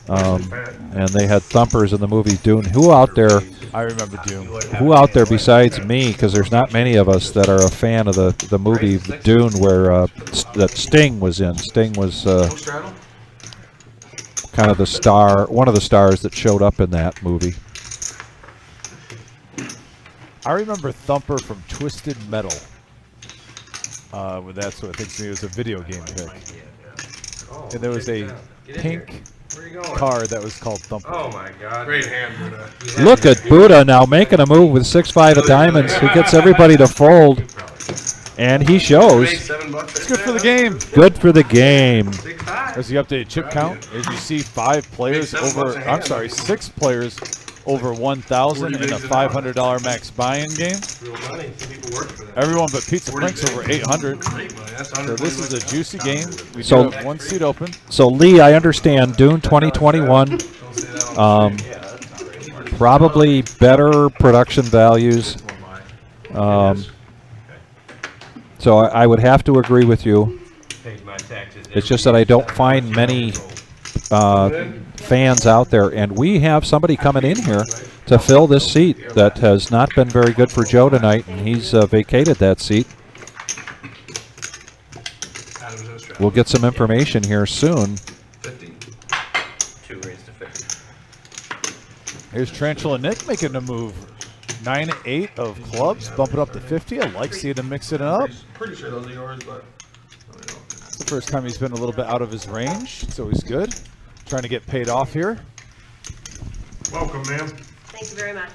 And they had thumpers in the movie Dune. Who out there? I remember Dune. Who out there besides me? Because there's not many of us that are a fan of the movie Dune, where that Sting was in. Sting was kind of the star, one of the stars that showed up in that movie. I remember Thumper from Twisted Metal. That's what I think to me it was a video game pick. And there was a pink car that was called Thumper. Oh my God. Great hand, Buddha. Look at Buddha now making a move with 6-5 of diamonds. He gets everybody to fold. And he shows. It's good for the game. Good for the game. There's the updated chip count. As you see, 6 players over 1,000 in a $500 max buy-in game. Everyone but Pizza Frank's over 800. So this is a juicy game. We do have 1 seat open. So Lee, I understand Dune 2021. Probably better production values. So I would have to agree with you. It's just that I don't find many fans out there, and we have somebody coming in here to fill this seat that has not been very good for Joe tonight, and he's vacated that seat. We'll get some information here soon. Here's Tarantula Nick making a move. 9-8 of clubs, bump it up to 50. I like seeing him mix it up. Pretty sure those are yours, but It's the first time he's been a little bit out of his range. It's always good. Trying to get paid off here. Welcome, ma'am. Thank you very much.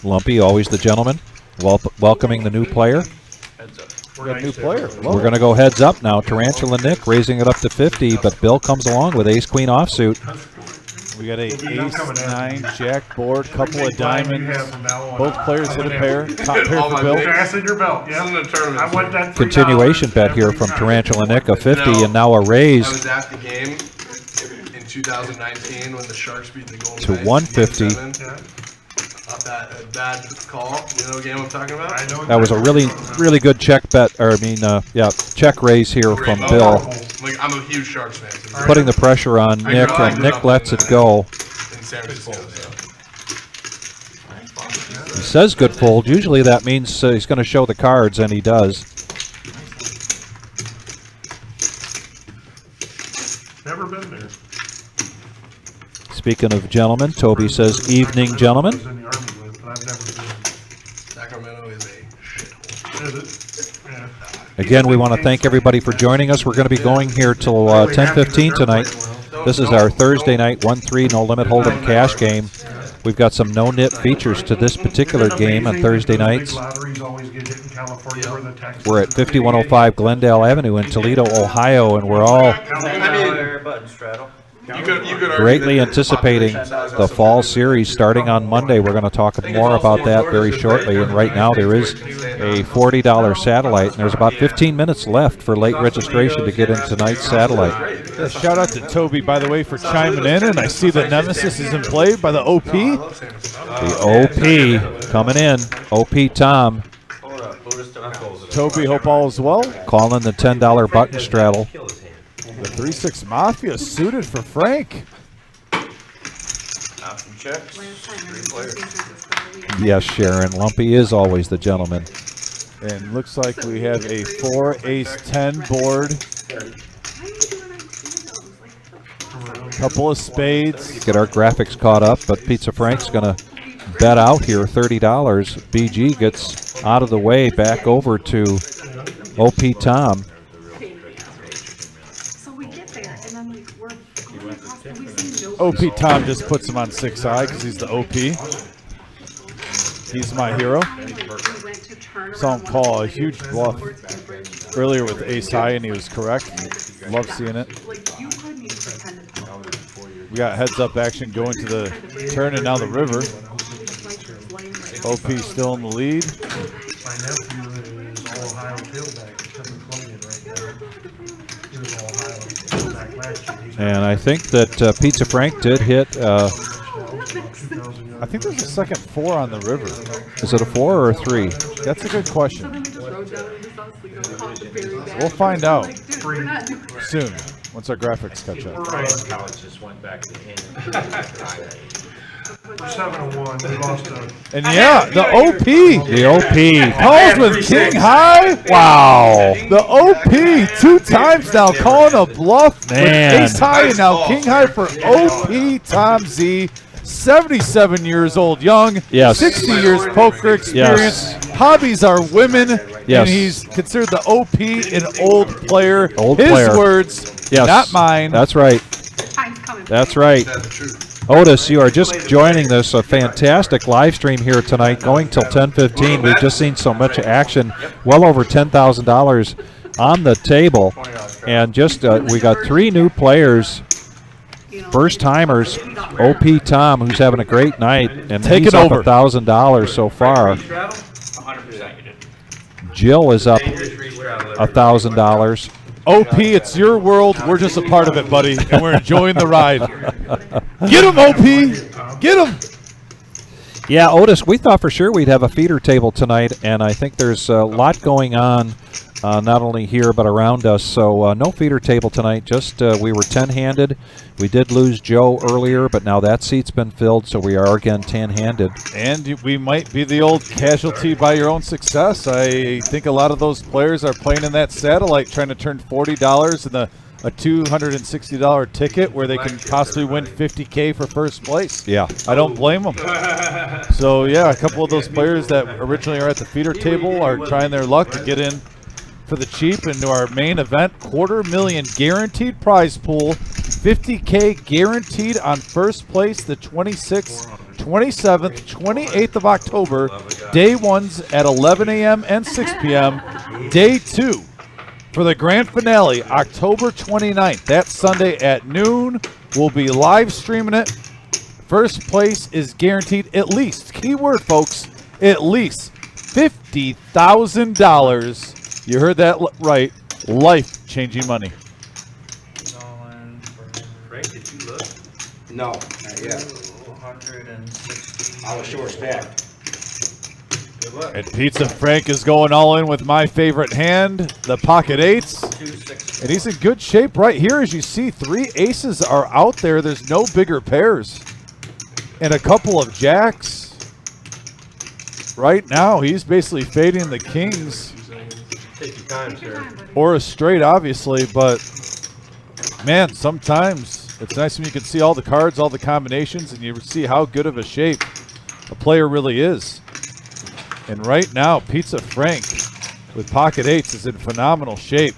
Lumpy, always the gentleman, welcoming the new player. We got a new player. We're going to go heads up now. Tarantula Nick raising it up to 50, but Bill comes along with ace-queen offsuit. We got a ace-9 jack board, couple of diamonds. Both players hit a pair. Top pair for Bill. Fasten your belt. Yeah. I want that $3. Continuation bet here from Tarantula Nick, a 50, and now a raise. I was at the game in 2019 when the Sharks beat the Golden To Knights 150. A bad call. You know what game I'm talking about? I know. That was a really good check bet, or check raise here from Bill. Like, I'm a huge Sharks fan. So Putting the pressure on Nick, and Nick lets it go. In San Francisco, so. He says good fold. Usually that means he's going to show the cards, and he does. Speaking of gentlemen, Toby says, evening, gentlemen. was in the Army with, but I've never been. Sacramento is a shithole. Is it? Yeah. Again, we want to thank everybody for joining us. We're going to be going here till 10:15 tonight. This is our Thursday night 1-3 No Limit Hold'em cash game. We've got some no-nit features to this particular game on Thursday nights. We're at 5105 Glendale Avenue in Toledo, Ohio, and we're all greatly anticipating the fall series starting on Monday. We're going to talk more about that very shortly. And right now there is a $40 satellite, and there's about 15 minutes left for late registration to get in tonight's satellite. Shout out to Toby, by the way, for chiming in. And I see that Nemesis is in play by the OP. The OP coming in. OP Tom. Toby, hope all is well. Calling the $10 button straddle. The 3-6 Mafia suited for Frank. Option checks. 3 players. Yes, Sharon. Lumpy is always the gentleman. And looks like we have a 4 ace 10 board. Couple of spades. Get our graphics caught up, but Pizza Frank's going to bet out here $30. BG gets out of the way, back over to OP Tom. OP Tom just puts him on 6i because he's the OP. He's my hero. Saw him call a huge bluff earlier with ace high, and he was correct. Love seeing it. We got heads up action going to the turn and now the river. OP still in the lead. My nephew is all Ohio tailback. He's coming Colombian right now. He was all Ohio tailback last year. And I think that Pizza Frank did hit. I think there's a second 4 on the river. Is it a 4 or a 3? That's a good question. We'll find out soon once our graphics catch up. College just went back to him. We're 7-1. We lost a. And yeah, the OP. The OP. Calls with king high. Wow. The OP 2 times now calling a bluff Man. with ace high and now king high for OP Tom Z. 77 years old, young, Yes. 60 years poker experience. Yes. Hobbies are women, Yes. and he's considered the OP an old player. Old His player. words, Yes. not mine. That's right. That's right. Otis, you are just joining this, a fantastic live stream here tonight, going till 10:15. We've just seen so much action, well over $10,000 on the table, and just we got 3 new players, first timers. OP Tom, who's having a great night, and Take he's it up over. $1,000 so far. 100% you did. Jill is up $1,000. OP, it's your world. We're just a part of it, buddy, and we're enjoying the ride. Get him, OP. Get him. Yeah, Otis, we thought for sure we'd have a feeder table tonight, and I think there's a lot going on, not only here but around us. So no feeder table tonight, just we were 10-handed. We did lose Joe earlier, but now that seat's been filled, so we are again 10-handed. And we might be the old casualty by your own success. I think a lot of those players are playing in that satellite, trying to turn $40 in a $260 ticket where they can possibly win $50K for first place. Yeah. I don't blame them. So, yeah, a couple of those players that originally are at the feeder table are trying their luck to get in for the cheap into our main event. $250,000 guaranteed prize pool. $50K guaranteed on first place the 26th, 27th, 28th of October. Day 1's at 11 a.m. and 6 p.m. Day 2 for the grand finale, October 29th. That's Sunday at noon. We'll be live streaming it. First place is guaranteed at least, keyword folks, at least $50,000. You heard that right. Life-changing money. Frank, did you look? No, not yet. 160. I was short staffed. Good luck. And Pizza Frank is going all in with my favorite hand, the pocket eights. 260. And he's in good shape right here. As you see, 3 aces are out there. There's no bigger pairs. And a couple of jacks. Right now, he's basically fading the kings. Take your time, sir. Or a straight, obviously. But, man, sometimes It's nice when you can see all the cards, all the combinations, and you see how good of a shape a player really is. And right now, Pizza Frank with pocket eights is in phenomenal shape.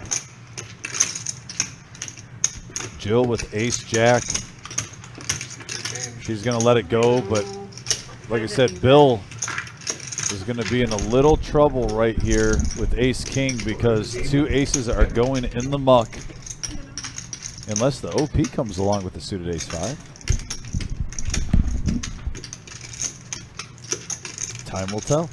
Jill with ace jack. She's going to let it go, but like I said, Bill is going to be in a little trouble right here with ace king because 2 aces are going in the muck. Unless the OP comes along with the suited ace 5. Time will tell.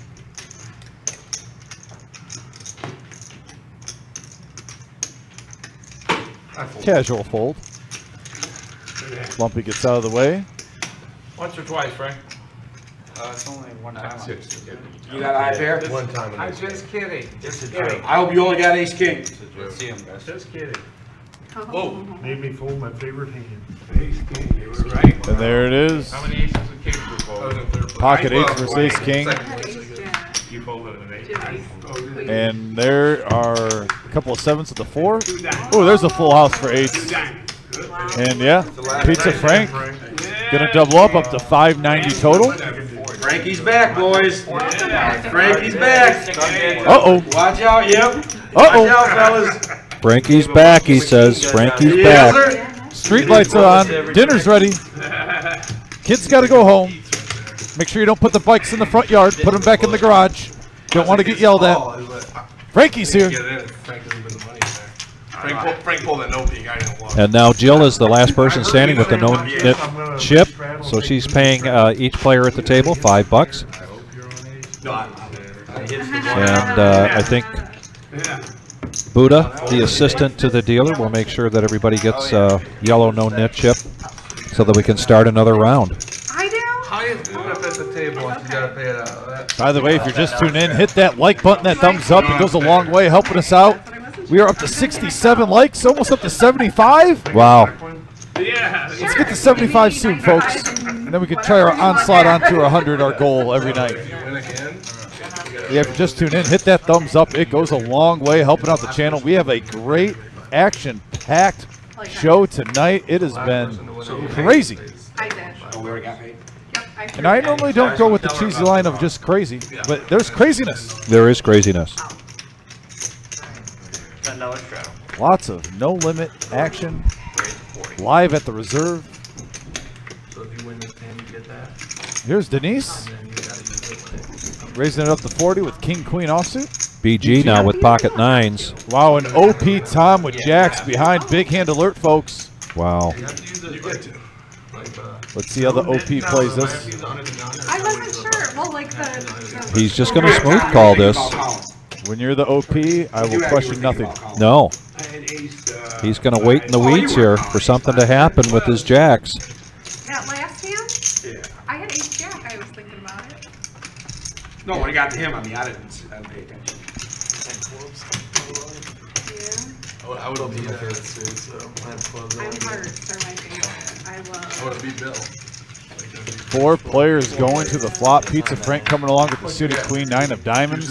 Casual fold. Lumpy gets out of the way. Once or twice, Frank? It's only one time. You got eye pair? One time. I'm just kidding. Just I hope you only got ace king. Just kidding. Whoa. Made me fold my favorite hand. You were right. And there it is. How many aces and kings were folded? Pocket eights versus ace king. You folded an ace. And there are a couple of sevens at the 4. Oh, there's a full house for eights. And yeah, Pizza Frank gonna double up to 590 total. Frankie's back, boys. Frankie's back. Uh-oh. Watch out, yep. Uh-oh. Watch out, fellas. Frankie's back, he says. Frankie's Yes, back. sir. Street lights are on. Dinner's ready. Kids got to go home. Make sure you don't put the bikes in the front yard. Put them back in the garage. Don't want to get yelled at. Frankie's here. Frank pulled a no peek. I didn't want. And now Jill is the last person standing with the no nit chip. So she's paying each player at the table $5. And I think Buddha, the assistant to the dealer, will make sure that everybody gets yellow no nit chip so that we can start another round. I do? How you do up at the table once you gotta pay it out? By the way, if you're just tuning in, hit that like button, that thumbs up. It goes a long way helping us out. We are up to 67 likes, almost up to 75. Wow. Let's get to 75 soon, folks. And then we can try our onslaught onto 100, our goal every night. Yeah, if you just tune in, hit that thumbs up. It goes a long way helping out the channel. We have a great action-packed show tonight. It has been crazy. I did. Oh, we already got paid? Yep, I And I normally don't go with the cheesy line of just crazy, but there's craziness. There is craziness. Lots of no-limit action live at the reserve. So if you win this hand, you get that. Here's Denise. Raising it up to 40 with King Queen offsuit. BG now with pocket 9s. Wow, an OP Tom with jacks behind. Big hand alert, folks. Wow. Let's see how the OP plays this. I wasn't sure. Well, like the He's just going to smooth call this. When you're the OP, I will question nothing. No. He's going to wait in the weeds here for something to happen with his jacks. that last hand? Yeah. I had ace jack. I was thinking about it. No, when it got to him, I didn't pay attention. Yeah. I would have beat that too, so I have clubs. I'm hearts are my favorite. I love. I would have beat Bill. 4 players going to the flop. Pizza Frank coming along with the suited queen 9 of diamonds.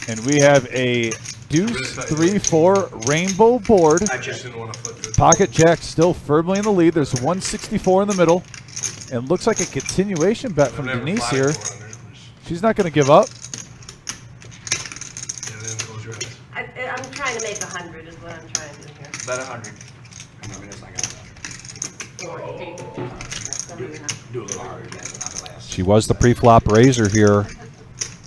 And we have a deuce 3-4 rainbow board. I just didn't want to flip it. Pocket jack still firmly in the lead. There's 164 in the middle. And looks like a continuation bet from Denise here. She's not going to give up. I'm trying to make 100 is what I'm trying to do here. Bet 100. How many minutes I got? Do a little harder. She was the pre-flop raiser here,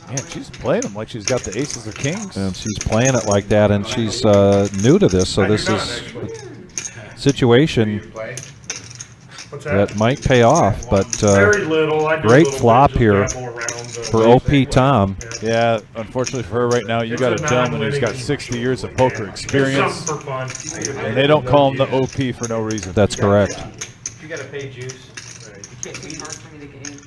Man, she's playing them like she's got the aces or kings. and she's playing it like that, and she's new to this, so this is a situation What's that might pay off, but Very little. I do great little flop bit, here just a couple rounds of for OP Tom. Yeah, unfortunately for her right now, you got a gentleman who's got 60 years of poker experience, something for fun. and they don't call him the OP for no reason. That's correct. You gotta pay juice. You can't be hard for me to game.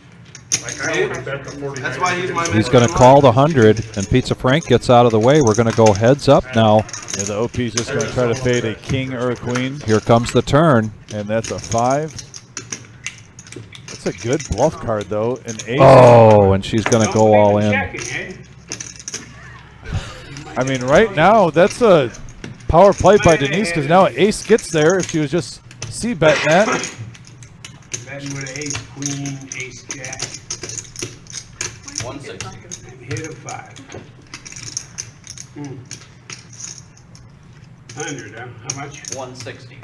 Like, I would bet the 49. That's why he's my He's going to call the 100, and Pizza Frank gets out of the way. We're going to go heads up now. Yeah, the OP's just going to try to fade a king or a queen, Here comes the turn. and that's a 5. That's a good bluff card, though. An ace. Oh, and she's going to go all in. I mean, right now, that's a power play by Denise, because now an ace gets there. If she was just C-bet that. Betting with ace, queen, ace, jack. 160. And hit a 5. 100, huh? How much? 160.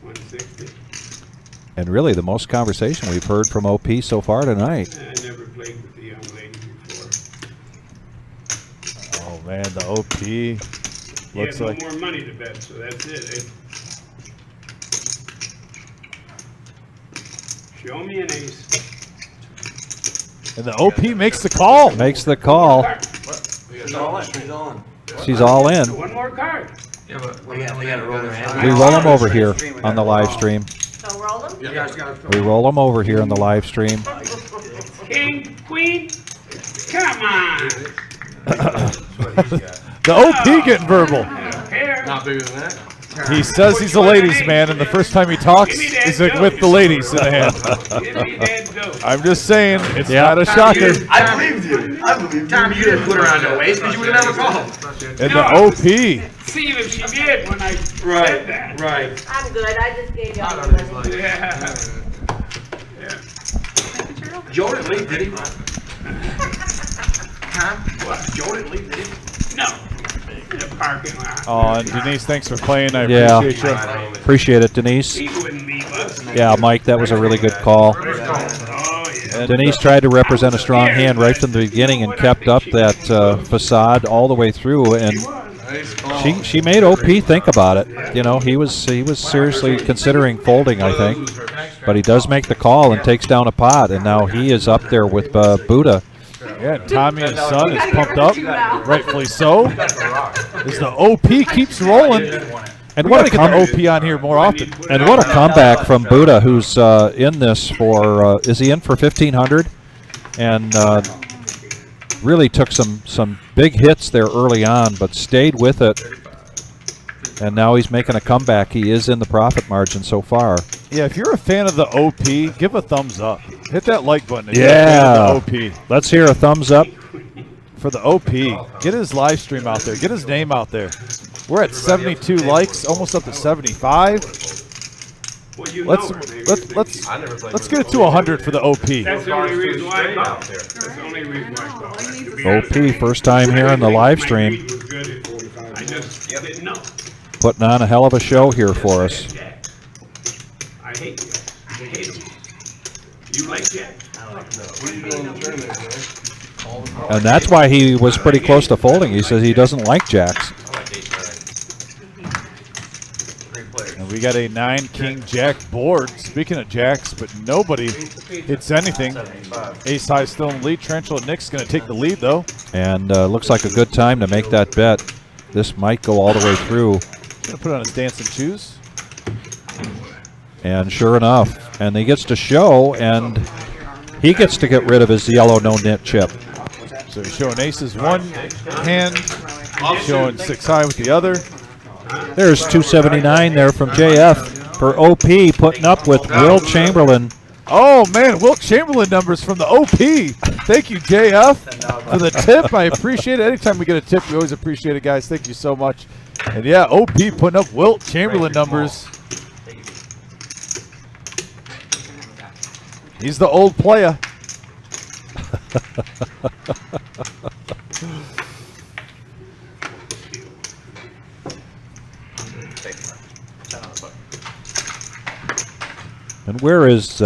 160. And really, the most conversation we've heard from OP so far tonight. I never played with the young lady before. Oh man, the OP You looks have no like. more money to bet, so that's it, eh? Show me an ace. And the OP makes the call. Makes the call. She's all in. She's all in. She's all in. One more card. Yeah, but We gotta roll their hand. We roll them over here on the live stream. So roll them? You guys gotta We roll them over here on the live stream. King, queen. Come on. The OP getting verbal. Pair. Not bigger than that. He says he's a ladies' man, and the first time he talks is like with the ladies in the hand. Give me that dope. I'm just saying, it's Yeah. not a shocker. I believed you. I believed you. Tom, you didn't put her on no waist because you would have never called. And the OP. See if she did when I said that. Right. I'm good, I just gave you all the money. Yeah. Joe didn't leave, did he? Huh? What? Joe didn't leave, did he? No. In the parking lot. Oh, and Denise, thanks for playing. I Yeah. appreciate you. Appreciate it, Denise. He wouldn't leave us. Yeah, Mike, that was a really good call. Oh, yeah. Denise tried to represent a strong hand right from the beginning and kept up that facade all the way through, and she made OP think about it. You know, he was seriously considering folding, I think, but he does make the call and takes down a pot, and now he is up there with Buddha. Yeah, Tommy and his son is pumped up, rightfully so. As the OP keeps rolling. And We what gotta a get the OP on here more often. And what a comeback from Buddha, who's in this for is he in for 1,500, and really took some big hits there early on, but stayed with it. And now he's making a comeback. He is in the profit margin so far. Yeah, if you're a fan of the OP, give a thumbs up. Hit that like button. If Yeah. you're a fan of the OP. Let's hear a thumbs up. For the OP, get his live stream out there. Get his name out there. We're at 72 likes, almost up to 75. Well, you Let's know her, baby. let's get it to 100 for the OP. That's the only reason why I called. That's the only reason why I called. To be honest, OP, first time here in the live my stream. read was good. I just didn't know. Putting on a hell of a show here for us. I hate you. I hate you. You like Jack? What are you doing in the tournament, man? And that's why he was pretty close to folding. He says he doesn't like jacks. And we got a 9-king jack board. Speaking of jacks, but nobody hits anything. Ace high still in the lead. Trenchel and Nick's going to take the lead, though. And looks like a good time to make that bet. This might go all the way through. Going to put on his dancing shoes. And sure enough, and he gets to show, and he gets to get rid of his yellow no-nit chip. So he's showing aces one hand, showing 6 high with the other. There's 279 there from JF for OP, putting up with Will Chamberlain. Oh, man, Wilt Chamberlain numbers from the OP. Thank you, JF, for the tip. I appreciate it. Anytime we get a tip, we always appreciate it, guys. Thank you so much. And, yeah, OP putting up Wilt Chamberlain numbers. He's the old player. And where is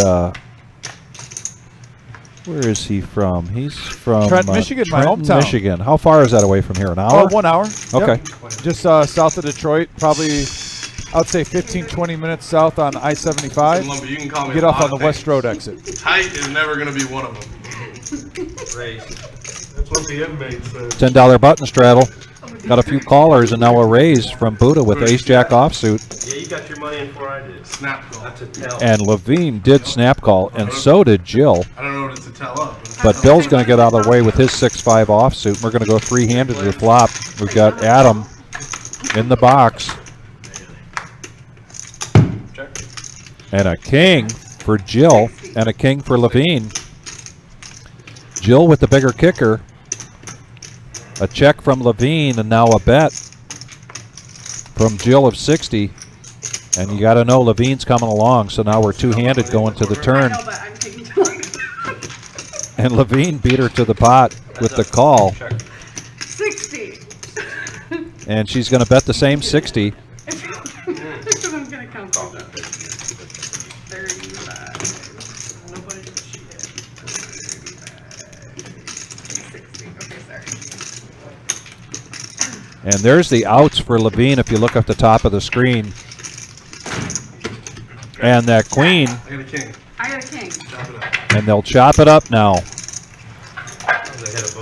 he from? He's from Trent, Michigan, my Trenton, hometown. Michigan. How far is that away from here? An hour? 1 hour. Okay. Yep. Just south of Detroit, probably, I would say 15, 20 minutes south on I-75. Lumber, you can call me Get a off lot on the of West things. Road exit. Height is never going to be one of them. That's what the inmate said. $10 button straddle. Got a few callers and now a raise from Buddha with ace-jack offsuit. Yeah, you got your money in before I did. Snap call. That's a tell. And Levine did snap call, and so did Jill. I don't know what it's to tell up. But Bill's going to get out of the way with his 6-5 offsuit. We're going to go three-handed to the flop. We've got Adam in the box. And a king for Jill, and a king for Levine. Jill with the bigger kicker. A check from Levine, and now a bet from Jill of 60. And you got to know Levine's coming along, so now we're two-handed going to the turn. I know, but I'm taking too long. And Levine beat her to the pot with the call. 60. And she's going to bet the same 60. I'm going to count those up. 35. Nobody cheated. 60. Okay, sorry. And there's the outs for Levine if you look up the top of the screen. And that queen, I got a king. I got a king. Chop it up. and they'll chop it up now.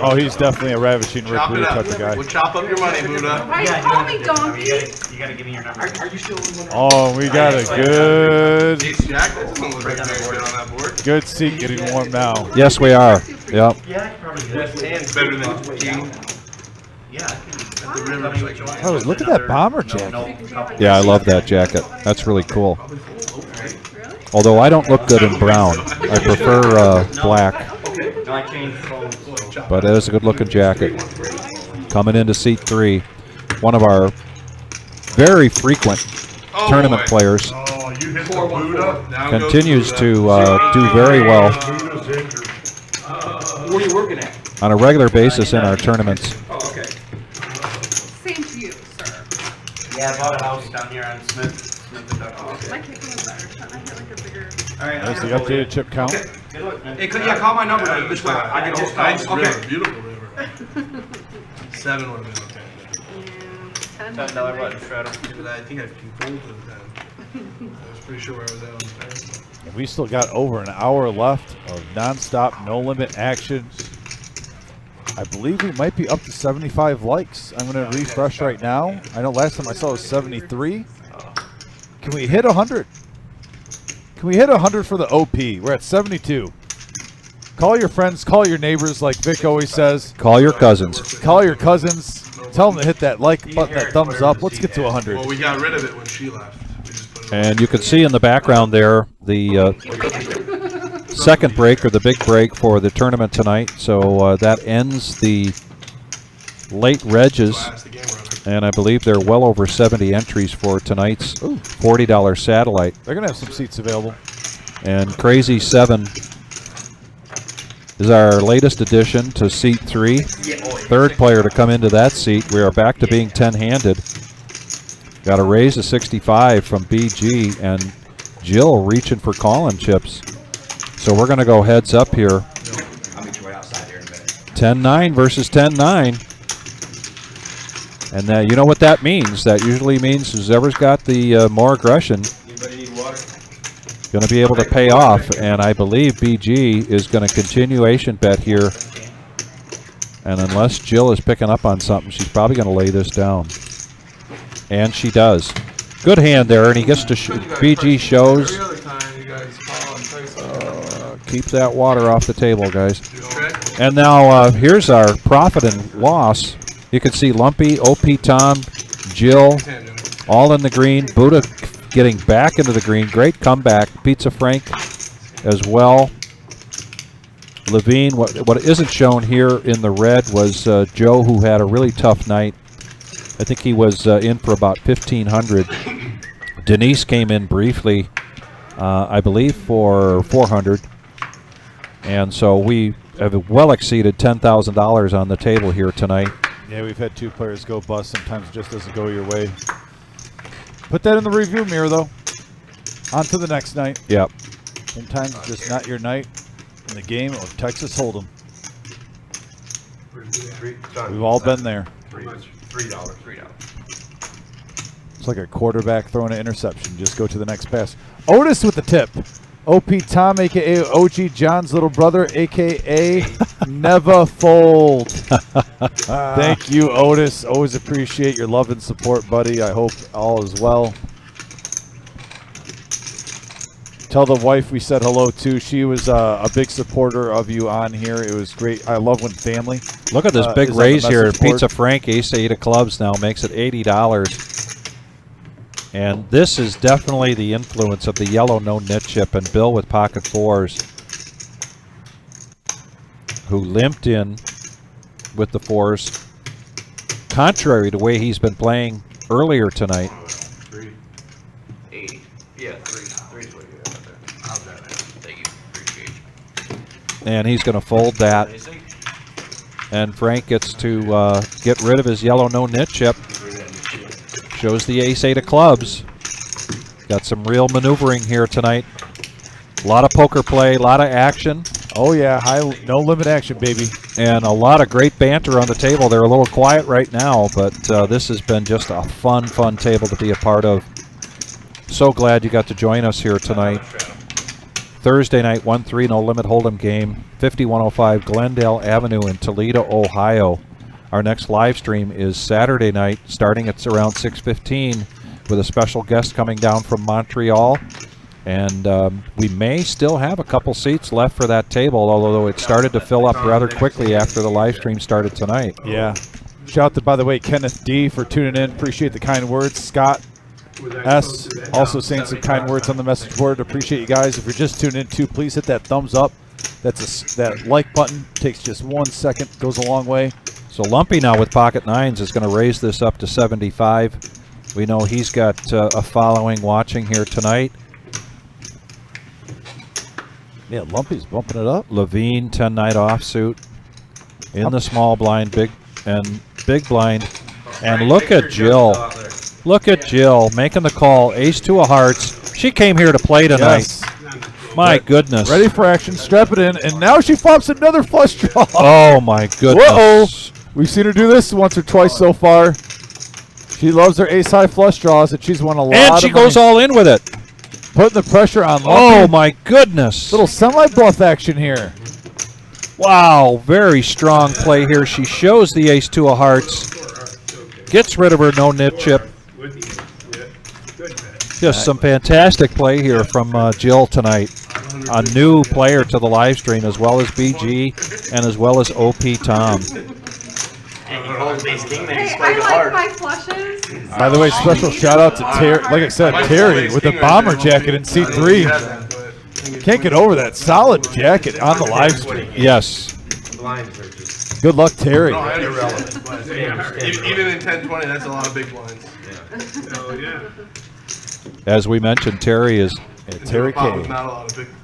Oh, he's definitely a ravishing Rick Chop it Rude up. type of guy. We'll chop up your money, Buddha. Why you call me donkey? You gotta give me your number. Are you still in one? Oh, we got a good, Ace Jack, that doesn't look like very good on that board. good seat getting warm now. Yes, we are. Yep. Yeah, I could probably do Best that. hand's better than king. Yeah, I can. The river's like, Oh, look at that bomber jacket. Yeah, I love that jacket. That's really cool. Really? Although I don't look good in brown. I prefer black. No, I changed phones. But it is a good-looking jacket. Coming into seat 3. One of our very frequent tournament players. Oh, you hit the Buddha. Now Continues goes to Buddha. do very well Where are you working at? on a regular basis in our tournaments. Oh, okay. Same to you, sir. Yeah, I bought a house down here on Smith and Duck. My kicking was better. Shouldn't I hit like a bigger... All right, There's the updated chip count. Good luck, man. Hey, yeah, call my number this way. I can just call. Nice river, Okay. beautiful river. 7 would have been okay. Yeah, $10 button shredder. But I think I can fold to the 10. I was pretty sure where I was at on the 10. And we still got over an hour left of nonstop, no limit action. I believe we might be up to 75 likes. I'm going to refresh right now. I know last time I saw it was 73. Can we hit 100? Can we hit 100 for the OP? We're at 72. Call your friends, call your neighbors, like Vic always says. Call your cousins. Call your cousins. Tell them to hit that like button, that thumbs up. Let's get to 100. Well, we got rid of it when she left. We just put it And you can see in the background there the second break, or the big break for the tournament tonight. So that ends the late regs. last, the game runner. And I believe there are well over 70 entries for tonight's $40 satellite. They're going to have some seats available. And Crazy 7 is our latest addition to seat 3. Third player to come into that seat. We are back to being 10-handed. Got a raise of 65 from BG, and Jill reaching for calling chips. So we're going to go heads up here. I'll meet you right outside there in a minute. 10-9 versus 10-9. And you know what that means? That usually means whoever's got the more aggression Anybody need water? going to be able to pay off. And I believe BG is going to continuation bet here. And unless Jill is picking up on something, she's probably going to lay this down. And she does. Good hand there, and he gets to BG shows. Every other time you guys call and play something. Keep that water off the table, guys. Okay. And now here's our profit and loss. You can see Lumpy, OP Tom, Jill, all in the green. Buddha getting back into the green. Great comeback. Pizza Frank as well. Levine, what isn't shown here in the red was Joe, who had a really tough night. I think he was in for about 1,500. Denise came in briefly, I believe, for 400. And so we have well exceeded $10,000 on the table here tonight. Yeah, we've had 2 players go bust. Sometimes it just doesn't go your way. Put that in the review mirror, though. On to the next night. Yep. Sometimes it's just not your night in the game of Texas Hold'em. We've all been there. $3. It's like a quarterback throwing an interception. Just go to the next pass. Otis with the tip. OP Tom, a.k.a. OG John's little brother, a.k.a. Never Fold. Thank you, Otis. Always appreciate your love and support, buddy. I hope all is well. Tell the wife we said hello to. She was a big supporter of you on here. It was great. I love when family. Look at this big is on the raise here. message board. Pizza Frank, Ace 8 of clubs now makes it $80. And this is definitely the influence of the yellow no net chip and Bill with pocket 4s, who limped in with the 4s, contrary to the way he's been playing earlier tonight. 8. And he's going to fold that. And Frank gets to get rid of his yellow no-nit chip. Shows the ace-8 of clubs. Got some real maneuvering here tonight. A lot of poker play, a lot of action. Oh, yeah, no-limit action, baby. And a lot of great banter on the table. They're a little quiet right now, but this has been just a fun table to be a part of. So glad you got to join us here tonight. Thursday night, 1-3 no-limit hold'em game, 5105 Glendale Avenue in Toledo, Ohio. Our next live stream is Saturday night, starting at around 6:15, with a special guest coming down from Montreal. And we may still have a couple seats left for that table, although it started to fill up rather quickly after the live stream started tonight. Yeah. Shout out to, by the way, Kenneth D. for tuning in. Appreciate the kind words. Scott S. also saying some kind words on the message board. Appreciate you guys. If you're just tuning in too, please hit that thumbs up. That like button takes just 1 second, goes a long way. So Lumpy now with pocket nines is going to raise this up to 75. We know he's got a following watching here tonight. Yeah, Lumpy's bumping it up. Levine 10-night offsuit in the small blind, big blind. And look at Jill. Look at Jill making the call. Ace-2 of hearts. She came here to play tonight. Yes. My goodness. Ready for action. Strap it in. And now she flops another flush draw. Oh, my goodness. Whoa. We've seen her do this once or twice so far. She loves her ace-high flush draws, and she's won a lot of money. And she goes all in with it. Putting the pressure on Lumpy. Oh, my goodness. Little semi-bluff action here. Wow, very strong play here. She shows the ace-2 of hearts. Gets rid of her no-nit chip. Just some fantastic play here from Jill tonight. A new player to the live stream, as well as BG and as well as OP Tom. And you hold ace king, then you Hey, play I the like heart. my flushes. By the way, special shout out to Terry. Like I said, Terry with the bomber jacket in seat 3. Can't get over that solid jacket on the live stream. Yes. Blinds are just. Good luck, Terry. No, irrelevant. But, even in 10-20, that's a lot of big blinds. Oh, yeah. As we mentioned, Terry is Terry Pop K. with not a lot of big blinds.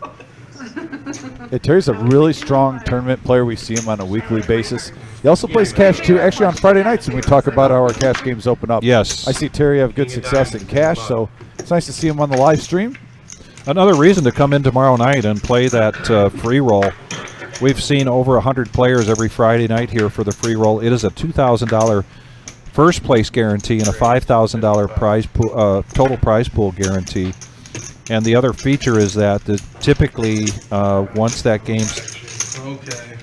Yeah, Terry's a really strong tournament player. We see him on a weekly basis. He also plays cash too, actually on Friday nights when we talk about how our cash games open up. Yes. I see Terry have good success in cash, so it's nice to see him on the live stream. another reason to come in tomorrow night and play that free roll. We've seen over 100 players every Friday night here for the free roll. It is a $2,000 first place guarantee and a $5,000 prize pool, total prize pool guarantee. And the other feature is that typically once that game's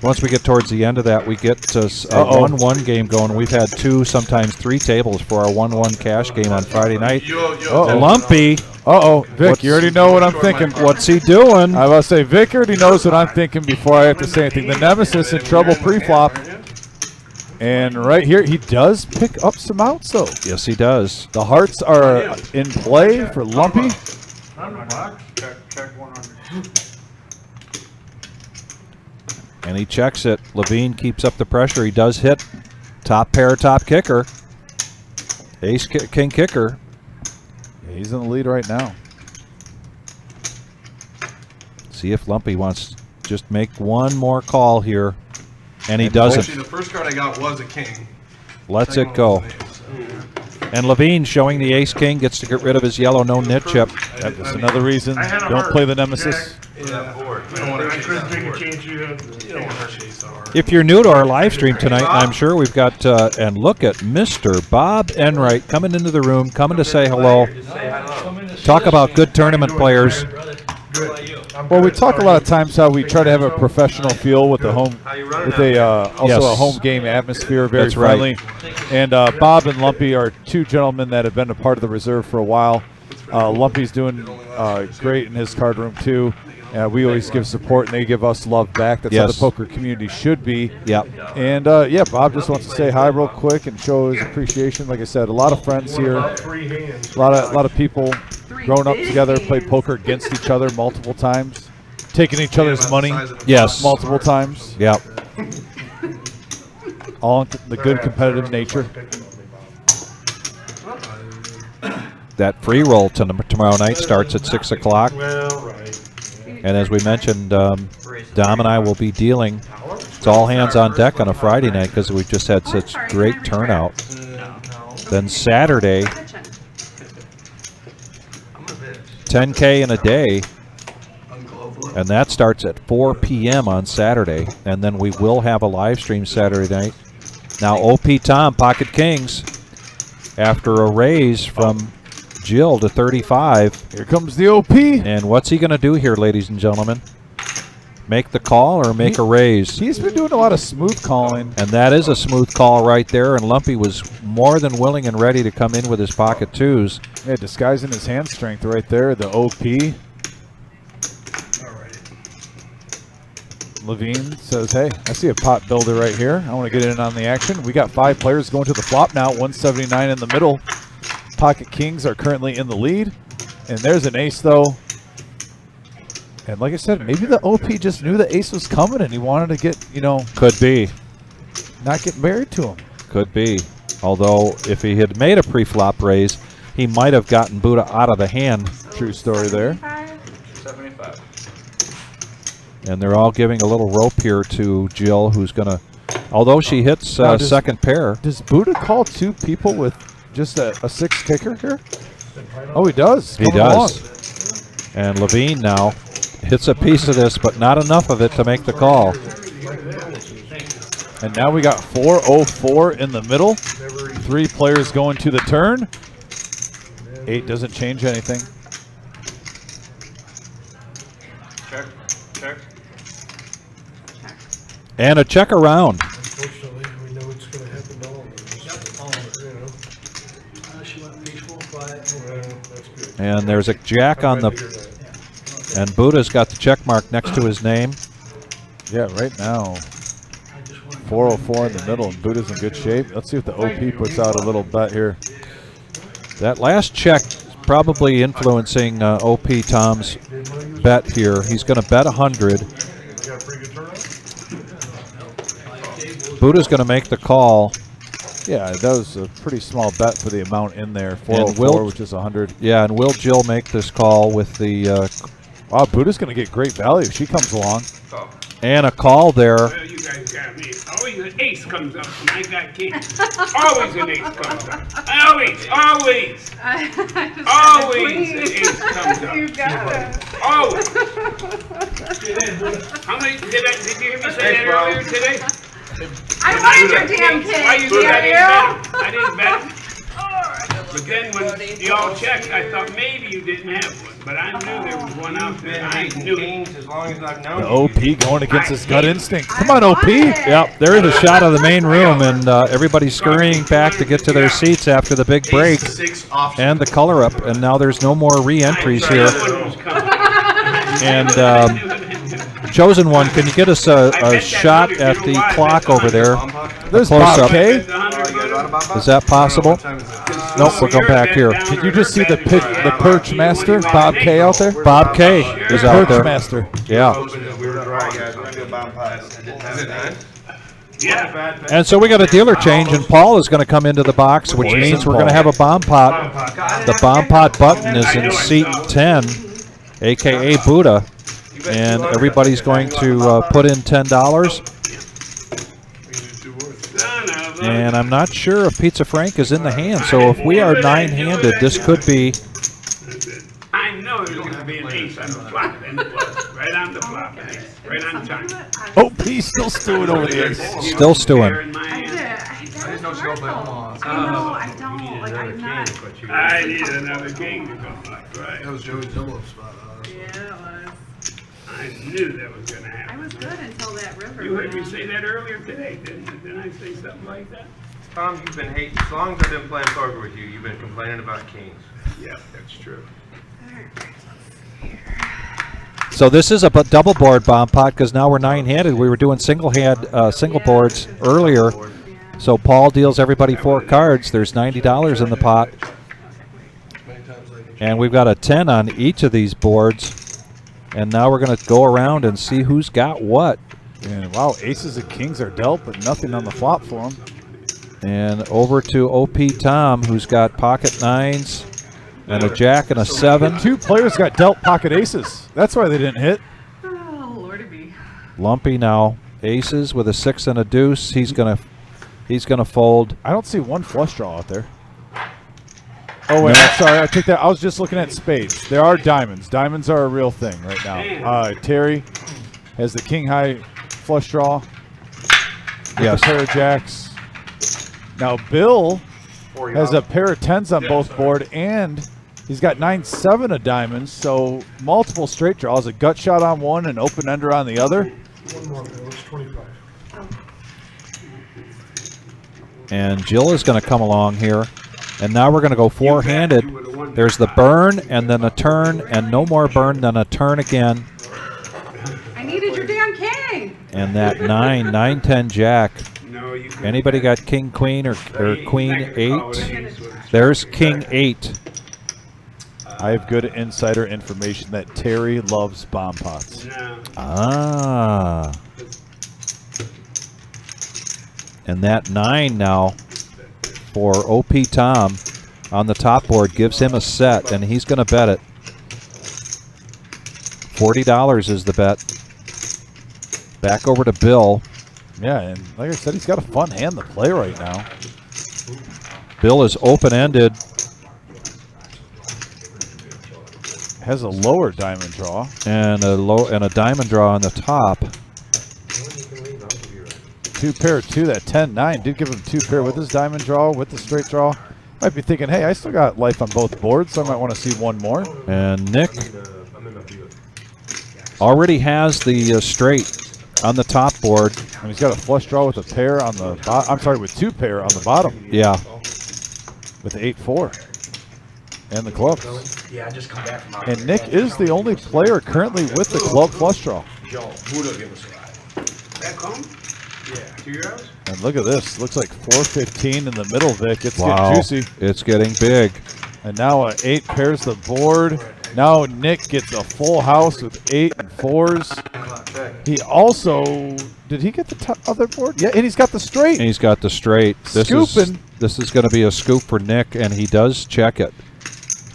once we get towards the end of that, we get to a 1-1 game going. We've had 2, sometimes 3 tables for our 1-1 cash game on Friday night. Lumpy. Vic, you already know what I'm thinking. What's he doing? I was about to say, Vic already knows what I'm thinking before I have to say anything. The Nemesis in trouble pre-flop. And right here, he does pick up some outs, though. Yes, he does. The hearts are in play for Lumpy. Check 100. And he checks it. Levine keeps up the pressure. He does hit top pair, top kicker. Ace, king kicker. Yeah, he's in the lead right now. See if Lumpy wants to just make one more call here. And he doesn't. Actually, the first card I got was a king. Lets it go. And Levine showing the ace king gets to get rid of his yellow no nit chip. That's another reason. Don't play the Nemesis. If you're new to our live stream tonight, I'm sure we've got, and look at Mr. Bob Enright coming into the room, coming to say hello. Talk about good tournament players. Well, we talk a lot of times how we try to have a professional feel with the home, with also a home game atmosphere, very friendly. And Bob and Lumpy are 2 gentlemen that have been a part of the reserve for a while. Lumpy's doing great in his card room too. We always give support, and they give us love back. That's how the poker community should be. Yep. And Bob just wants to say hi real quick and show his appreciation. Like I said, a lot of friends here, a lot of people grown up together, played poker against each other multiple times, taking each other's money. Yes. Multiple times. Yep. All in the good competitive nature. That free roll tomorrow night starts at 6 o'clock. And as we mentioned, Dom and I will be dealing. It's all hands on deck on a Friday night because we've just had such great turnout. Then Saturday, 10K in a day, and that starts at 4 p.m. on Saturday. And then we will have a live stream Saturday night. Now OP Tom, Pocket Kings, after a raise from Jill to 35. Here comes the OP. And what's he going to do here, ladies and gentlemen? Make the call or make a raise? He's been doing a lot of smooth calling. And that is a smooth call right there. And Lumpy was more than willing and ready to come in with his pocket twos. Yeah, disguising his hand strength right there, the OP. Levine says, hey, I see a pot builder right here. I want to get in on the action. We got 5 players going to the flop now, 179 in the middle. Pocket Kings are currently in the lead. And there's an ace, though. And like I said, maybe the OP just knew the ace was coming and he wanted to get, you know. Could be. Not get married to him. Could be. Although, if he had made a pre-flop raise, he might have gotten Buddha out of the hand. True story there. 75. And they're all giving a little rope here to Jill, who's going to, although she hits second pair. Does Buddha call 2 people with just a 6 kicker here? Oh, he does. He does. And Levine now hits a piece of this, but not enough of it to make the call. And now we got 404 in the middle. 3 players going to the turn. 8 doesn't change anything. Check. Check. And a check around. Unfortunately, we know it's going to happen to all of us. You know. She went peaceful, quiet. Well, that's good. And there's a jack on the, and Buddha's got the check mark next to his name. Yeah, right now, 404 in the middle, and Buddha's in good shape. Let's see if the OP puts out a little bet here. That last check is probably influencing OP Tom's bet here. He's going to bet 100. Buddha's going to make the call. Yeah, that was a pretty small bet for the amount in there. 404, which is 100. Yeah, and will Jill make this call with the... wow, Buddha's going to get great value if she comes along. And a call there. Well, you guys got me. Always an ace comes up, and I got king. Always an ace comes up. Always. Always an ace comes up. You got it. Always. How many did you hear me say that earlier today? I wanted your damn king. Why you think I didn't bet him? But then when you all checked, I thought maybe you didn't have one. But I knew there was one out there. I knew it. As long as I've known The OP going against his gut instinct. Come on, OP. Yep, there is a shot of the main room, and everybody's scurrying back to get to their seats after the big break. And the color up, and now there's no more re-entries here. And Chosen One, can you get us a shot at the clock over there? There's Close Bob up. K. Is that possible? Nope, we'll go back here. Did you just see the perch master, Bob K, out there? Bob K is out Perch there. master. Yeah. Yeah. And so we got a dealer change, and Paul is going to come into the box, which means we're going to have a bomb pot. The bomb pot button is in seat 10, a.k.a. Buddha. And everybody's going to put in $10. And I'm not sure if Pizza Frank is in the hand. So if we are 9-handed, this could be. I know there's going to be an ace on the flop. And right on the flop. Right on time. OP still stewing over the ace. Still stewing. I didn't know she was like, I know, I don't. Like, I'm not. I need another king to come back, right? That was Joey's double up spot. Yeah, it was. I knew that was going to happen. I was good until that river. You heard me went on. say that earlier today, didn't you? Didn't I say something like that? Tom, you've been hating, as long as I've been playing poker with you, you've been complaining about kings. Yeah, that's true. So this is a double board bomb pot because now we're 9-handed. We were doing single boards earlier. So Paul deals everybody 4 cards. There's $90 in the pot. And we've got a 10 on each of these boards. And now we're going to go around and see who's got what. And wow, aces and kings are dealt, but nothing on the flop for him. And over to OP Tom, who's got pocket 9s and a jack and a 7. 2 players got dealt pocket aces. That's why they didn't hit. Oh, Lordy be. Lumpy now. Aces with a 6 and a deuce. He's gonna fold. I don't see one flush draw out there. Oh wait, I'm sorry. I took that. I was just looking at spades. There are diamonds. Diamonds are a real thing right now. Terry has the king high flush draw. Yes. A pair of jacks. Now Bill has a pair of 10s on both board, and he's got 9-7 of diamonds. So multiple straight draws. A gut shot on one, and open ender on the other. One more, Bill. It's 25. And Jill is going to come along here. And now we're going to go four-handed. There's the burn, and then a turn, and no more burn than a turn again. I needed your damn king. And that 9-10 jack. Anybody got king, queen, or queen 8? There's king 8. I have good insider information that Terry loves bomb pots. Ah. And that 9 now for OP Tom on the top board gives him a set, and he's going to bet it. $40 is the bet. Back over to Bill. Yeah, and like I said, he's got a fun hand to play right now. Bill is open-ended. Has a lower diamond draw. And a diamond draw on the top. 2 pair 2, that 10-9 did give him 2 pair with his diamond draw, with the straight draw. Might be thinking, hey, I still got life on both boards, so I might want to see one more. And Nick already has the straight on the top board. And he's got a flush draw with a pair on the bottom. I'm sorry, with 2 pair on the bottom. Yeah. With the 8-4. And the clubs. Yeah, I just come back from And Nick is the only player currently with the club flush draw. Joe, Buddha give us a ride. Back home? Yeah. To your house? And look at this. Looks like 415 in the middle, Vic. It's Wow. getting juicy. It's getting big. And now 8 pairs the board. Now Nick gets a full house with 8 and 4s. He also, did he get the other board? Yeah, and he's got the straight. And he's got the straight. Scooping. This is going to be a scoop for Nick, and he does check it.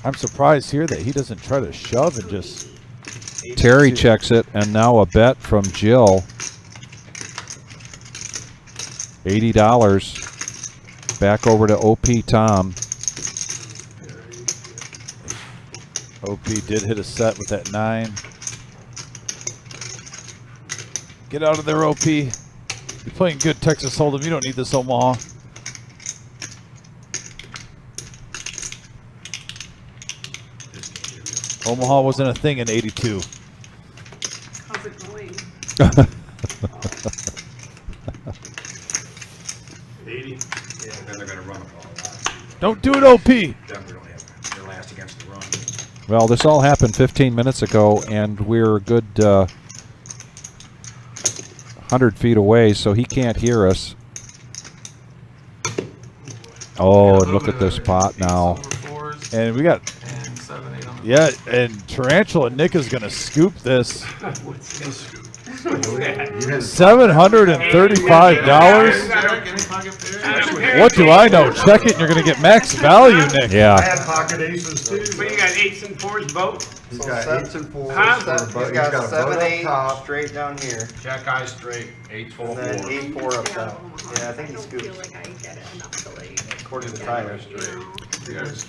I'm surprised here that he doesn't try to shove and just... Terry checks it, and now a bet from Jill. $80. Back over to OP Tom. OP did hit a set with that 9. Get out of there, OP. You're playing good Texas Hold'em. You don't need this Omaha. Omaha wasn't a thing in '82. How's it going? 80. Yeah, then they're going to run a ball. Don't do it, OP. Denver don't have their last against the run. Well, this all happened 15 minutes ago, and we're a good 100 feet away, so he can't hear us. Oh, and look at this pot now. And we got... Yeah, and Tarantula Nick is going to scoop this. What's this scoop? $735? What do I know? Check it and you're going to get max value, Nick. Yeah. I had pocket aces too. But you got 8s and 4s both? He's got 8s and 4s. Huh? He's got 7, 8 straight down here. Jack eye straight, 8, 4, And then 4. 8, 4 up top. Yeah, I think he I don't scoops. feel like I get it enough to like. According to Tyler.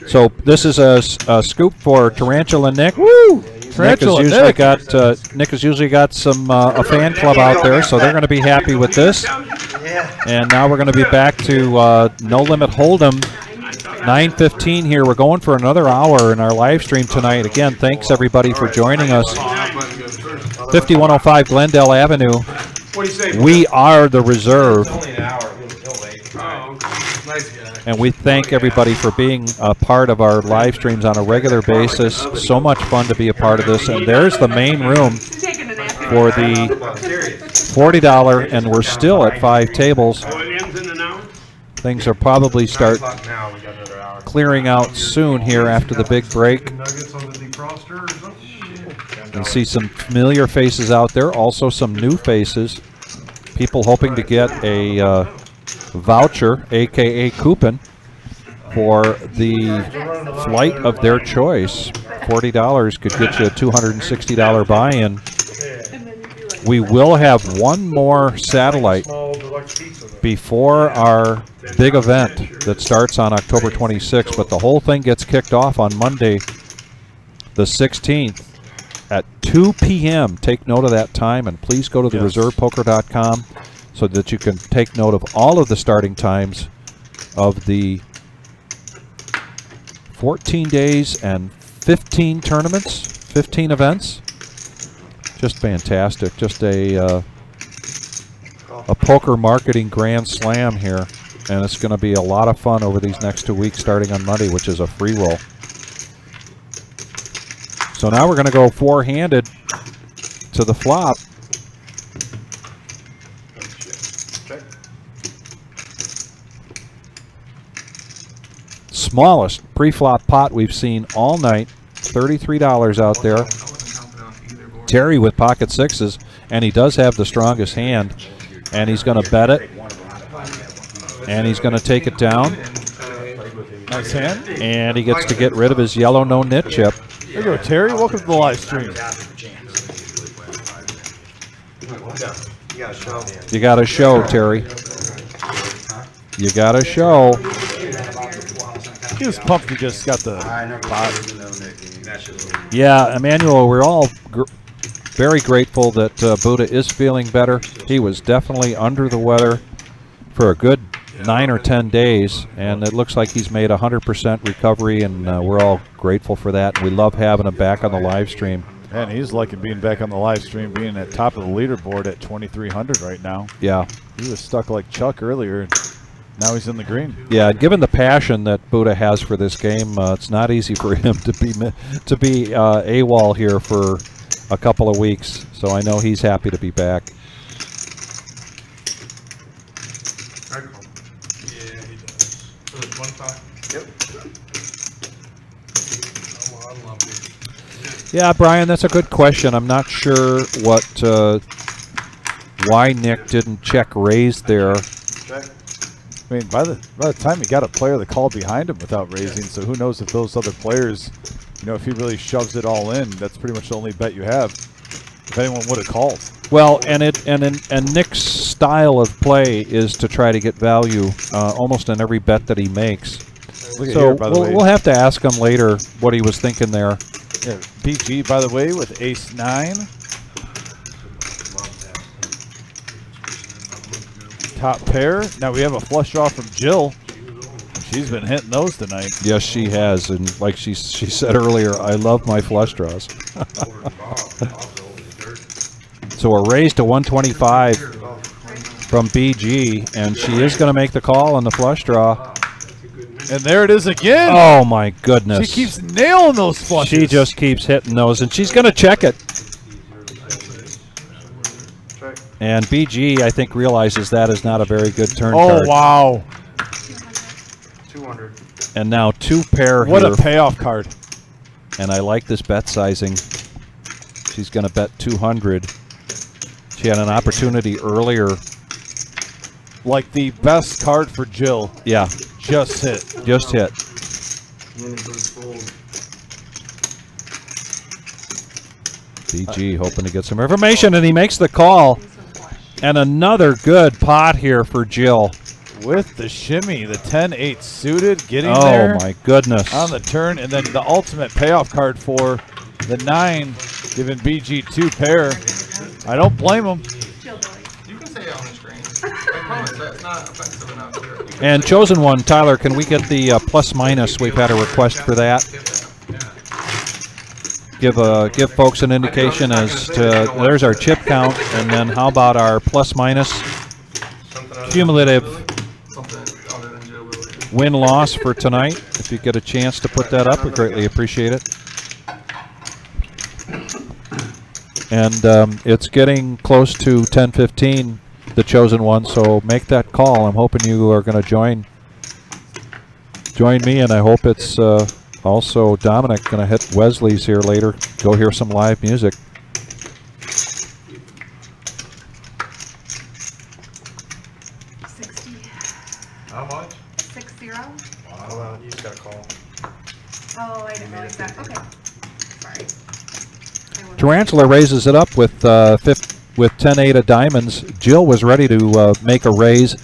So this is a scoop for Tarantula Nick. Woo! Nick has usually got some a fan club out there, so they're going to be happy with this. Yeah. And now we're going to be back to No Limit Hold'em. 9:15 here. We're going for another hour in our live stream tonight. Again, thanks everybody for joining us. 5105 Glendale Avenue. What do you say? We are the reserve. It's only an hour. He'll wait. Oh, Nice guy. And we thank everybody for being a part of our live streams on a regular basis. So much fun to be a part of this. And there's the main room for the $40, and we're still at 5 tables. oh, it ends in an hour? Things will probably start Now we got another hour. clearing out soon here after the big break. Nuggets on the defroster or something? You see some familiar faces out there, also some new faces. People hoping to get a voucher, aka coupon, for the flight of their choice. $40 could get you a $260 buy-in. We will have one more satellite Small deluxe pizza though. before our big event that starts on October 26th, but the whole thing gets kicked off on Monday, the 16th at 2 p.m. Take note of that time, and please go to the reservepoker.com so that you can take note of all of the starting times of the 14 days and 15 tournaments, 15 events. Just fantastic. Just a poker marketing grand slam here, and it's going to be a lot of fun over these next 2 weeks starting on Monday, which is a free roll. So now we're going to go four-handed to the flop. Smallest pre-flop pot we've seen all night, $33 out there. Terry with pocket sixes, and he does have the strongest hand, and he's going to bet it, and he's going to take it down. Nice hand. And he gets to get rid of his yellow no nit chip. There you go, Terry. Welcome to the live stream. You got to show, Terry. You got to show. He was pumped he just got the pot. Yeah, Emmanuel, we're all very grateful that Buddha is feeling better. He was definitely under the weather for a good 9 or 10 days, and it looks like he's made 100% recovery, and we're all grateful for that. We love having him back on the live stream. And he's liking being back on the live stream, being at top of the leaderboard at 2,300 right now. Yeah. He was stuck like Chuck earlier, and now he's in the green. Yeah, given the passion that Buddha has for this game, it's not easy for him to be AWOL here for a couple of weeks. So I know he's happy to be back. Yeah, Brian, that's a good question. I'm not sure why Nick didn't check raise there. I mean, by the time he got a player that called behind him without raising, so who knows if those other players, you know, if he really shoves it all in, that's pretty much the only bet you have. If anyone would have called. Well, and Nick's style of play is to try to get value almost in every bet that he makes. Look at So here, by the way. we'll have to ask him later what he was thinking there. Yeah, BG, by the way, with ace-9. Top pair. Now we have a flush draw from Jill. She's been hitting those tonight. Yes, she has, and like she said earlier, I love my flush draws. So a raise to 125 from BG, and she is going to make the call on the flush draw. And there it is again. Oh my goodness! She keeps nailing those flushes. She just keeps hitting those, and she's going to check it. And BG, I think, realizes that is not a very good turn card. Oh wow! 200. And now two pair What here. a payoff card! And I like this bet sizing. She's going to bet 200. She had an opportunity earlier. Like the best card for Jill. Yeah. Just hit. Just hit. BG hoping to get some information, and he makes the call. And another good pot here for Jill. With the shimmy, the 10-8 suited, getting there. Oh my goodness. On the turn, and then the ultimate payoff card for the 9, giving BG 2 pair. I don't blame him. You can say it on the screen. I promise that's not offensive enough. And chosen one, Tyler, can we get the plus minus? We've had a request for that. Give folks an indication as to, there's our chip count, and then how about our plus minus cumulative win-loss for tonight? If you get a chance to put that up, we greatly appreciate it. And it's getting close to 10:15, the chosen one, so make that call. I'm hoping you are going to join me, and I hope it's also Dominic going to hit Wesley's here later. Go hear some live music. How much? 60. Wow, you just got a call. Oh, I didn't realize that. Okay. Sorry. Tarantula raises it up with with 10-8 of diamonds. Jill was ready to make a raise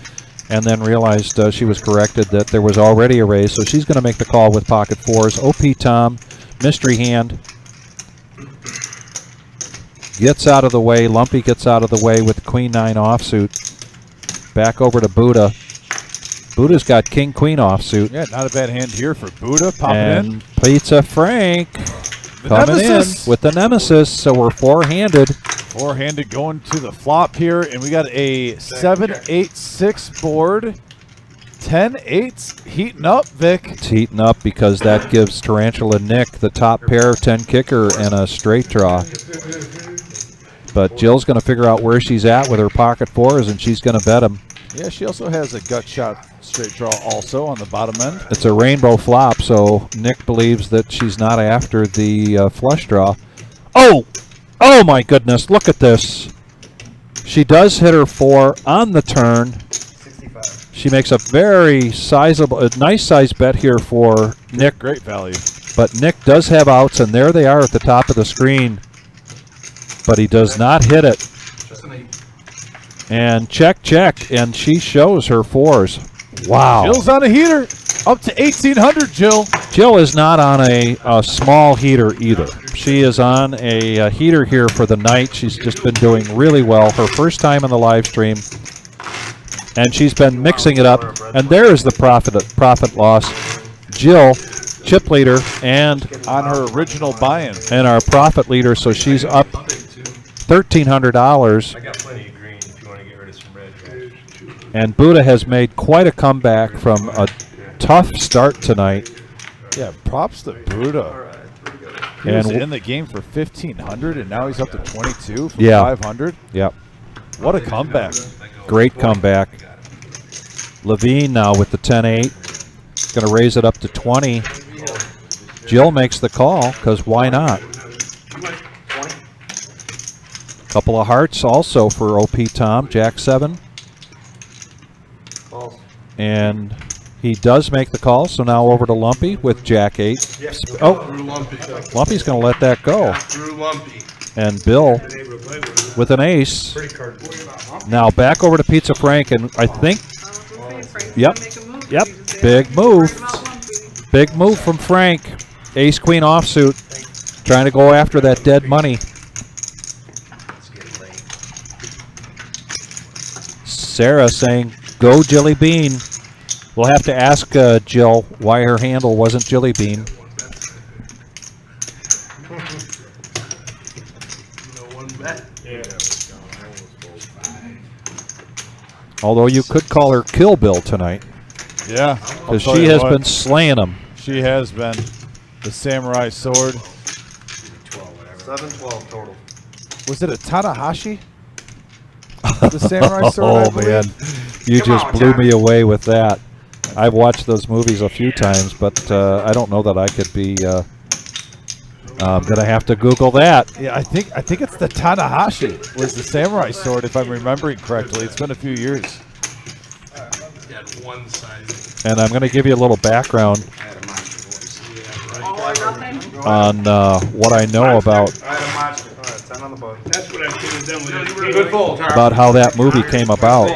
and then realized she was corrected that there was already a raise, so she's going to make the call with pocket fours. OP Tom, mystery hand, gets out of the way. Lumpy gets out of the way with Queen 9 offsuit. Back over to Buddha. Buddha's got King Queen offsuit. Yeah, not a bad hand here for Buddha. Popping and in. Pizza Frank coming in with the Nemesis, so we're four-handed. Four-handed going to the flop here, and we got a 7-8-6 board. 10-8s heating up, Vic. It's heating up because that gives Tarantula Nick the top pair, 10 kicker, and a straight draw. But Jill's going to figure out where she's at with her pocket fours, and she's going to bet him. Yeah, she also has a gut shot straight draw also on the bottom end. It's a rainbow flop, so Nick believes that she's not after the flush draw. Oh my goodness, look at this. She does hit her 4 on the turn. 65. She makes a very sizable, a nice size bet here for Nick. Great value. But Nick does have outs, and there they are at the top of the screen. But he does not hit it. And check, and she shows her 4s. Wow. Jill's on a heater, up to 1,800, Jill. Jill is not on a small heater either. She is on a heater here for the night. She's just been doing really well. Her first time in the live stream. And she's been mixing it up. And there is the profit loss. Jill, chip leader, and on her original buy-in. And our profit leader, so she's up $1,300. I got plenty of green if you want to get rid of some red. And Buddha has made quite a comeback from a tough start tonight. Yeah, props to Buddha. He was in the game for 1,500, and now he's up to 22 for 500. Yep. What a comeback. Great comeback. Levine now with the 10-8. Going to raise it up to 20. Jill makes the call, because why not? Couple of hearts also for OP Tom, Jack 7. And he does make the call, so now over to Lumpy with Jack 8. Lumpy's going to let that go. And Bill with an ace. Now back over to Pizza Frank, and I think, yep, big move. Big move from Frank. Ace Queen offsuit, trying to go after that dead money. Sarah saying, go Jilly Bean. We'll have to ask Jill why her handle wasn't Jilly Bean. Although you could call her Kill Bill tonight. Yeah. Because she has been slaying them. She has been. The samurai sword. 7-12 total. Was it a Tanahashi? The samurai sword, Oh, man. You just blew me away with that. I've watched those movies a few times, but I don't know that I could be... I'm going to have to Google that. Yeah, I think it's the Tanahashi was the samurai sword, if I'm remembering correctly. It's been a few years. And I'm going to give you a little background on what I know about how that movie came about.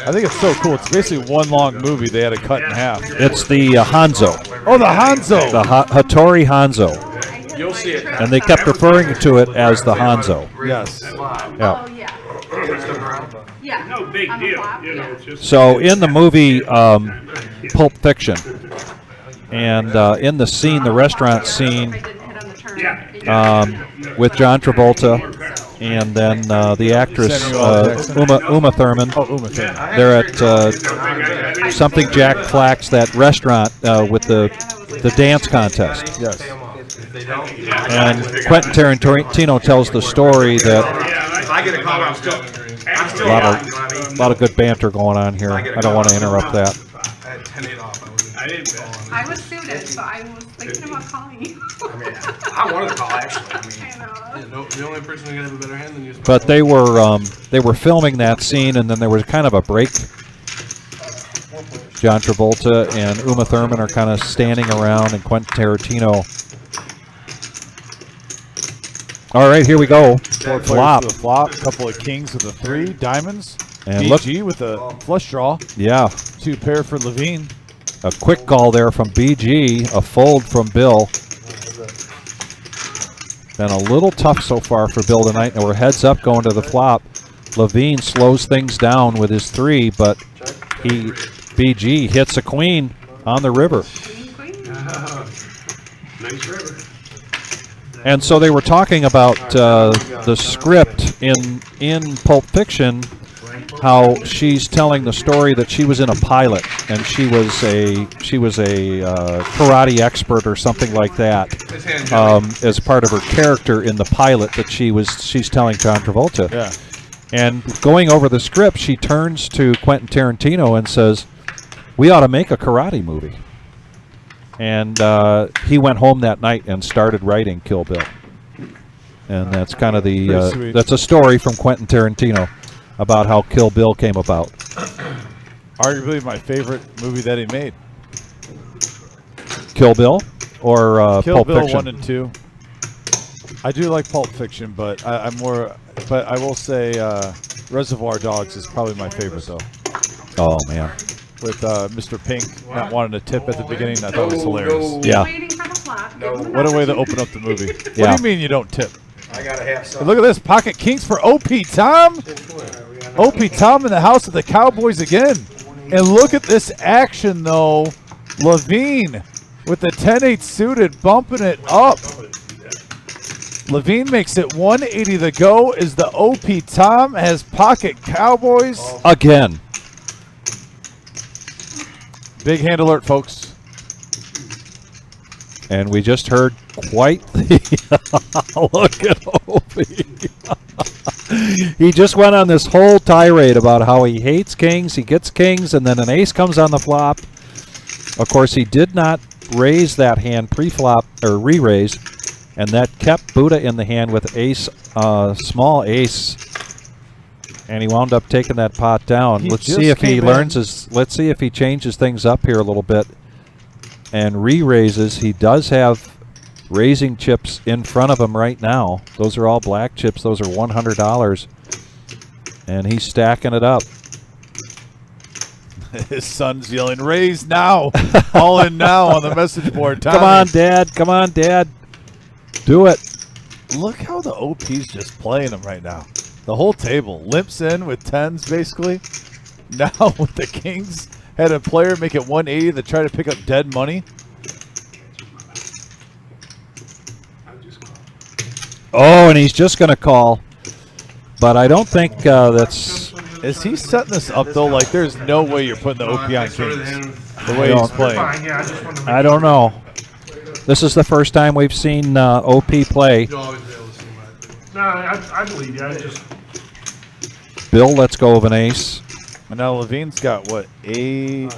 I think it's so cool. It's basically one long movie they had to cut in half. It's the Hanzo. Oh, the Hanzo. The Hattori Hanzo. You'll see it. And they kept referring to it as the Hanzo. Yes. Yeah. Yeah. No big deal. You know, it's just So in the movie Pulp Fiction, and in the scene, the restaurant scene, with John Travolta, and then the actress Uma Thurman. Oh, Uma Thurman. They're at something Jack Flack's, that restaurant with the dance contest. Yes. And Quentin Tarantino tells the story that If I get a call, I'm still a lot of good banter going on here. I don't want to interrupt that. I was suited, so I was thinking about calling you. I wanted to call, actually. The only person who can have a better hand than you is But they were filming that scene, and then there was kind of a break. John Travolta and Uma Thurman are kind of standing around, and Quentin Tarantino All right, here we go. Four players Flop. with a flop. A couple of kings with a 3. Diamonds. And BG with a flush draw. Yeah. 2 pair for Levine. A quick call there from BG. A fold from Bill. Been a little tough so far for Bill tonight. And we're heads up going to the flop. Levine slows things down with his 3, but BG hits a queen on the river. Nice river. And so they were talking about the script in Pulp Fiction, how she's telling the story that she was in a pilot and she was a karate expert or something like that, as part of her character in the pilot that she's telling John Travolta. Yeah. And going over the script, she turns to Quentin Tarantino and says, "We ought to make a karate movie." And he went home that night and started writing Kill Bill. And that's kind of the that's a story from Quentin Tarantino about how Kill Bill came about. Arguably my favorite movie that he made. Kill Bill or Kill Pulp Bill Fiction? 1 and 2. I do like Pulp Fiction, but I'm more. But I will say Reservoir Dogs is probably my favorite though. Oh man. With Mr. Pink not wanting to tip at the beginning, I thought it was hilarious. Yeah. Waiting for the flop. What a way to open up the movie. Yeah. What do you mean you don't tip? I gotta have some. But look at this, pocket kings for OP Tom. OP Tom in the house of the Cowboys again. And look at this action though. Levine with the 10-8 suited bumping it up. Levine makes it 180 to go as the OP Tom has pocket Cowboys. Again. Big hand alert, folks. And we just heard quite the look at Opie. He just went on this whole tirade about how he hates kings, he gets kings, and then an ace comes on the flop. Of course, he did not raise that hand pre-flop or re-raise, and that kept Buddha in the hand with ace, small ace, and he wound up taking that pot down. Let's see if he learns let's see if he changes things up here a little bit and re-raises. He does have raising chips in front of him right now. Those are all black chips. Those are $100, and he's stacking it up. His son's yelling, "Raise now!" All in now on the message board. Tommy. Come on, Dad! Come on, Dad! Do it! Look how the OP's just playing him right now. The whole table limps in with 10s basically. Now with the kings, had a player make it 180 to try to pick up dead money. Oh, and he's just going to call. But I don't think that's... Is he setting this up, though? Like, there's no way you're putting the OP on kings. The way he's playing. I don't know. This is the first time we've seen OP play. No, I believe you. I just... Bill lets go of an ace. And now Levine's got, what, 8?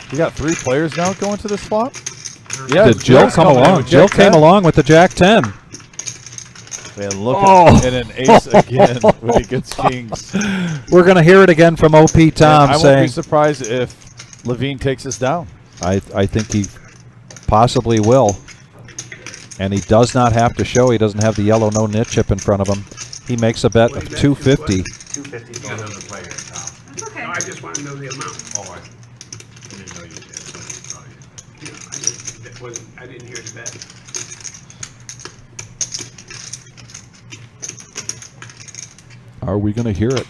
He got 3 players now going to this flop? Yeah, Did Jill come along? Jill came along with the Jack 10. Man, look at an ace again when he gets kings. We're going to hear it again from OP Tom I saying... won't be surprised if Levine takes us down. I think he possibly will. And he does not have to show. He doesn't have the yellow no nit chip in front of him. He makes a bet of 250. 250 on the player, Tom. Okay. No, I just want to know the amount. Oh, I didn't know you did. I didn't hear the bet. Are we going to hear it?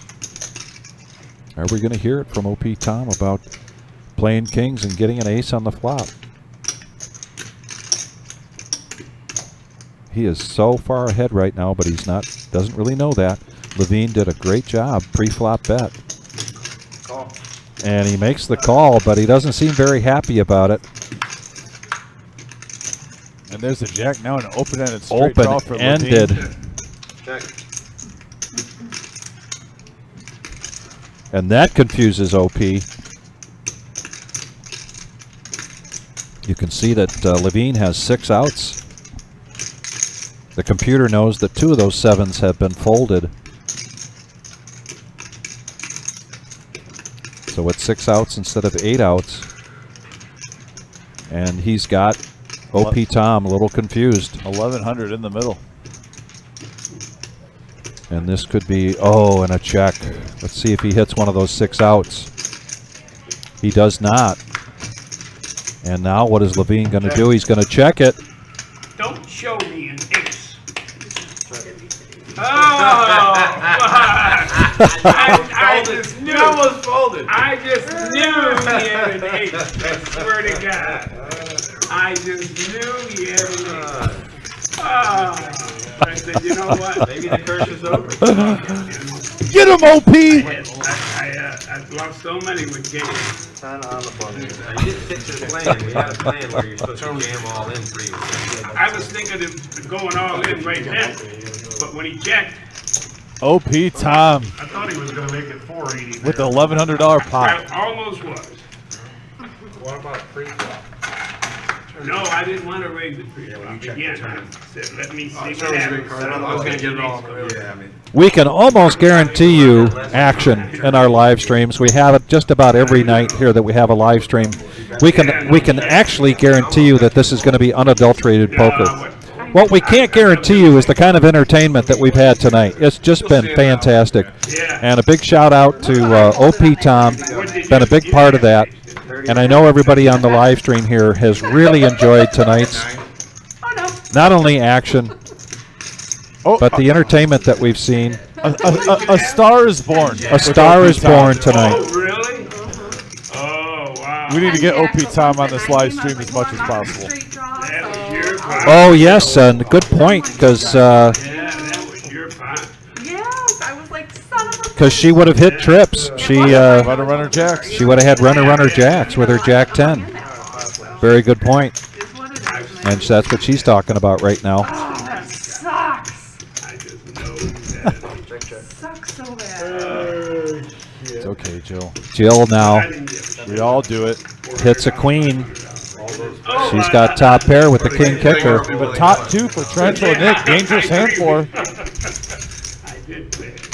Are we going to hear it from OP Tom about playing kings and getting an ace on the flop? He is so far ahead right now, but he's not. Doesn't really know that. Levine did a great job pre-flop bet. Call. And he makes the call, but he doesn't seem very happy about it. And there's the jack now, an open-ended straight draw for Open-ended. Check. And that confuses OP. You can see that Levine has 6 outs. The computer knows that 2 of those 7s have been folded. So it's 6 outs instead of 8 outs. And he's got OP Tom, a little confused. 1100 in the middle. And this could be, oh, and a check. Let's see if he hits one of those 6 outs. He does not. And now what is Levine going to do? He's going to check it. Don't show me an ace. I just knew. Almost folded. I just knew he had an ace. I swear to God. I just knew he had an ace. I said, you know what? Maybe the curse is over. Get him, OP! I've lost so many with games. You didn't stick to the plan. We had a plan where you're supposed to jam all in previously. I was thinking of going all in right then, but when he checked, OP Tom I thought he was gonna make it 480. with the $1,100 pot. I almost was. What about pre-flop? No, I didn't want to raise the pre-flop again. I said, let me see what happens. I was going to get it all. Yeah, I mean. We can almost guarantee you action in our live streams. We have it just about every night here that we have a live stream. We can actually guarantee you that this is going to be unadulterated poker. What we can't guarantee you is the kind of entertainment that we've had tonight. It's just been fantastic. And a big shout out to OP Tom, been a big part of that. And I know everybody on the live stream here has really enjoyed tonight's not only action, but the entertainment that we've seen. A star is born. A star is born tonight. Oh, really? Oh, wow. We need to get OP Tom on this live stream as much as possible. That was your pot. Oh, yes, and good point, because Yeah, that was your pot. Yes, I was like, son of a. because she would have hit trips. She Runner jacks. she would have had runner jacks with her jack 10. Very good point. And that's what she's talking about right now. Oh, that sucks. I just know that. Sucks so bad. It's okay, Jill. Jill now We all do it. hits a queen. She's got top pair with the king kicker. But top 2 for Tarantula Nick. Dangerous hand for. I did play that.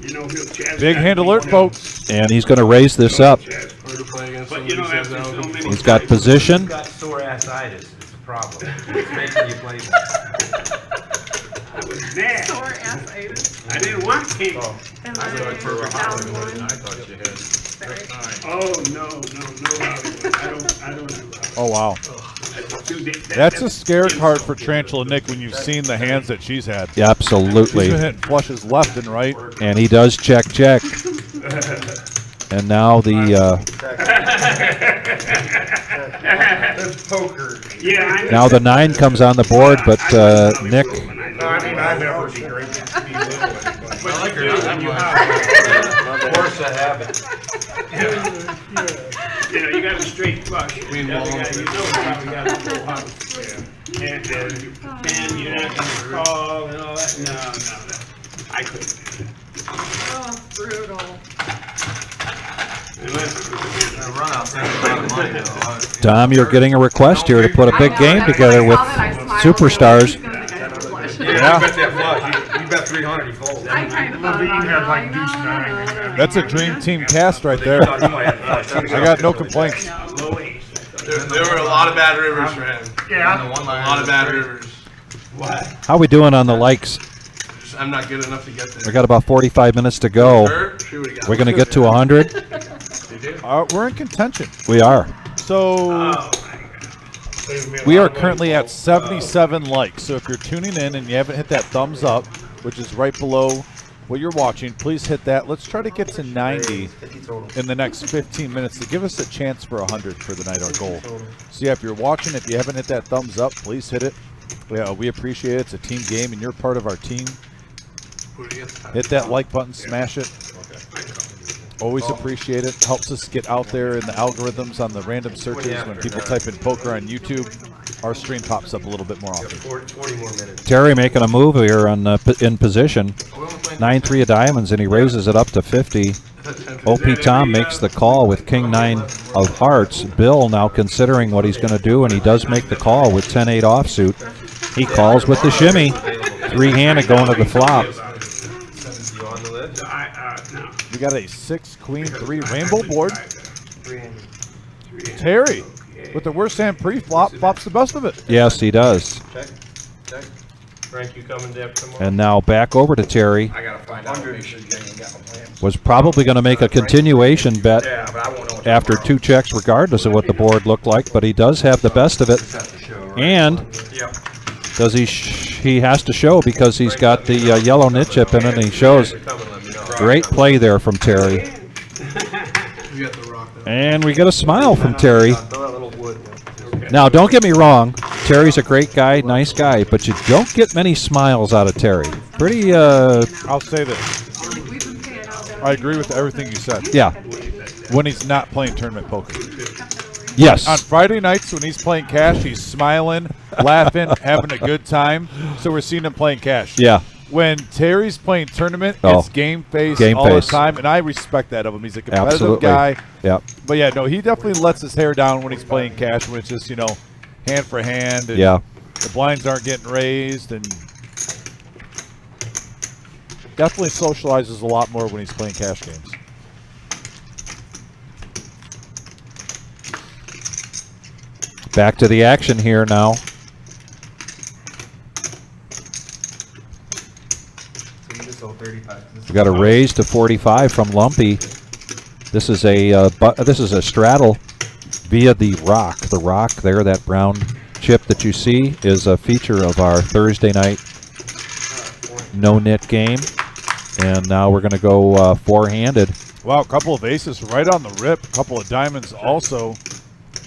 You know, he'll chastise Big hand me, alert, you know. folks. And he's going to raise this up. But you know, after so many He's got position. You've got sore assitis. It's a problem. It's making you play. I was mad. Sore ass-itis. I didn't want king. And I then down one. thought you had. Oh, no, Hollywood. I don't do that. Oh, wow. That's a scare card for Tarantula Nick when you've seen the hands that she's had. Yeah, absolutely. She's been hitting flushes left and right. And he does check. And now the That's poker. Yeah, I now the 9 comes on the board, but Nick. No, I mean, I'd never be great to be little, but. I like her. Force a habit. You know, you got a straight flush. The other guy, you know, probably got a full house. And you're not going to call and all that. No. I couldn't do that. Oh, brutal. Tom, you're getting a request here to put a big game together with superstars. Yeah, bet that flush. You bet 300, he folds. I kind of thought Levine about had it, like like, deuce no, nine. no, no, no. That's a dream team cast right there. I got no complaints. There were a lot of bad rivers for him. Yeah. A lot of bad rivers. What? How we doing on the likes? I'm not good enough to get there. We got about 45 minutes to go. We're going to get to 100. We're in contention. We are. So we are currently at 77 likes. So if you're tuning in and you haven't hit that thumbs up, which is right below what you're watching, please hit that. Let's try to get to 90 in the next 15 minutes to give us a chance for 100 for the night, our goal. So yeah, if you're watching, if you haven't hit that thumbs up, please hit it. We appreciate it. It's a team game and you're part of our team. Hit that like button, smash it. Always appreciate it. Helps us get out there in the algorithms on the random searches. When people type in poker on YouTube, our stream pops up a little bit more often. 20 more minutes. Terry making a move here on in position. 9-3 of diamonds, and he raises it up to 50. OP Tom makes the call with King 9 of hearts. Bill now considering what he's going to do, and he does make the call with 10-8 offsuit. He calls with the shimmy. 3-handed going to the flop. We got a 6-queen-3 rainbow board. Terry, With the worst hand pre-flop, flops the best of it. Yes, he does. Check. Check. Frank, you coming there tomorrow? And now back over to Terry. I gotta find out, make sure Jay ain't got my plans. Was probably going to make a continuation bet Yeah, but I won't know. after 2 checks regardless of what the board looked like, but he does have the best of it. And Yep. does he has to show because he's got the yellow nit chip in it, and he shows. Great play there from Terry. You got the rock though. And we get a smile from Terry. Throw that little wood. Now, don't get me wrong. Terry's a great guy, nice guy, but you don't get many smiles out of Terry. Pretty, I'll say this. I agree with everything you said. yeah. When he's not playing tournament poker. Yes. On Friday nights when he's playing cash, he's smiling, laughing, having a good time. So we're seeing him playing cash. Yeah. When Terry's playing tournament, Oh. it's game face Game all face. the time, and I respect that of him. He's a competitive Absolutely. guy. Yeah. But yeah, no, he definitely lets his hair down when he's playing cash, when it's just, you know, hand for hand. And Yeah. the blinds aren't getting raised, and definitely socializes a lot more when he's playing cash games. Back to the action here now. We got a raise to 45 from Lumpy. This is a straddle via the rock. The rock there, that brown chip that you see, is a feature of our Thursday night no nit game. And now we're going to go four-handed. Wow, a couple of aces right on the rip. A couple of diamonds also.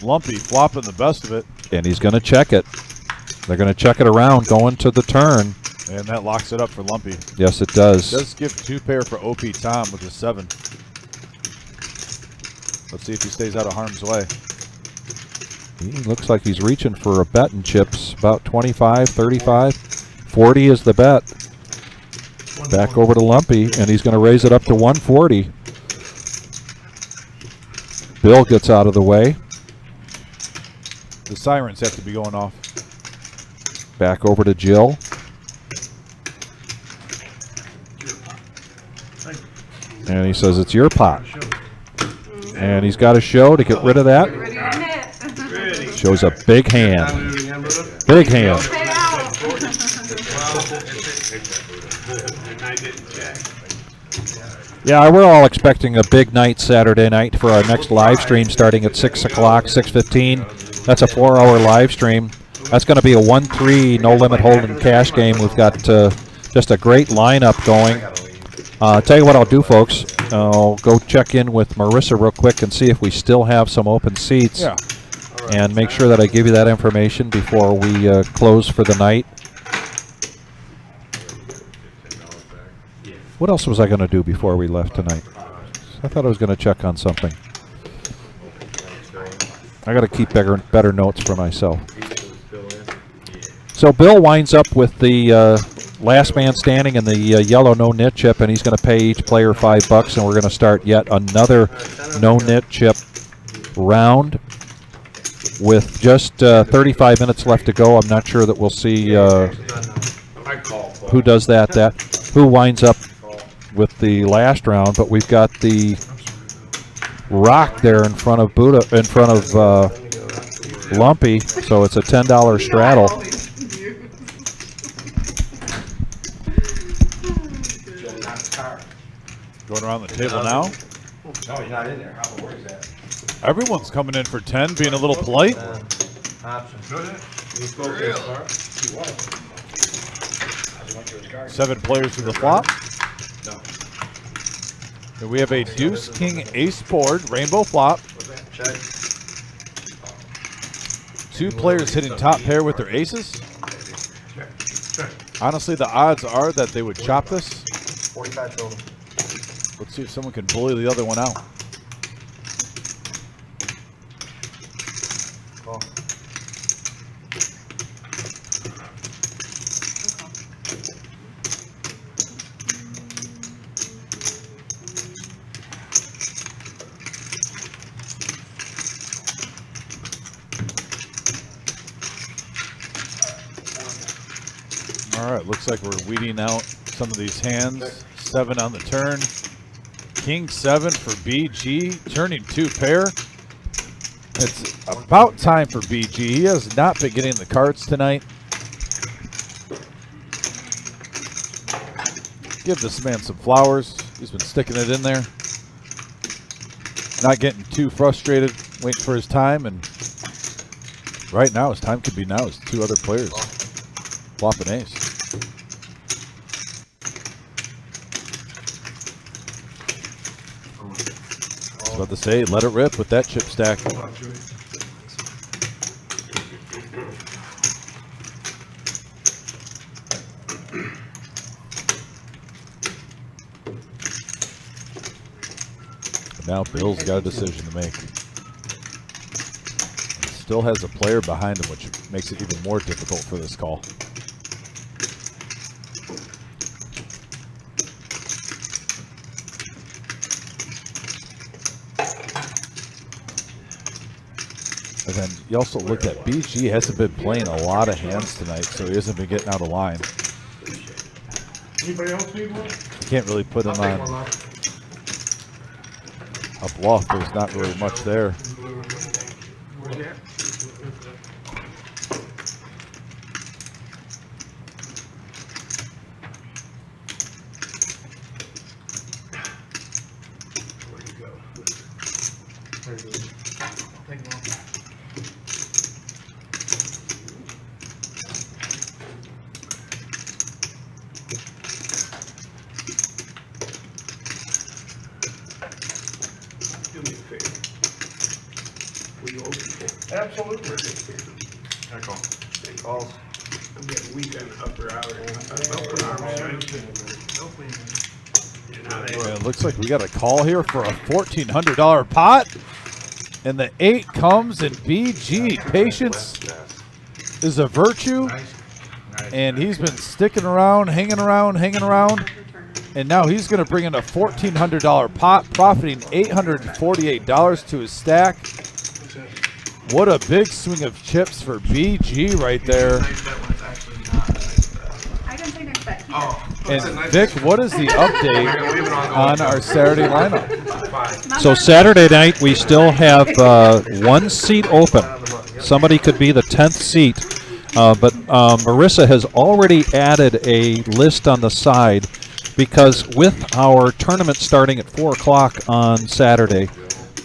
Lumpy flopping the best of it. And he's going to check it. They're going to check it around going to the turn. And that locks it up for Lumpy. Yes, it does. Does give 2 pair for OP Tom with a 7. Let's see if he stays out of harm's way. He looks like he's reaching for a bet in chips. About 25, 35. 40 is the bet. Back over to Lumpy, and he's going to raise it up to 140. Bill gets out of the way. The sirens have to be going off. Back over to Jill. And he says, it's your pot. And he's got a show to get rid of that. Shows a big hand. Big hand. Yeah, we're all expecting a big night Saturday night for our next live stream starting at 6 o'clock, 6:15. That's a 4-hour live stream. That's going to be a 1-3 no-limit hold'em cash game. We've got just a great lineup going. Tell you what I'll do, folks. I'll go check in with Marissa real quick and see if we still have some open seats. Yeah. And make sure that I give you that information before we close for the night. What else was I going to do before we left tonight? I thought I was going to check on something. I got to keep better notes for myself. So Bill winds up with the last man standing in the yellow no nit chip, and he's going to pay each player $5, and we're going to start yet another no nit chip round with just 35 minutes left to go. I'm not sure that we'll see who does who winds up with the last round, but we've got the rock there in front of Lumpy, so it's a $10 straddle. Going around the table now. No, he's not in there. Where's that? Everyone's coming in for 10, being a little polite. Option. Go ahead. 7 players to the flop. And we have a deuce, king, ace board, rainbow flop. Check. 2 players hitting top pair with their aces. Honestly, the odds are that they would chop this. 45 total. Let's see if someone can bully the other one out. Call. All right, looks like we're weeding out some of these hands. 7 on the turn. King 7 for BG, turning 2 pair. It's about time for BG. He has not been getting the cards tonight. Give this man some flowers. He's been sticking it in there. Not getting too frustrated, waiting for his time. And right now, his time could be now. His two other players flop an ace. I was about to say, let it rip with that chip stack. Now Bill's got a decision to make. He still has a player behind him, which makes it even more difficult for this call. And then you also look at BG hasn't been playing a lot of hands tonight, so he hasn't been getting out of line. Anybody else need one? You can't really put him on a bluff. There's not really much there. Absolutely. Calls. I'm getting weak on the upper outer. Yeah, it looks like we got a call here for a $1,400 pot. And the 8 comes, and BG, patience is a virtue. And he's been sticking around, hanging around. And now he's going to bring in a $1,400 pot, profiting $848 to his stack. What a big swing of chips for BG right there. I didn't think it's that here. And Vic, what is the update on our Saturday lineup? So Saturday night, we still have one seat open. Somebody could be the 10th seat. But Marissa has already added a list on the side because with our tournament starting at 4 o'clock on Saturday,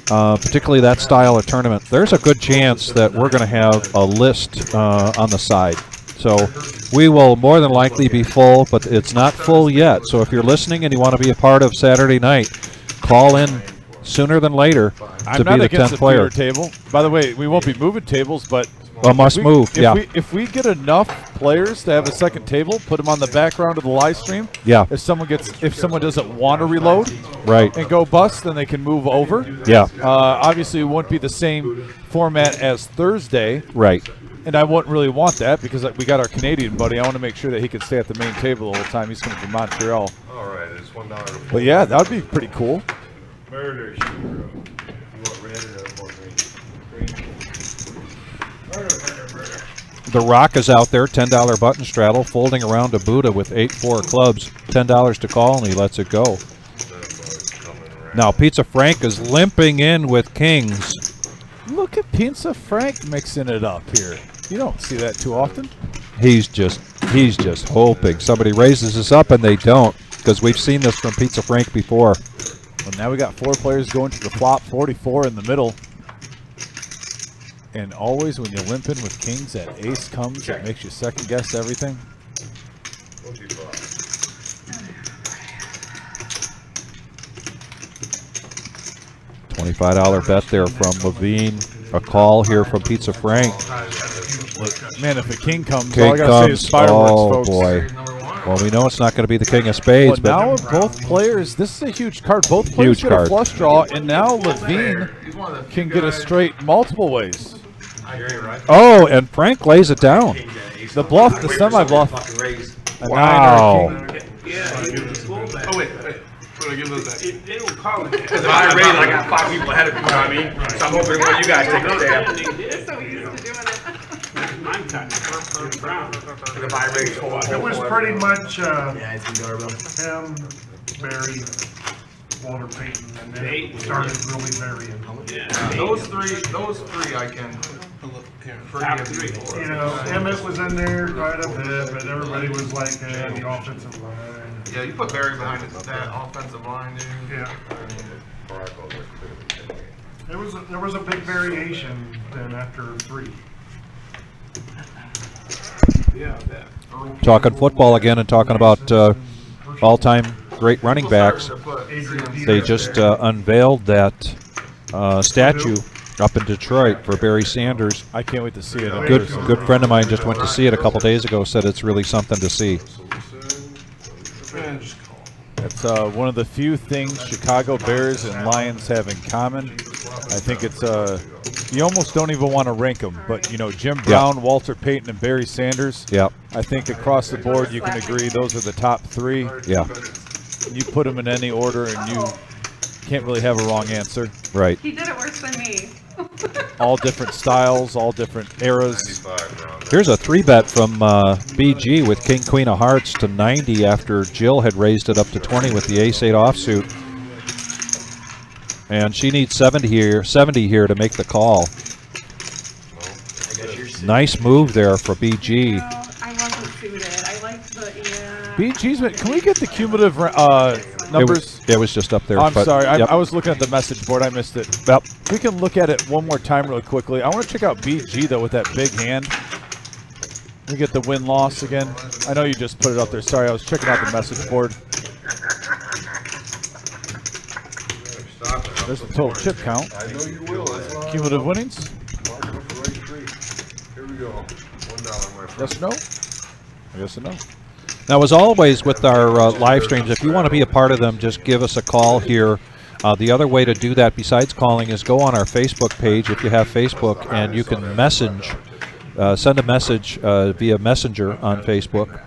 particularly that style of tournament, there's a good chance that we're going to have a list on the side. So we will more than likely be full, but it's not full yet. So if you're listening and you want to be a part of Saturday night, call in sooner than later to be the 10th player. Table. By the way, we won't be moving tables, but If we get enough players to have a second table, put them on the background of the live stream. Yeah. If someone doesn't want to reload, right, and go bust, then they can move over. Yeah. Obviously, it won't be the same format as Thursday. Right. And I wouldn't really want that because we got our Canadian buddy. I want to make sure that he can stay at the main table the whole time. He's coming from Montreal. All right, it's $1. But yeah, that would be pretty cool. Murder, she wrote. You want red or want green? The Rock is out there, $10 button straddle, folding around a Buddha with 8-4 clubs, $10 to call, and he lets it go. Now Pizza Frank is limping in with kings. Look at Pizza Frank mixing it up here. You don't see that too often. He's just hoping somebody raises this up, and they don't, because we've seen this from Pizza Frank before. Well, now we got 4 players going to the flop, 44 in the middle. And always when you limp in with kings, that ace comes, it makes you second guess everything. $25 bet there from Levine. A call here from Pizza Frank. Man, if a king comes, King all I gotta say is fireworks, folks. Boy. Well, we know it's not going to be the king of spades. Well, now both players, this is a huge card. Both players get a flush draw, and now Levine can get a straight multiple ways. Oh, and Frank lays it down. The bluff, the semi-bluff. Wow. Oh, wait. What do I give those back? They don't call it that. Because if I raise, I got 5 people ahead of me, you know what I mean? So I'm hoping one of you guys take a stab. They're so used to doing it. Mine cut purple and brown. Because if I raise 4, It was pretty much yeah, it's a doorbell. him, Barry, Walter Payton, and then it started really varying. Those three I can forgive you for. You know, Emmett was in there quite a bit, but everybody was like, the offensive line. Yeah, you put Barry behind that offensive line, dude. Yeah. There was a big variation then after 3. Yeah, that. Talking football again and talking about all-time great running backs. They just unveiled that statue up in Detroit for Barry Sanders. I can't wait to see it. Good friend of mine just went to see it a couple days ago. Said it's really something to see. It's one of the few things Chicago Bears and Lions have in common. I think it's you almost don't even want to rank them, but you know, Jim Brown, Walter Payton, and Barry Sanders. Yeah. I think across the board you can agree those are the top 3. Yeah. You put them in any order, and you can't really have a wrong answer. Right. He did it worse than me. All different styles, all different eras. Here's a 3-bet from BG with King Queen of Hearts to 90 after Jill had raised it up to 20 with the Ace-8 offsuit. And she needs 70 here to make the call. Nice move there for BG. No, I wasn't suited. I liked the, BG's been, can we get the cumulative numbers? It was just up there. Oh, I'm but, sorry. yep. I was looking at the message board. I missed it. Yep. We can look at it one more time really quickly. I want to check out BG, though, with that big hand. We get the win-loss again. I know you just put it up there. Sorry, I was checking out the message board. There's the total chip count. I know you will. Cumulative winnings. Here we go. $1, my friend. Yes or no? I guess a no. Now, as always with our live streams, if you want to be a part of them, just give us a call here. The other way to do that besides calling is go on our Facebook page if you have Facebook, and you can send a message via Messenger on Facebook,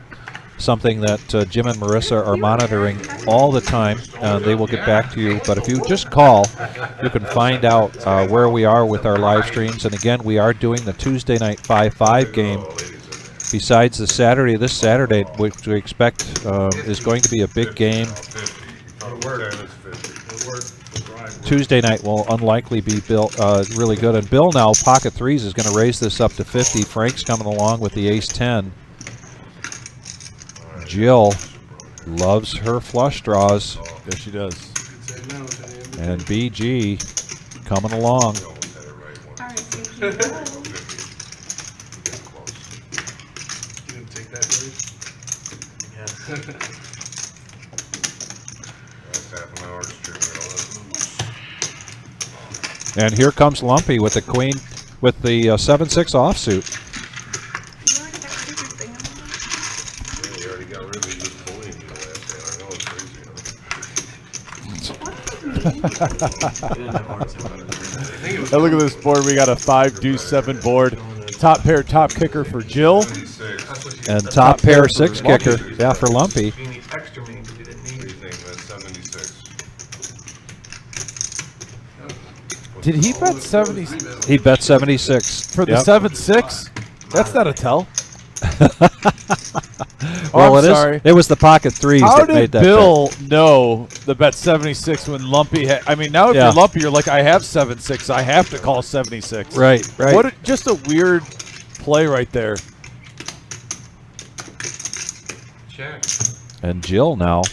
something that Jim and Marissa are monitoring all the time. They will get back to you. But if you just call, you can find out where we are with our live streams. And again, we are doing the Tuesday night 5-5 game. Besides the Saturday, this Saturday, which we expect is going to be a big game. Tuesday night will unlikely be really good. And Bill now, pocket threes, is going to raise this up to 50. Frank's coming along with the ace-10. Jill loves her flush draws. Yes, she does. And BG coming along. And here comes Lumpy with the queen, with the 7-6 offsuit. You already got rid of me just bullying you last day. I know it's crazy. Now look at this board. We got a 5-7 board. Top pair, top kicker for Jill. And top pair 6 kicker, yeah, for Lumpy. Did he bet 70? He bet 76 for the 7-6. That's not a tell. Well, I'm sorry. It was the pocket threes that made that. How did Bill know the bet 76 when Lumpy had? I mean, now if you're Lumpy, you're like, I have 7-6. I have to call 76. Right. What? Just a weird play right there. Check. And Jill now.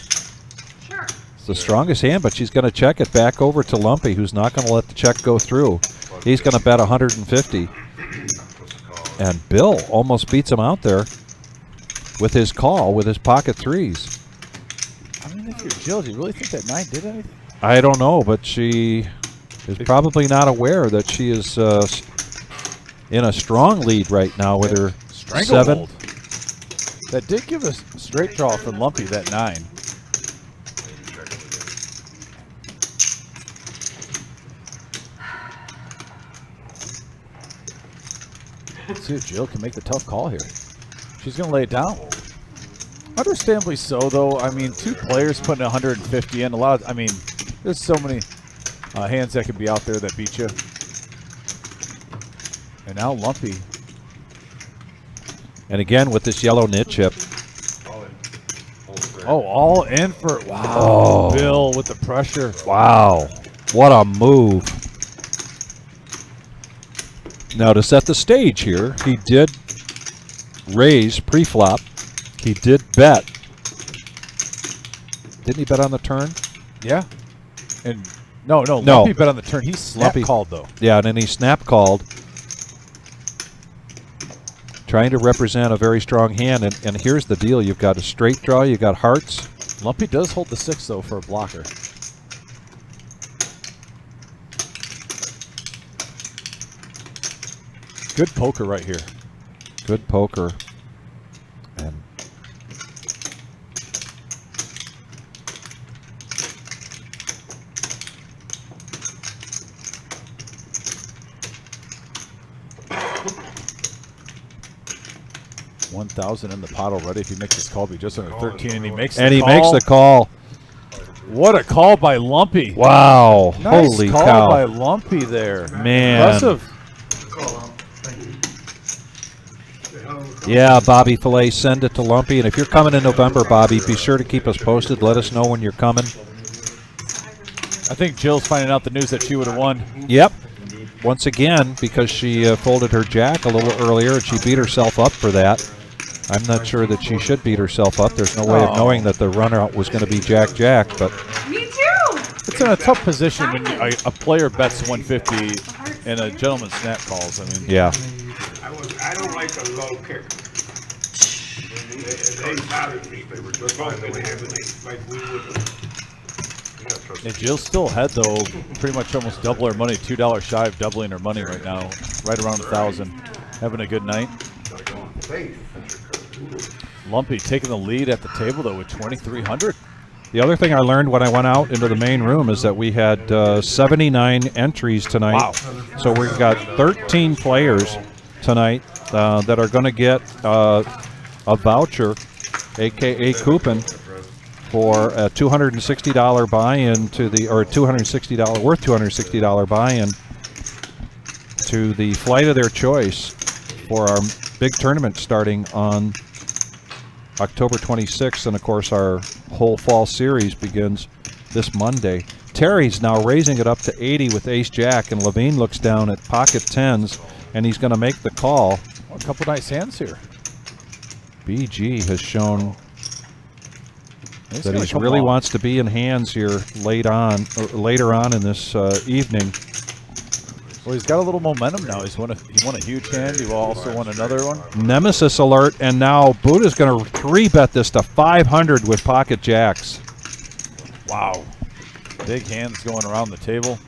Sure. It's the strongest hand, but she's going to check it back over to Lumpy, who's not going to let the check go through. He's going to bet 150. And Bill almost beats him out there with his call, with his pocket threes. I mean, if you're Jill, do you really think that 9 did anything? I don't know, but she is probably not aware that she is in a strong lead right now with her 7. That did give us a straight draw from Lumpy, that 9. Let's see if Jill can make the tough call here. She's going to lay it down. Understandably so, though. I mean, 2 players putting 150 in. I mean, there's so many hands that could be out there that beat you. And now Lumpy. And again, with this yellow knit chip, Oh, all in for, wow. Oh. Bill with the pressure. Wow. What a move. Now, to set the stage here, he did raise pre-flop. He did bet. Didn't he bet on the turn? Yeah. And no, No. Lumpy bet on the turn. He snap Lumpy called, though. Yeah, and then he snap called. Trying to represent a very strong hand, and here's the deal. You've got a straight draw, you've got hearts. Lumpy does hold the 6, though, for a blocker. Good poker right here. Good poker. And $1,000 in the pot already. If he makes his call, be just under 13, and he makes and the he call. makes the call. What a call by Lumpy. Wow. Nice Holy call cow. by Lumpy there. Man. Impressive. Yeah, Bobby Fillet, send it to Lumpy. And if you're coming in November, Bobby, be sure to keep us posted. Let us know when you're coming. I think Jill's finding out the news that she would have won. Yep. Once again, because she folded her jack a little earlier, and she beat herself up for that. I'm not sure that she should beat herself up. There's no way of knowing that the runner was going to be Jack-Jack, but Me too. It's in a tough position when a player bets 150 and a gentleman snap calls. I mean, yeah. I don't like a low kick. They bother me. We're both gonna have it like we would. and Jill still ahead, though, pretty much almost double her money, $2 shy of doubling her money right now, right around 1,000. Having a good night. Lumpy taking the lead at the table, though, with 2,300. The other thing I learned when I went out into the main room is that we had 79 entries tonight. Wow. So we've got 13 players tonight that are going to get a voucher, aka coupon, for a $260 buy-in to the, or $260 worth $260 buy-in to the flight of their choice for our big tournament starting on October 26th, and of course our whole fall series begins this Monday. Terry's now raising it up to 80 with ace-jack, and Levine looks down at pocket tens, and he's going to make the call. Well, a couple nice hands here. BG has shown He's that gonna he come really on. wants to be in hands here later on in this evening. Well, he's got a little momentum now. He won a huge hand. He also won another one. Nemesis alert, and now Buddha's going to 3-bet this to 500 with pocket jacks. Wow. Big hands going around the table.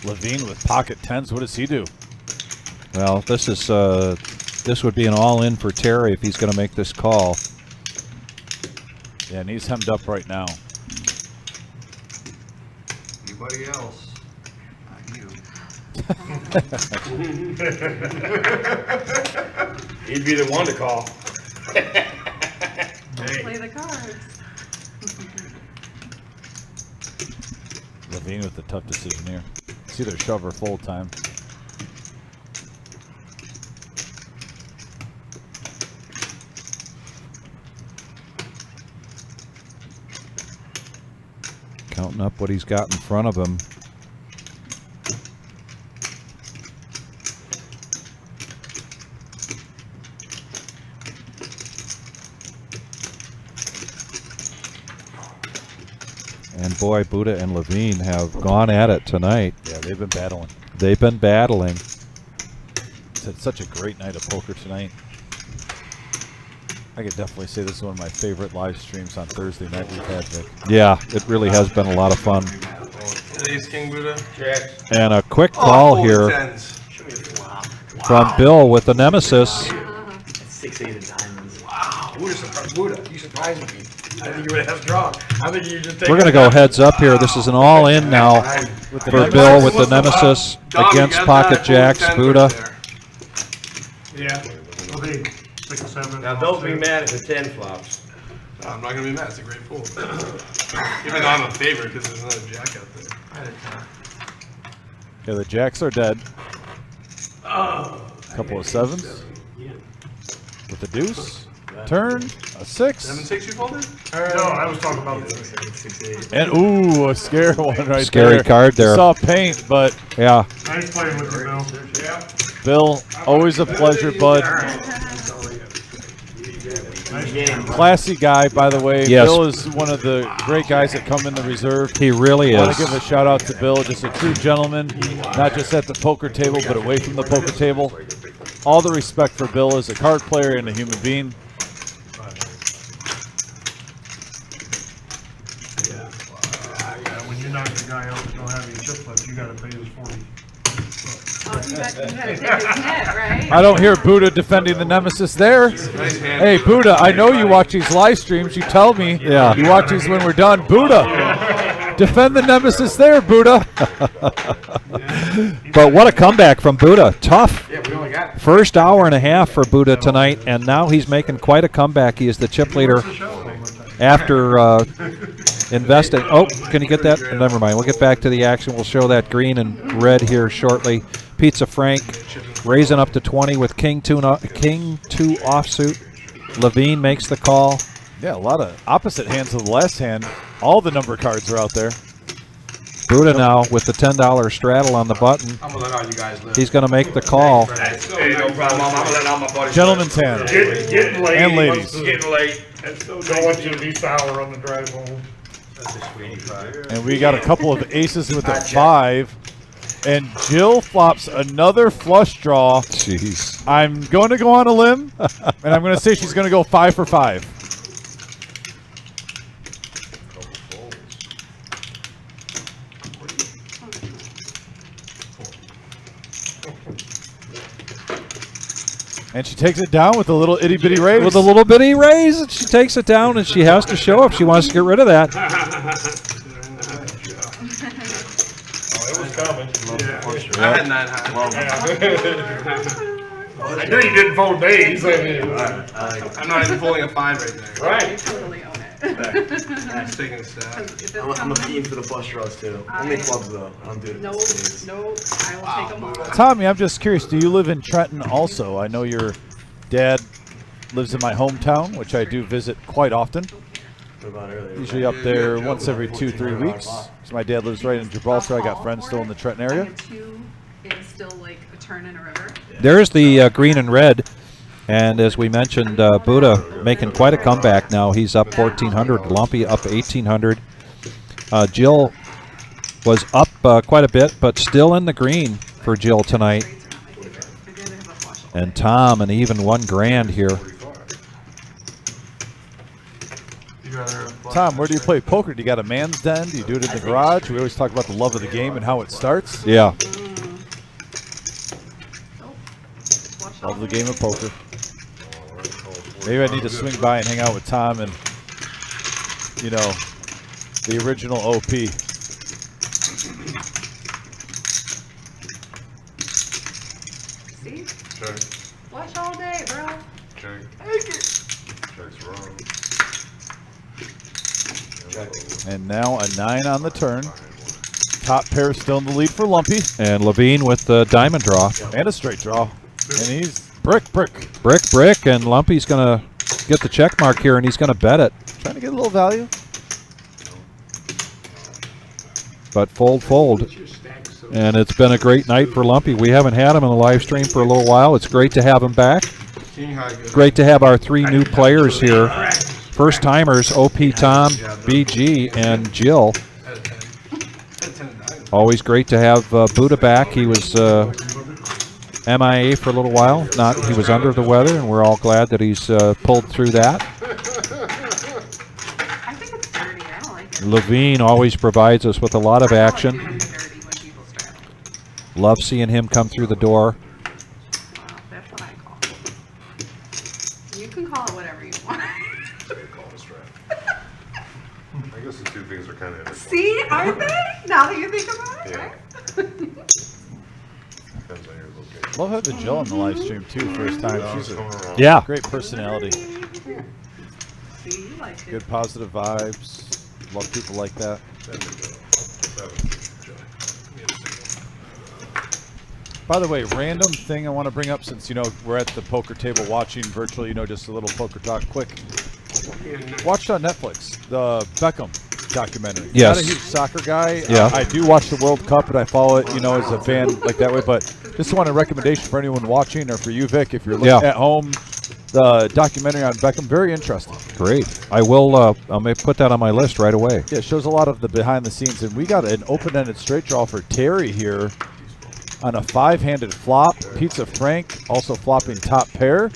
Levine with pocket tens. What does he do? Well, this is this would be an all-in for Terry if he's going to make this call. Yeah, and he's hemmed up right now. Anybody else? Not you. He'd be the one to call. Play the cards. Levine with the tough decision here. It's either shove or fold time. Counting up what he's got in front of him. And boy, Buddha and Levine have gone at it tonight. Yeah, they've been battling. They've been battling. It's had such a great night of poker tonight. I could definitely say this is one of my favorite live streams on Thursday night we've had, Vic. Yeah, it really has been a lot of fun. Ace King Buddha. Jacks. And a quick call here from Bill with the Nemesis. 6-8 of diamonds. Wow. Buddha, you surprised me. I think you would have drawn. I think you just. We're going to go heads up here. This is an all-in now for Bill with the Nemesis against pocket jacks. Buddha. Yeah. Okay, 6 or 7. Now don't be mad if the 10 flops. No, I'm not gonna be mad. It's a great pool. Even though I'm a favorite because there's another jack out there. Yeah, the jacks are dead. A couple of sevens. With the deuce. Turn a 6. 7-6 you folded? No, I was talking about the 6-8. And ooh, a scary one right there. Scary card there. You saw paint, but yeah. Nice playing with you, Bill. Yeah. Bill, always a pleasure, bud. Classy guy, by the way. Yes. Bill is one of the great guys that come in the reserve. He really I want is. to give a shout out to Bill, just a true gentleman, not just at the poker table, but away from the poker table. All the respect for Bill as a card player and a human being. When you knock the guy out that don't have any chips left, you gotta pay his 40. Oh, you gotta take his hit, right? I don't hear Buddha defending the nemesis there. Hey, Buddha, I know you watch these live streams. You tell me. Yeah. You watch these when we're done. Buddha, defend the nemesis there, Buddha. But what a comeback from Buddha. Tough. Yeah, we only got First hour and a half for Buddha tonight, and now he's making quite a comeback. He is the chip leader after investing. Oh, can you get that? Never mind. We'll get back to the action. We'll show that green and red here shortly. Pizza Frank raising up to 20 with King 2 offsuit. Levine makes the call. Yeah, a lot of opposite hands of the last hand. All the number cards are out there. Buddha now with the $10 straddle on the button. I'm gonna let all you guys live. He's going to make the call. Hey, no problem. I'm gonna let all my buddies. Gentlemen's hand. Getting late. And ladies. It's getting late. That's so Don't want nice. you to be sour on the drive home. And we got a couple of aces with a 5. And Jill flops another flush draw. Jeez. I'm going to go on a limb, and I'm going to say she's going to go 5 for 5. And she takes it down with a little itty bitty raise. With a little bitty raise, she takes it down, and she has to show if she wants to get rid of that. I had 9 high. I knew you didn't fold days. I'm not even folding a 5 right there. Right. Totally own it. Just taking a stab. I'm a fiend for the flush draws too. Only clubs though. I don't do it. Nope, nope, I will take them all. Tommy, I'm just curious, do you live in Trenton also? I know your dad lives in my hometown, which I do visit quite often. What about earlier? Usually up there once every 2-3 weeks. So my dad lives right in Gibraltar. I got friends still in the Trenton I area. have 2 is still like a turn in a river. There's the green and red. And as we mentioned, Buddha making quite a comeback now. He's up 1,400. Lumpy up 1,800. Jill was up quite a bit, but still in the green for Jill tonight. And Tom, an even $1,000 here. Tom, where do you play poker? Do you got a man's den? Do you do it in the garage? We always talk about the love of the game and how it starts. Yeah. Love the game of poker. Maybe I need to swing by and hang out with Tom and, you know, the original OP. See? Flush all day, bro. And now a 9 on the turn. Top pair still in the lead for Lumpy. And Levine with the diamond draw. And a straight draw. And he's brick. Brick, and Lumpy's going to get the check mark here, and he's going to bet it. Trying to get a little value. But fold. And it's been a great night for Lumpy. We haven't had him in the live stream for a little while. It's great to have him back. Great to have our 3 new players here. First timers, OP Tom, BG, and Jill. Always great to have Buddha back. He was MIA for a little while. He was under the weather, and we're all glad that he's pulled through that. I think it's dirty. I don't like it. Levine always provides us with a lot of action. Love seeing him come through the door. That's what I call it. You can call it whatever you want. I guess the two things are kind of. See, aren't they? Now that you think about it, right? Depends on your location. Love having Jill on the live stream too. First time. She's a great personality. See, you like it. Good positive vibes. Love people like that. By the way, random thing I want to bring up since, you know, we're at the poker table watching virtually, you know, just a little poker talk quick. Watched on Netflix, the Beckham documentary. Yes. Not a huge soccer guy. Yeah. I do watch the World Cup, and I follow it, you know, as a fan like that way. But just want a recommendation for anyone watching, or for you, Vic, if you're looking at home. The documentary on Beckham, very interesting. Great. I will. I may put that on my list right away. Yeah, it shows a lot of the behind the scenes, and we got an open-ended straight draw for Terry here on a 5-handed flop. Pizza Frank also flopping top pair.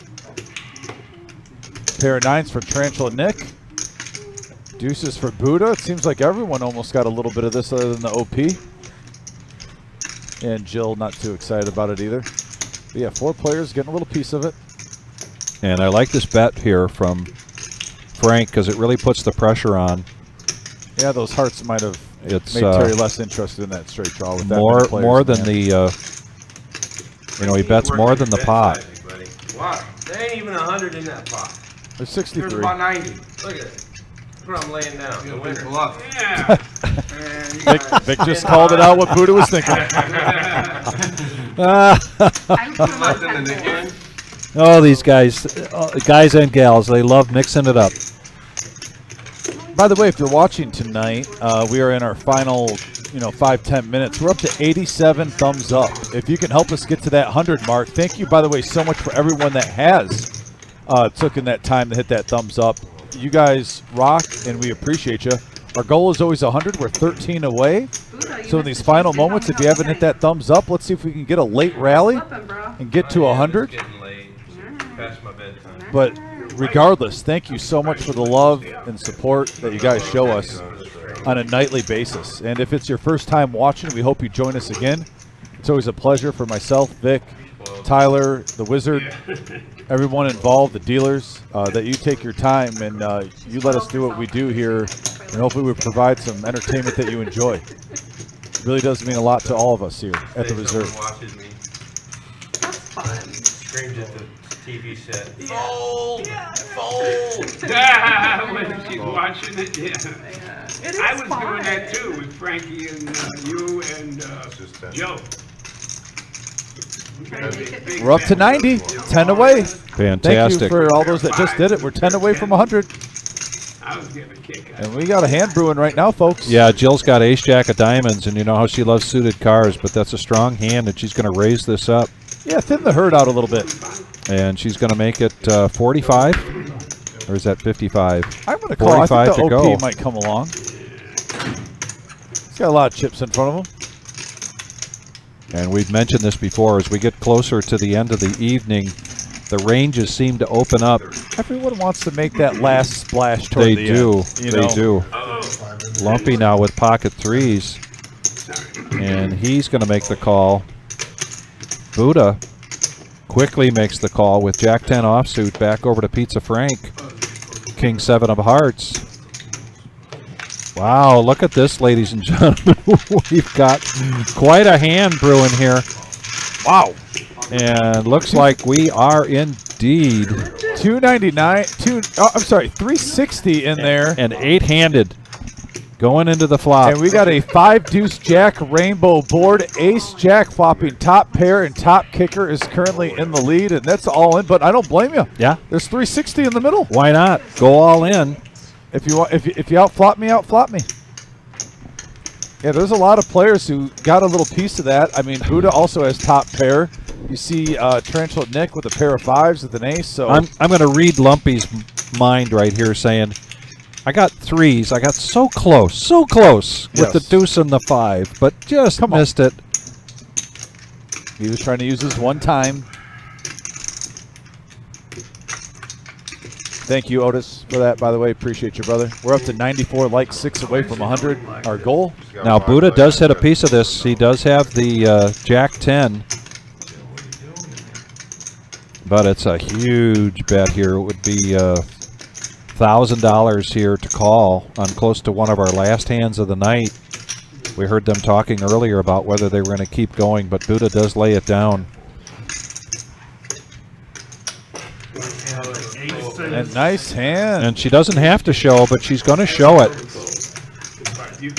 Pair of 9s for Tarantula Nick. Deuces for Buddha. It seems like everyone almost got a little bit of this other than the OP. And Jill not too excited about it either. But yeah, 4 players getting a little piece of it. And I like this bet here from Frank because it really puts the pressure on. Yeah, those hearts might have made Terry less interested in that straight draw with that many players. More than the, you know, he bets more than the pot. Wow, there ain't even 100 in that pot. There's 63. There's about 90. Look at it. Look what I'm laying down. The winner. Yeah. Vic just called it out what Buddha was thinking. Oh, these guys, guys and gals, they love mixing it up. By the way, if you're watching tonight, we are in our final, 5-10 minutes. We're up to 87 thumbs up. If you can help us get to that 100 mark, thank you, by the way, so much for everyone that has taken that time to hit that thumbs up. You guys rock, and we appreciate you. Our goal is always 100. We're 13 away. So in these final moments, if you haven't hit that thumbs up, let's see if we can get a late rally and get to 100. Past my bedtime. But regardless, thank you so much for the love and support that you guys show us on a nightly basis. And if it's your first time watching, we hope you join us again. It's always a pleasure for myself, Vic, Tyler, the Wizard, everyone involved, the dealers, that you take your time and you let us do what we do here, and hopefully we provide some entertainment that you enjoy. It really does mean a lot to all of us here at the Reserve. Watches me. That's fun. Screams at the TV set. Fold! Fold! When she's watching it, yeah. It is I was fun. doing that too with Frankie and you and Joe. We're up to 90, 10 away. Fantastic. Thank you for all those that just did it. We're 10 away from 100. I was getting a kick out. And we got a hand brewing right now, folks. Yeah, Jill's got ace jack of diamonds, and you know how she loves suited cars, but that's a strong hand, and she's going to raise this up. Yeah, thin the herd out a little bit. And she's going to make it 45, or is that 55? I'm going to call. I think the OP go. might come along. He's got a lot of chips in front of him. And we've mentioned this before, as we get closer to the end of the evening, the ranges seem to open up. Everyone wants to make that last splash toward the end. They do. Lumpy now with pocket threes. And he's going to make the call. Buddha quickly makes the call with Jack 10 offsuit back over to Pizza Frank. King 7 of hearts. Wow, look at this, ladies and gentlemen. We've got quite a hand brewing here. Wow. And looks like we are indeed 360 in there. And 8-handed going into the flop. And we got a 5-deuce jack rainbow board. Ace jack flopping top pair, and top kicker is currently in the lead, and that's all in, but I don't blame you. Yeah. There's 360 in the middle. Why not? Go all in. If you want, if you outflop me, outflop me. Yeah, there's a lot of players who got a little piece of that. I mean, Buddha also has top pair. You see Tarantula Nick with a pair of 5s with an ace. So I'm going to read Lumpy's mind right here, saying, I got 3s. I got so close with the deuce and the 5, but just missed it. He was trying to use his one time. Thank you, Otis, for that, by the way. Appreciate you, brother. We're up to 94, like 6 away from 100, our goal. Now, Buddha does hit a piece of this. He does have the Jack 10. But it's a huge bet here. It would be $1,000 here to call on close to one of our last hands of the night. We heard them talking earlier about whether they were going to keep going, but Buddha does lay it down. And nice hand. And she doesn't have to show, but she's going to show it.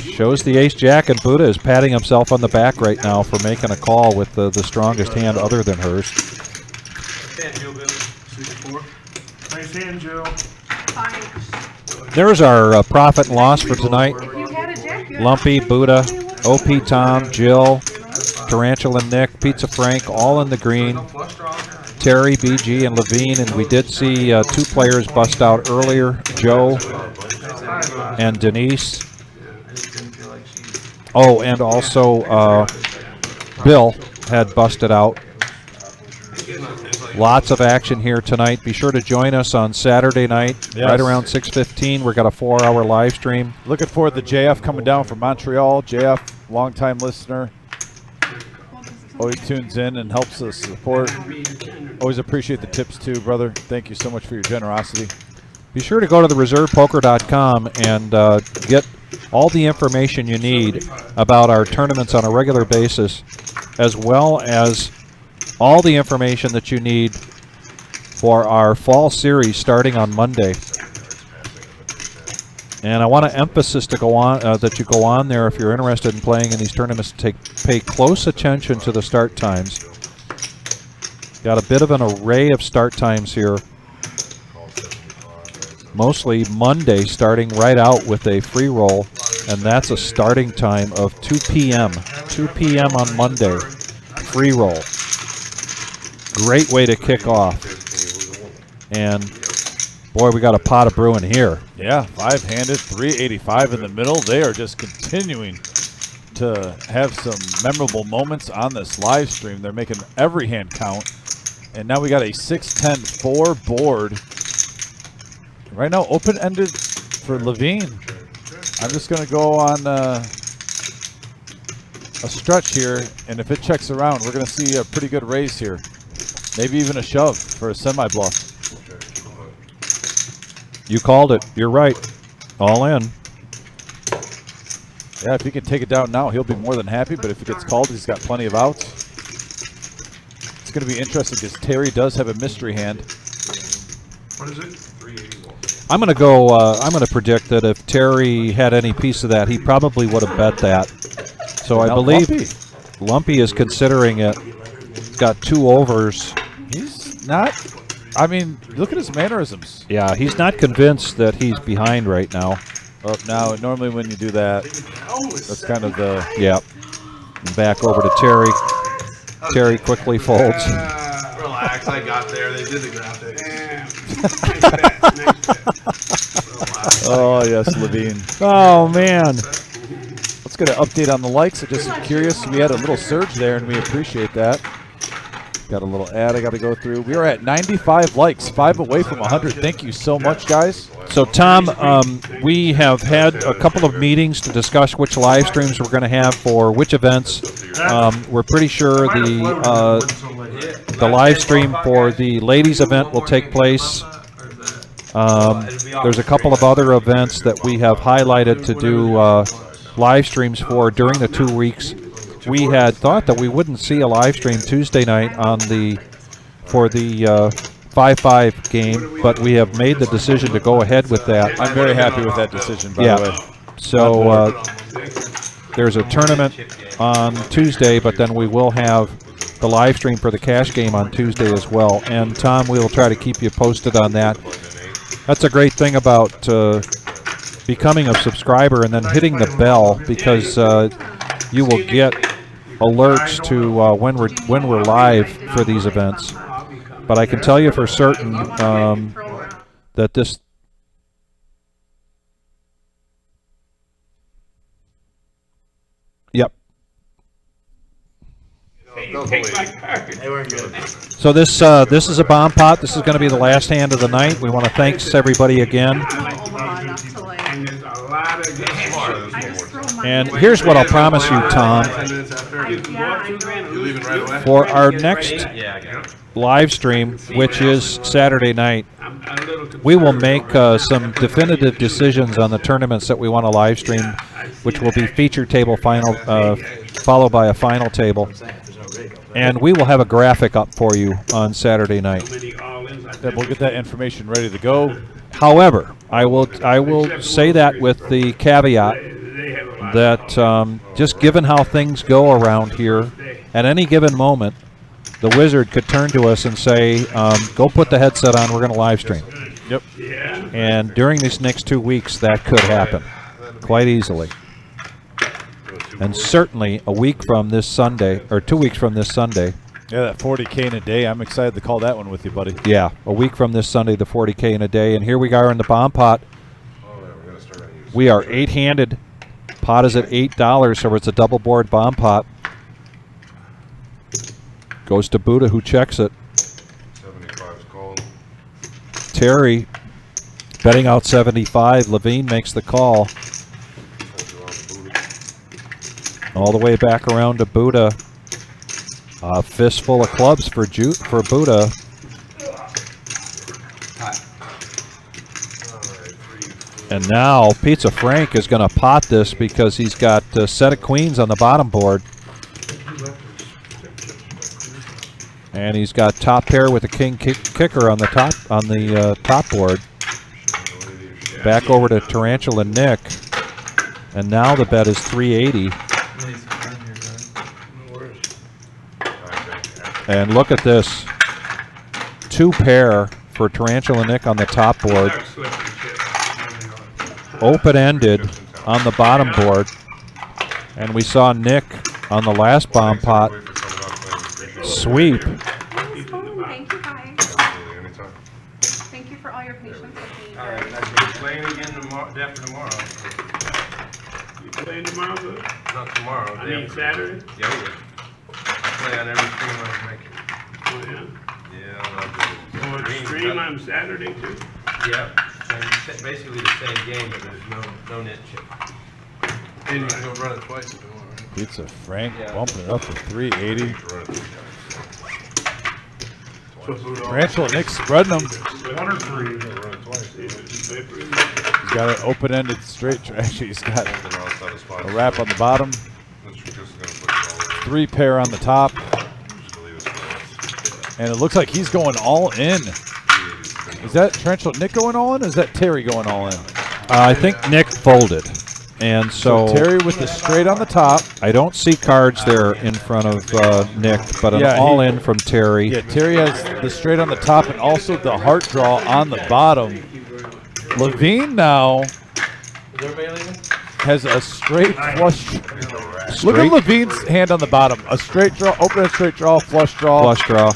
Shows the ace jack, and Buddha is patting himself on the back right now for making a call with the strongest hand other than hers. Nice hand, Joe. There's our profit and loss for tonight. Lumpy, Buddha, OP Tom, Jill, Tarantula Nick, Pizza Frank, all in the green. Terry, BG, and Levine, and we did see 2 players bust out earlier, Joe and Denise. Oh, and also Bill had busted out. Lots of action here tonight. Be sure to join us on Saturday night, right around 6:15. We've got a 4-hour live stream. Looking forward to JF coming down from Montreal. JF, longtime listener. Always tunes in and helps us support. Always appreciate the tips too, brother. Thank you so much for your generosity. Be sure to go to thereservepoker.com and get all the information you need about our tournaments on a regular basis, as well as all the information that you need for our fall series starting on Monday. And I want to emphasize to go on that you go on there if you're interested in playing in these tournaments. Pay close attention to the start times. Got a bit of an array of start times here. Mostly Monday, starting right out with a free roll, and that's a starting time of 2 p.m. 2 p.m. on Monday. Free roll. Great way to kick off. And boy, we got a pot of brewing here. Yeah, 5-handed, 385 in the middle. They are just continuing to have some memorable moments on this live stream. They're making every hand count. And now we got a 6-10-4 board. Right now, open-ended for Levine. I'm just going to go on a stretch here, and if it checks around, we're going to see a pretty good raise here. Maybe even a shove for a semi-bluff. You called it. You're right. All in. Yeah, if he can take it down now, he'll be more than happy, but if it gets called, he's got plenty of outs. It's going to be interesting because Terry does have a mystery hand. What is it? I'm going to go, I'm going to predict that if Terry had any piece of that, he probably would have bet that. So I believe Lumpy is considering it. He's got 2 overs. He's not, I mean, look at his mannerisms. Yeah, he's not convinced that he's behind right now. Well, now, normally when you do that, that's kind of the... Yep. And back over to Terry. Terry quickly folds. Relax, I got there. They did the graphics. Oh, yes, Levine. Oh, man. Let's get an update on the likes. I'm just curious. We had a little surge there, and we appreciate that. Got a little ad I got to go through. We are at 95 likes, 5 away from 100. Thank you so much, guys. So, Tom, we have had a couple of meetings to discuss which live streams we're going to have for which events. We're pretty sure the live stream for the ladies event will take place. There's a couple of other events that we have highlighted to do live streams for during the 2 weeks. We had thought that we wouldn't see a live stream Tuesday night on for the 5-5 game, but we have made the decision to go ahead with that. I'm very happy with that decision, by the way. So there's a tournament on Tuesday, but then we will have the live stream for the cash game on Tuesday as well. And Tom, we will try to keep you posted on that. That's a great thing about becoming a subscriber and then hitting the bell, because you will get alerts to when we're live for these events. But I can tell you for certain that this. Yep. So this is a bomb pot. This is going to be the last hand of the night. We want to thank everybody again. And here's what I'll promise you, Tom. For our next live stream, which is Saturday night, we will make some definitive decisions on the tournaments that we want to live stream, which will be feature table final, followed by a final table. And we will have a graphic up for you on Saturday night. We'll get that information ready to go. However, I will say that with the caveat that just given how things go around here, at any given moment, the Wizard could turn to us and say, go put the headset on, we're going to live stream. Yep. And during these next 2 weeks, that could happen quite easily. And certainly a week from this Sunday, or 2 weeks from this Sunday. Yeah, that 40K in a day. I'm excited to call that one with you, buddy. Yeah, a week from this Sunday, the 40K in a day. And here we are in the bomb pot. We are 8-handed. Pot is at $8, so it's a double board bomb pot. Goes to Buddha, who checks it. 75's called. Terry betting out 75. Levine makes the call. All the way back around to Buddha. A fistful of clubs for Buddha. And now Pizza Frank is going to pot this because he's got a set of queens on the bottom board. And he's got top pair with a king kicker on the top board. Back over to Tarantula Nick. And now the bet is 380. And look at this. 2 pair for Tarantula Nick on the top board. Open-ended on the bottom board. And we saw Nick on the last bomb pot sweep. Thank you, guys. Thank you for all your patience with me. All right, now you're playing again after tomorrow. You playing tomorrow, Luke? Not tomorrow. I mean Saturday? Yeah. Play on every stream I'm making. Oh, yeah? Yeah, Oh, it's stream on Saturday, too? Yeah, basically the same game, but there's no net chip. And you can go run it twice if you want, right? Pizza Frank bumping it up to 380. Tarantula Nick spreading them. 1 or 3. He's got an open-ended straight. Actually, he's got a wrap on the bottom. 3 pair on the top. And it looks like he's going all in. Is that Tarantula Nick going all in, or is that Terry going all in? I think Nick folded. And so Terry with the straight on the top. I don't see cards there in front of Nick, but an all-in from Terry. Yeah, Terry has the straight on the top and also the heart draw on the bottom. Levine now has a straight flush. Look at Levine's hand on the bottom. A straight draw, open a straight draw, flush draw. Flush draw.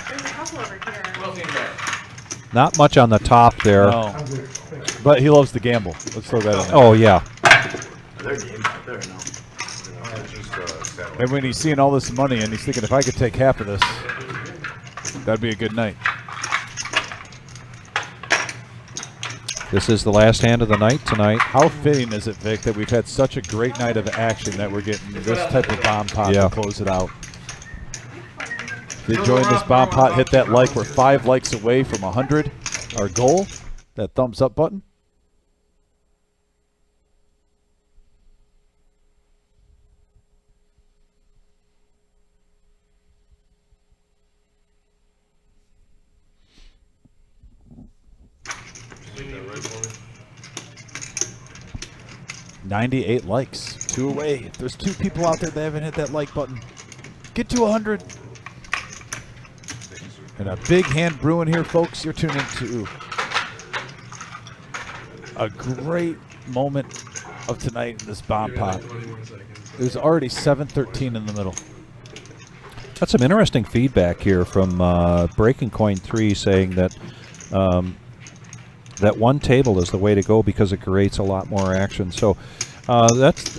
Not much on the top there. No. But he loves to gamble. Let's throw that in there. Oh, yeah. And when he's seeing all this money and he's thinking, if I could take half of this, that'd be a good night. This is the last hand of the night tonight. How fitting is it, Vic, that we've had such a great night of action that we're getting this type of bomb pot to close it out. If you enjoying this bomb pot, hit that like. We're 5 likes away from 100. Our goal, that thumbs up button. $98 likes, 2 away. If there's 2 people out there that haven't hit that like button, get to 100. And a big hand brewing here, folks. You're tuning to a great moment of tonight in this bomb pot. There's already 7-13 in the middle. That's some interesting feedback here from Breaking Coin 3 saying that that one table is the way to go because it creates a lot more action. So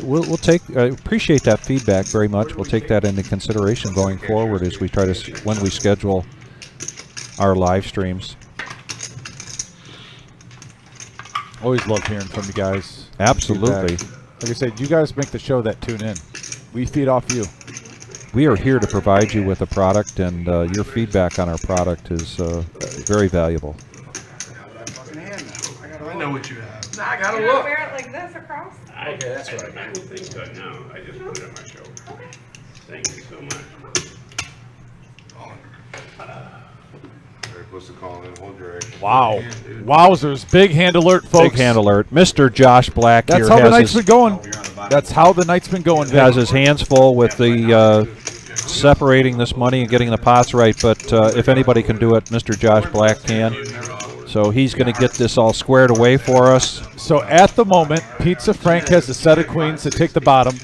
we'll take appreciate that feedback very much. We'll take that into consideration going forward as we try to when we schedule our live streams. Always love hearing from you guys. Absolutely. Like I said, you guys make the show that tune in. We feed off you. We are here to provide you with a product, and your feedback on our product is very valuable. I know what you have. I gotta You're look. gonna wear it like this across? Okay, that's right. I don't think so, no. I just put it on my shoulder. Okay. Thank you so much. Very close to calling in. Hold your action. Wow. Wowzers. Big hand alert, folks. Big hand alert. Mr. Josh Black That's here how the has night's his, been going. That's how the night's been going, Vic. Has his hands full with the separating this money and getting the pots right, but if anybody can do it, Mr. Josh Black can. So he's going to get this all squared away for us. So at the moment, Pizza Frank has a set of queens to take the bottom.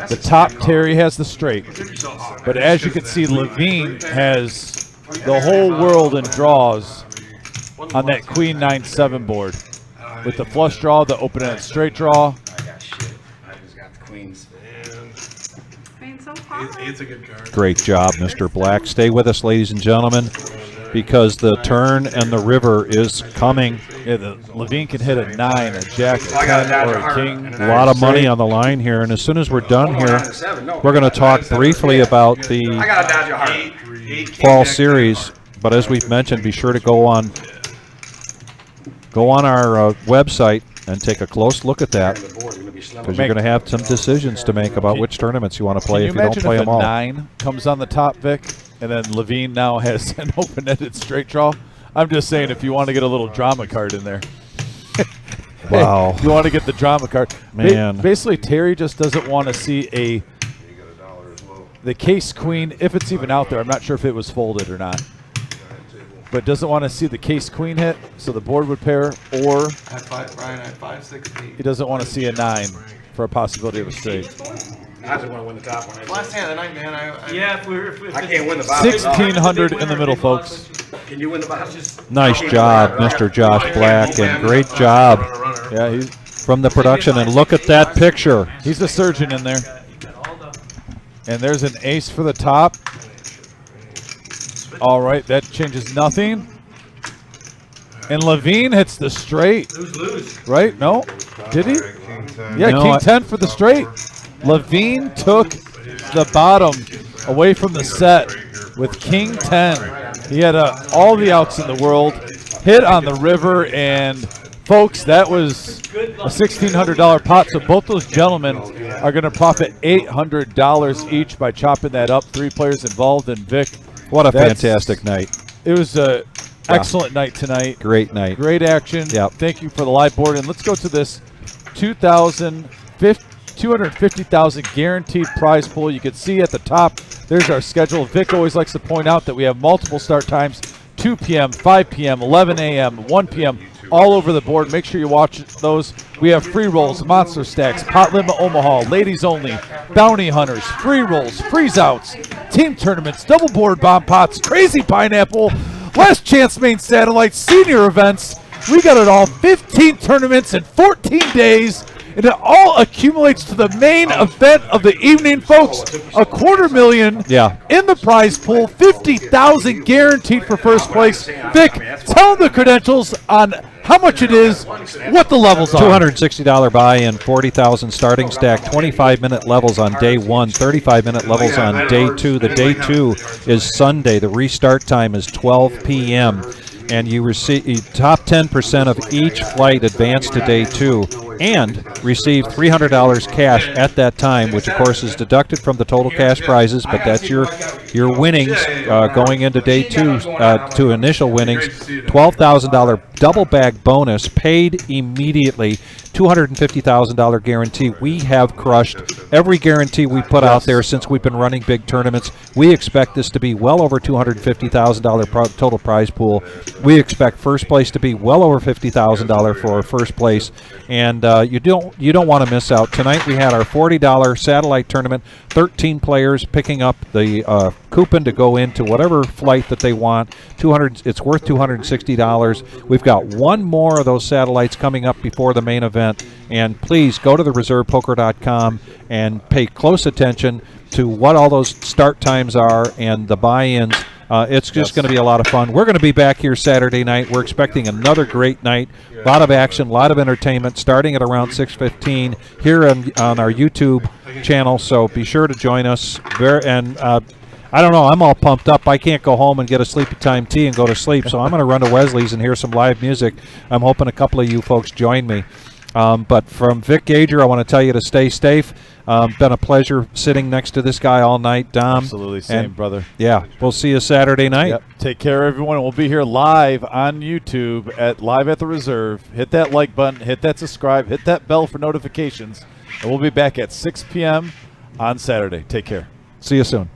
The top, Terry has the straight. But as you can see, Levine has the whole world in draws on that Queen 9-7 board. With the flush draw, the open-ended straight draw. I got shit. I just got the queens. Queen's so far. It's a good card. Great job, Mr. Black. Stay with us, ladies and gentlemen, because the turn and the river is coming. Yeah, the Levine can hit a 9, a jack, a 10, or a king. A lot of money on the line here, and as soon as we're done here, we're going to talk briefly about the fall series. But as we've mentioned, be sure to go on our website and take a close look at that, because you're going to have some decisions to make about which tournaments you want to play if you don't play them all. Can you imagine if a 9 comes on the top, Vic, and then Levine now has an open-ended straight draw? I'm just saying, if you want to get a little drama card in there. Wow. You want to get the drama card. Man. Basically, Terry just doesn't want to see the case queen, if it's even out there. I'm not sure if it was folded or not. But doesn't want to see the case queen hit, so the board would pair, or Brian, I had 5, 6, 8. he doesn't want to see a 9 for a possibility of a straight. I just want to win the top one. Last hand of the night, man. I can't win the bottom. 1,600 in the middle, folks. Can you win the bottom? Nice job, Mr. Josh Black, and great job Yeah, he's from the production. And look at that picture. He's a surgeon in there. And there's an ace for the top. All right, that changes nothing. And Levine hits the straight. Right? No? Did he? Yeah, No, King 10 for the straight. Levine took the bottom away from the set with King 10. He had all the outs in the world, hit on the river, and folks, that was a $1,600 pot. So both those gentlemen are going to profit $800 each by chopping that up. 3 players involved, and Vic. What a fantastic night. It was a excellent night tonight. Great night. Great action. Yep. Thank you for the live board. And let's go to this 250,000 guaranteed prize pool. You can see at the top, there's our schedule. Vic always likes to point out that we have multiple start times, 2 p.m., 5 p.m., 11 a.m., 1 p.m., all over the board. Make sure you watch those. We have free rolls, monster stacks, pot limit Omaha, ladies only, bounty hunters, free rolls, freeze outs, team tournaments, double board bomb pots, crazy pineapple, last chance main satellite, senior events. We got it all. 15 tournaments in 14 days. And it all accumulates to the main event of the evening, folks. $250,000 in the prize pool. 50,000 guaranteed for first place. Vic, tell them the credentials on how much it is, what the levels are. $260 buy-in, 40,000 starting stack, 25-minute levels on day 1, 35-minute levels on day 2. The day 2 is Sunday. The restart time is 12 p.m. And you receive top 10% of each flight advance to day 2 and receive $300 cash at that time, which of course is deducted from the total cash prizes, but that's your winnings going into day 2 to initial winnings. $12,000 double bag bonus paid immediately. $250,000 guarantee. We have crushed every guarantee we put out there since we've been running big tournaments. We expect this to be well over $250,000 total prize pool. We expect first place to be well over $50,000 for first place, and you don't want to miss out. Tonight we had our $40 satellite tournament. 13 players picking up the coupon to go into whatever flight that they want. It's worth $260. We've got one more of those satellites coming up before the main event. And please go to thereservepoker.com and pay close attention to what all those start times are and the buy-ins. It's just going to be a lot of fun. We're going to be back here Saturday night. We're expecting another great night. A lot of action, a lot of entertainment, starting at around 6:15 here on our YouTube channel. So be sure to join us. I don't know. I'm all pumped up. I can't go home and get a sleepy time tea and go to sleep. So I'm going to run to Wesley's and hear some live music. I'm hoping a couple of you folks join me. But from Vic Gager, I want to tell you to stay safe. Been a pleasure sitting next to this guy all night, Dom. Absolutely, same, brother. Yeah, we'll see you Saturday night. Yep. Take care, everyone. We'll be here live on YouTube at Live at the Reserve. Hit that like button, hit that subscribe, hit that bell for notifications. And we'll be back at 6 p.m. on Saturday. Take care. See you soon.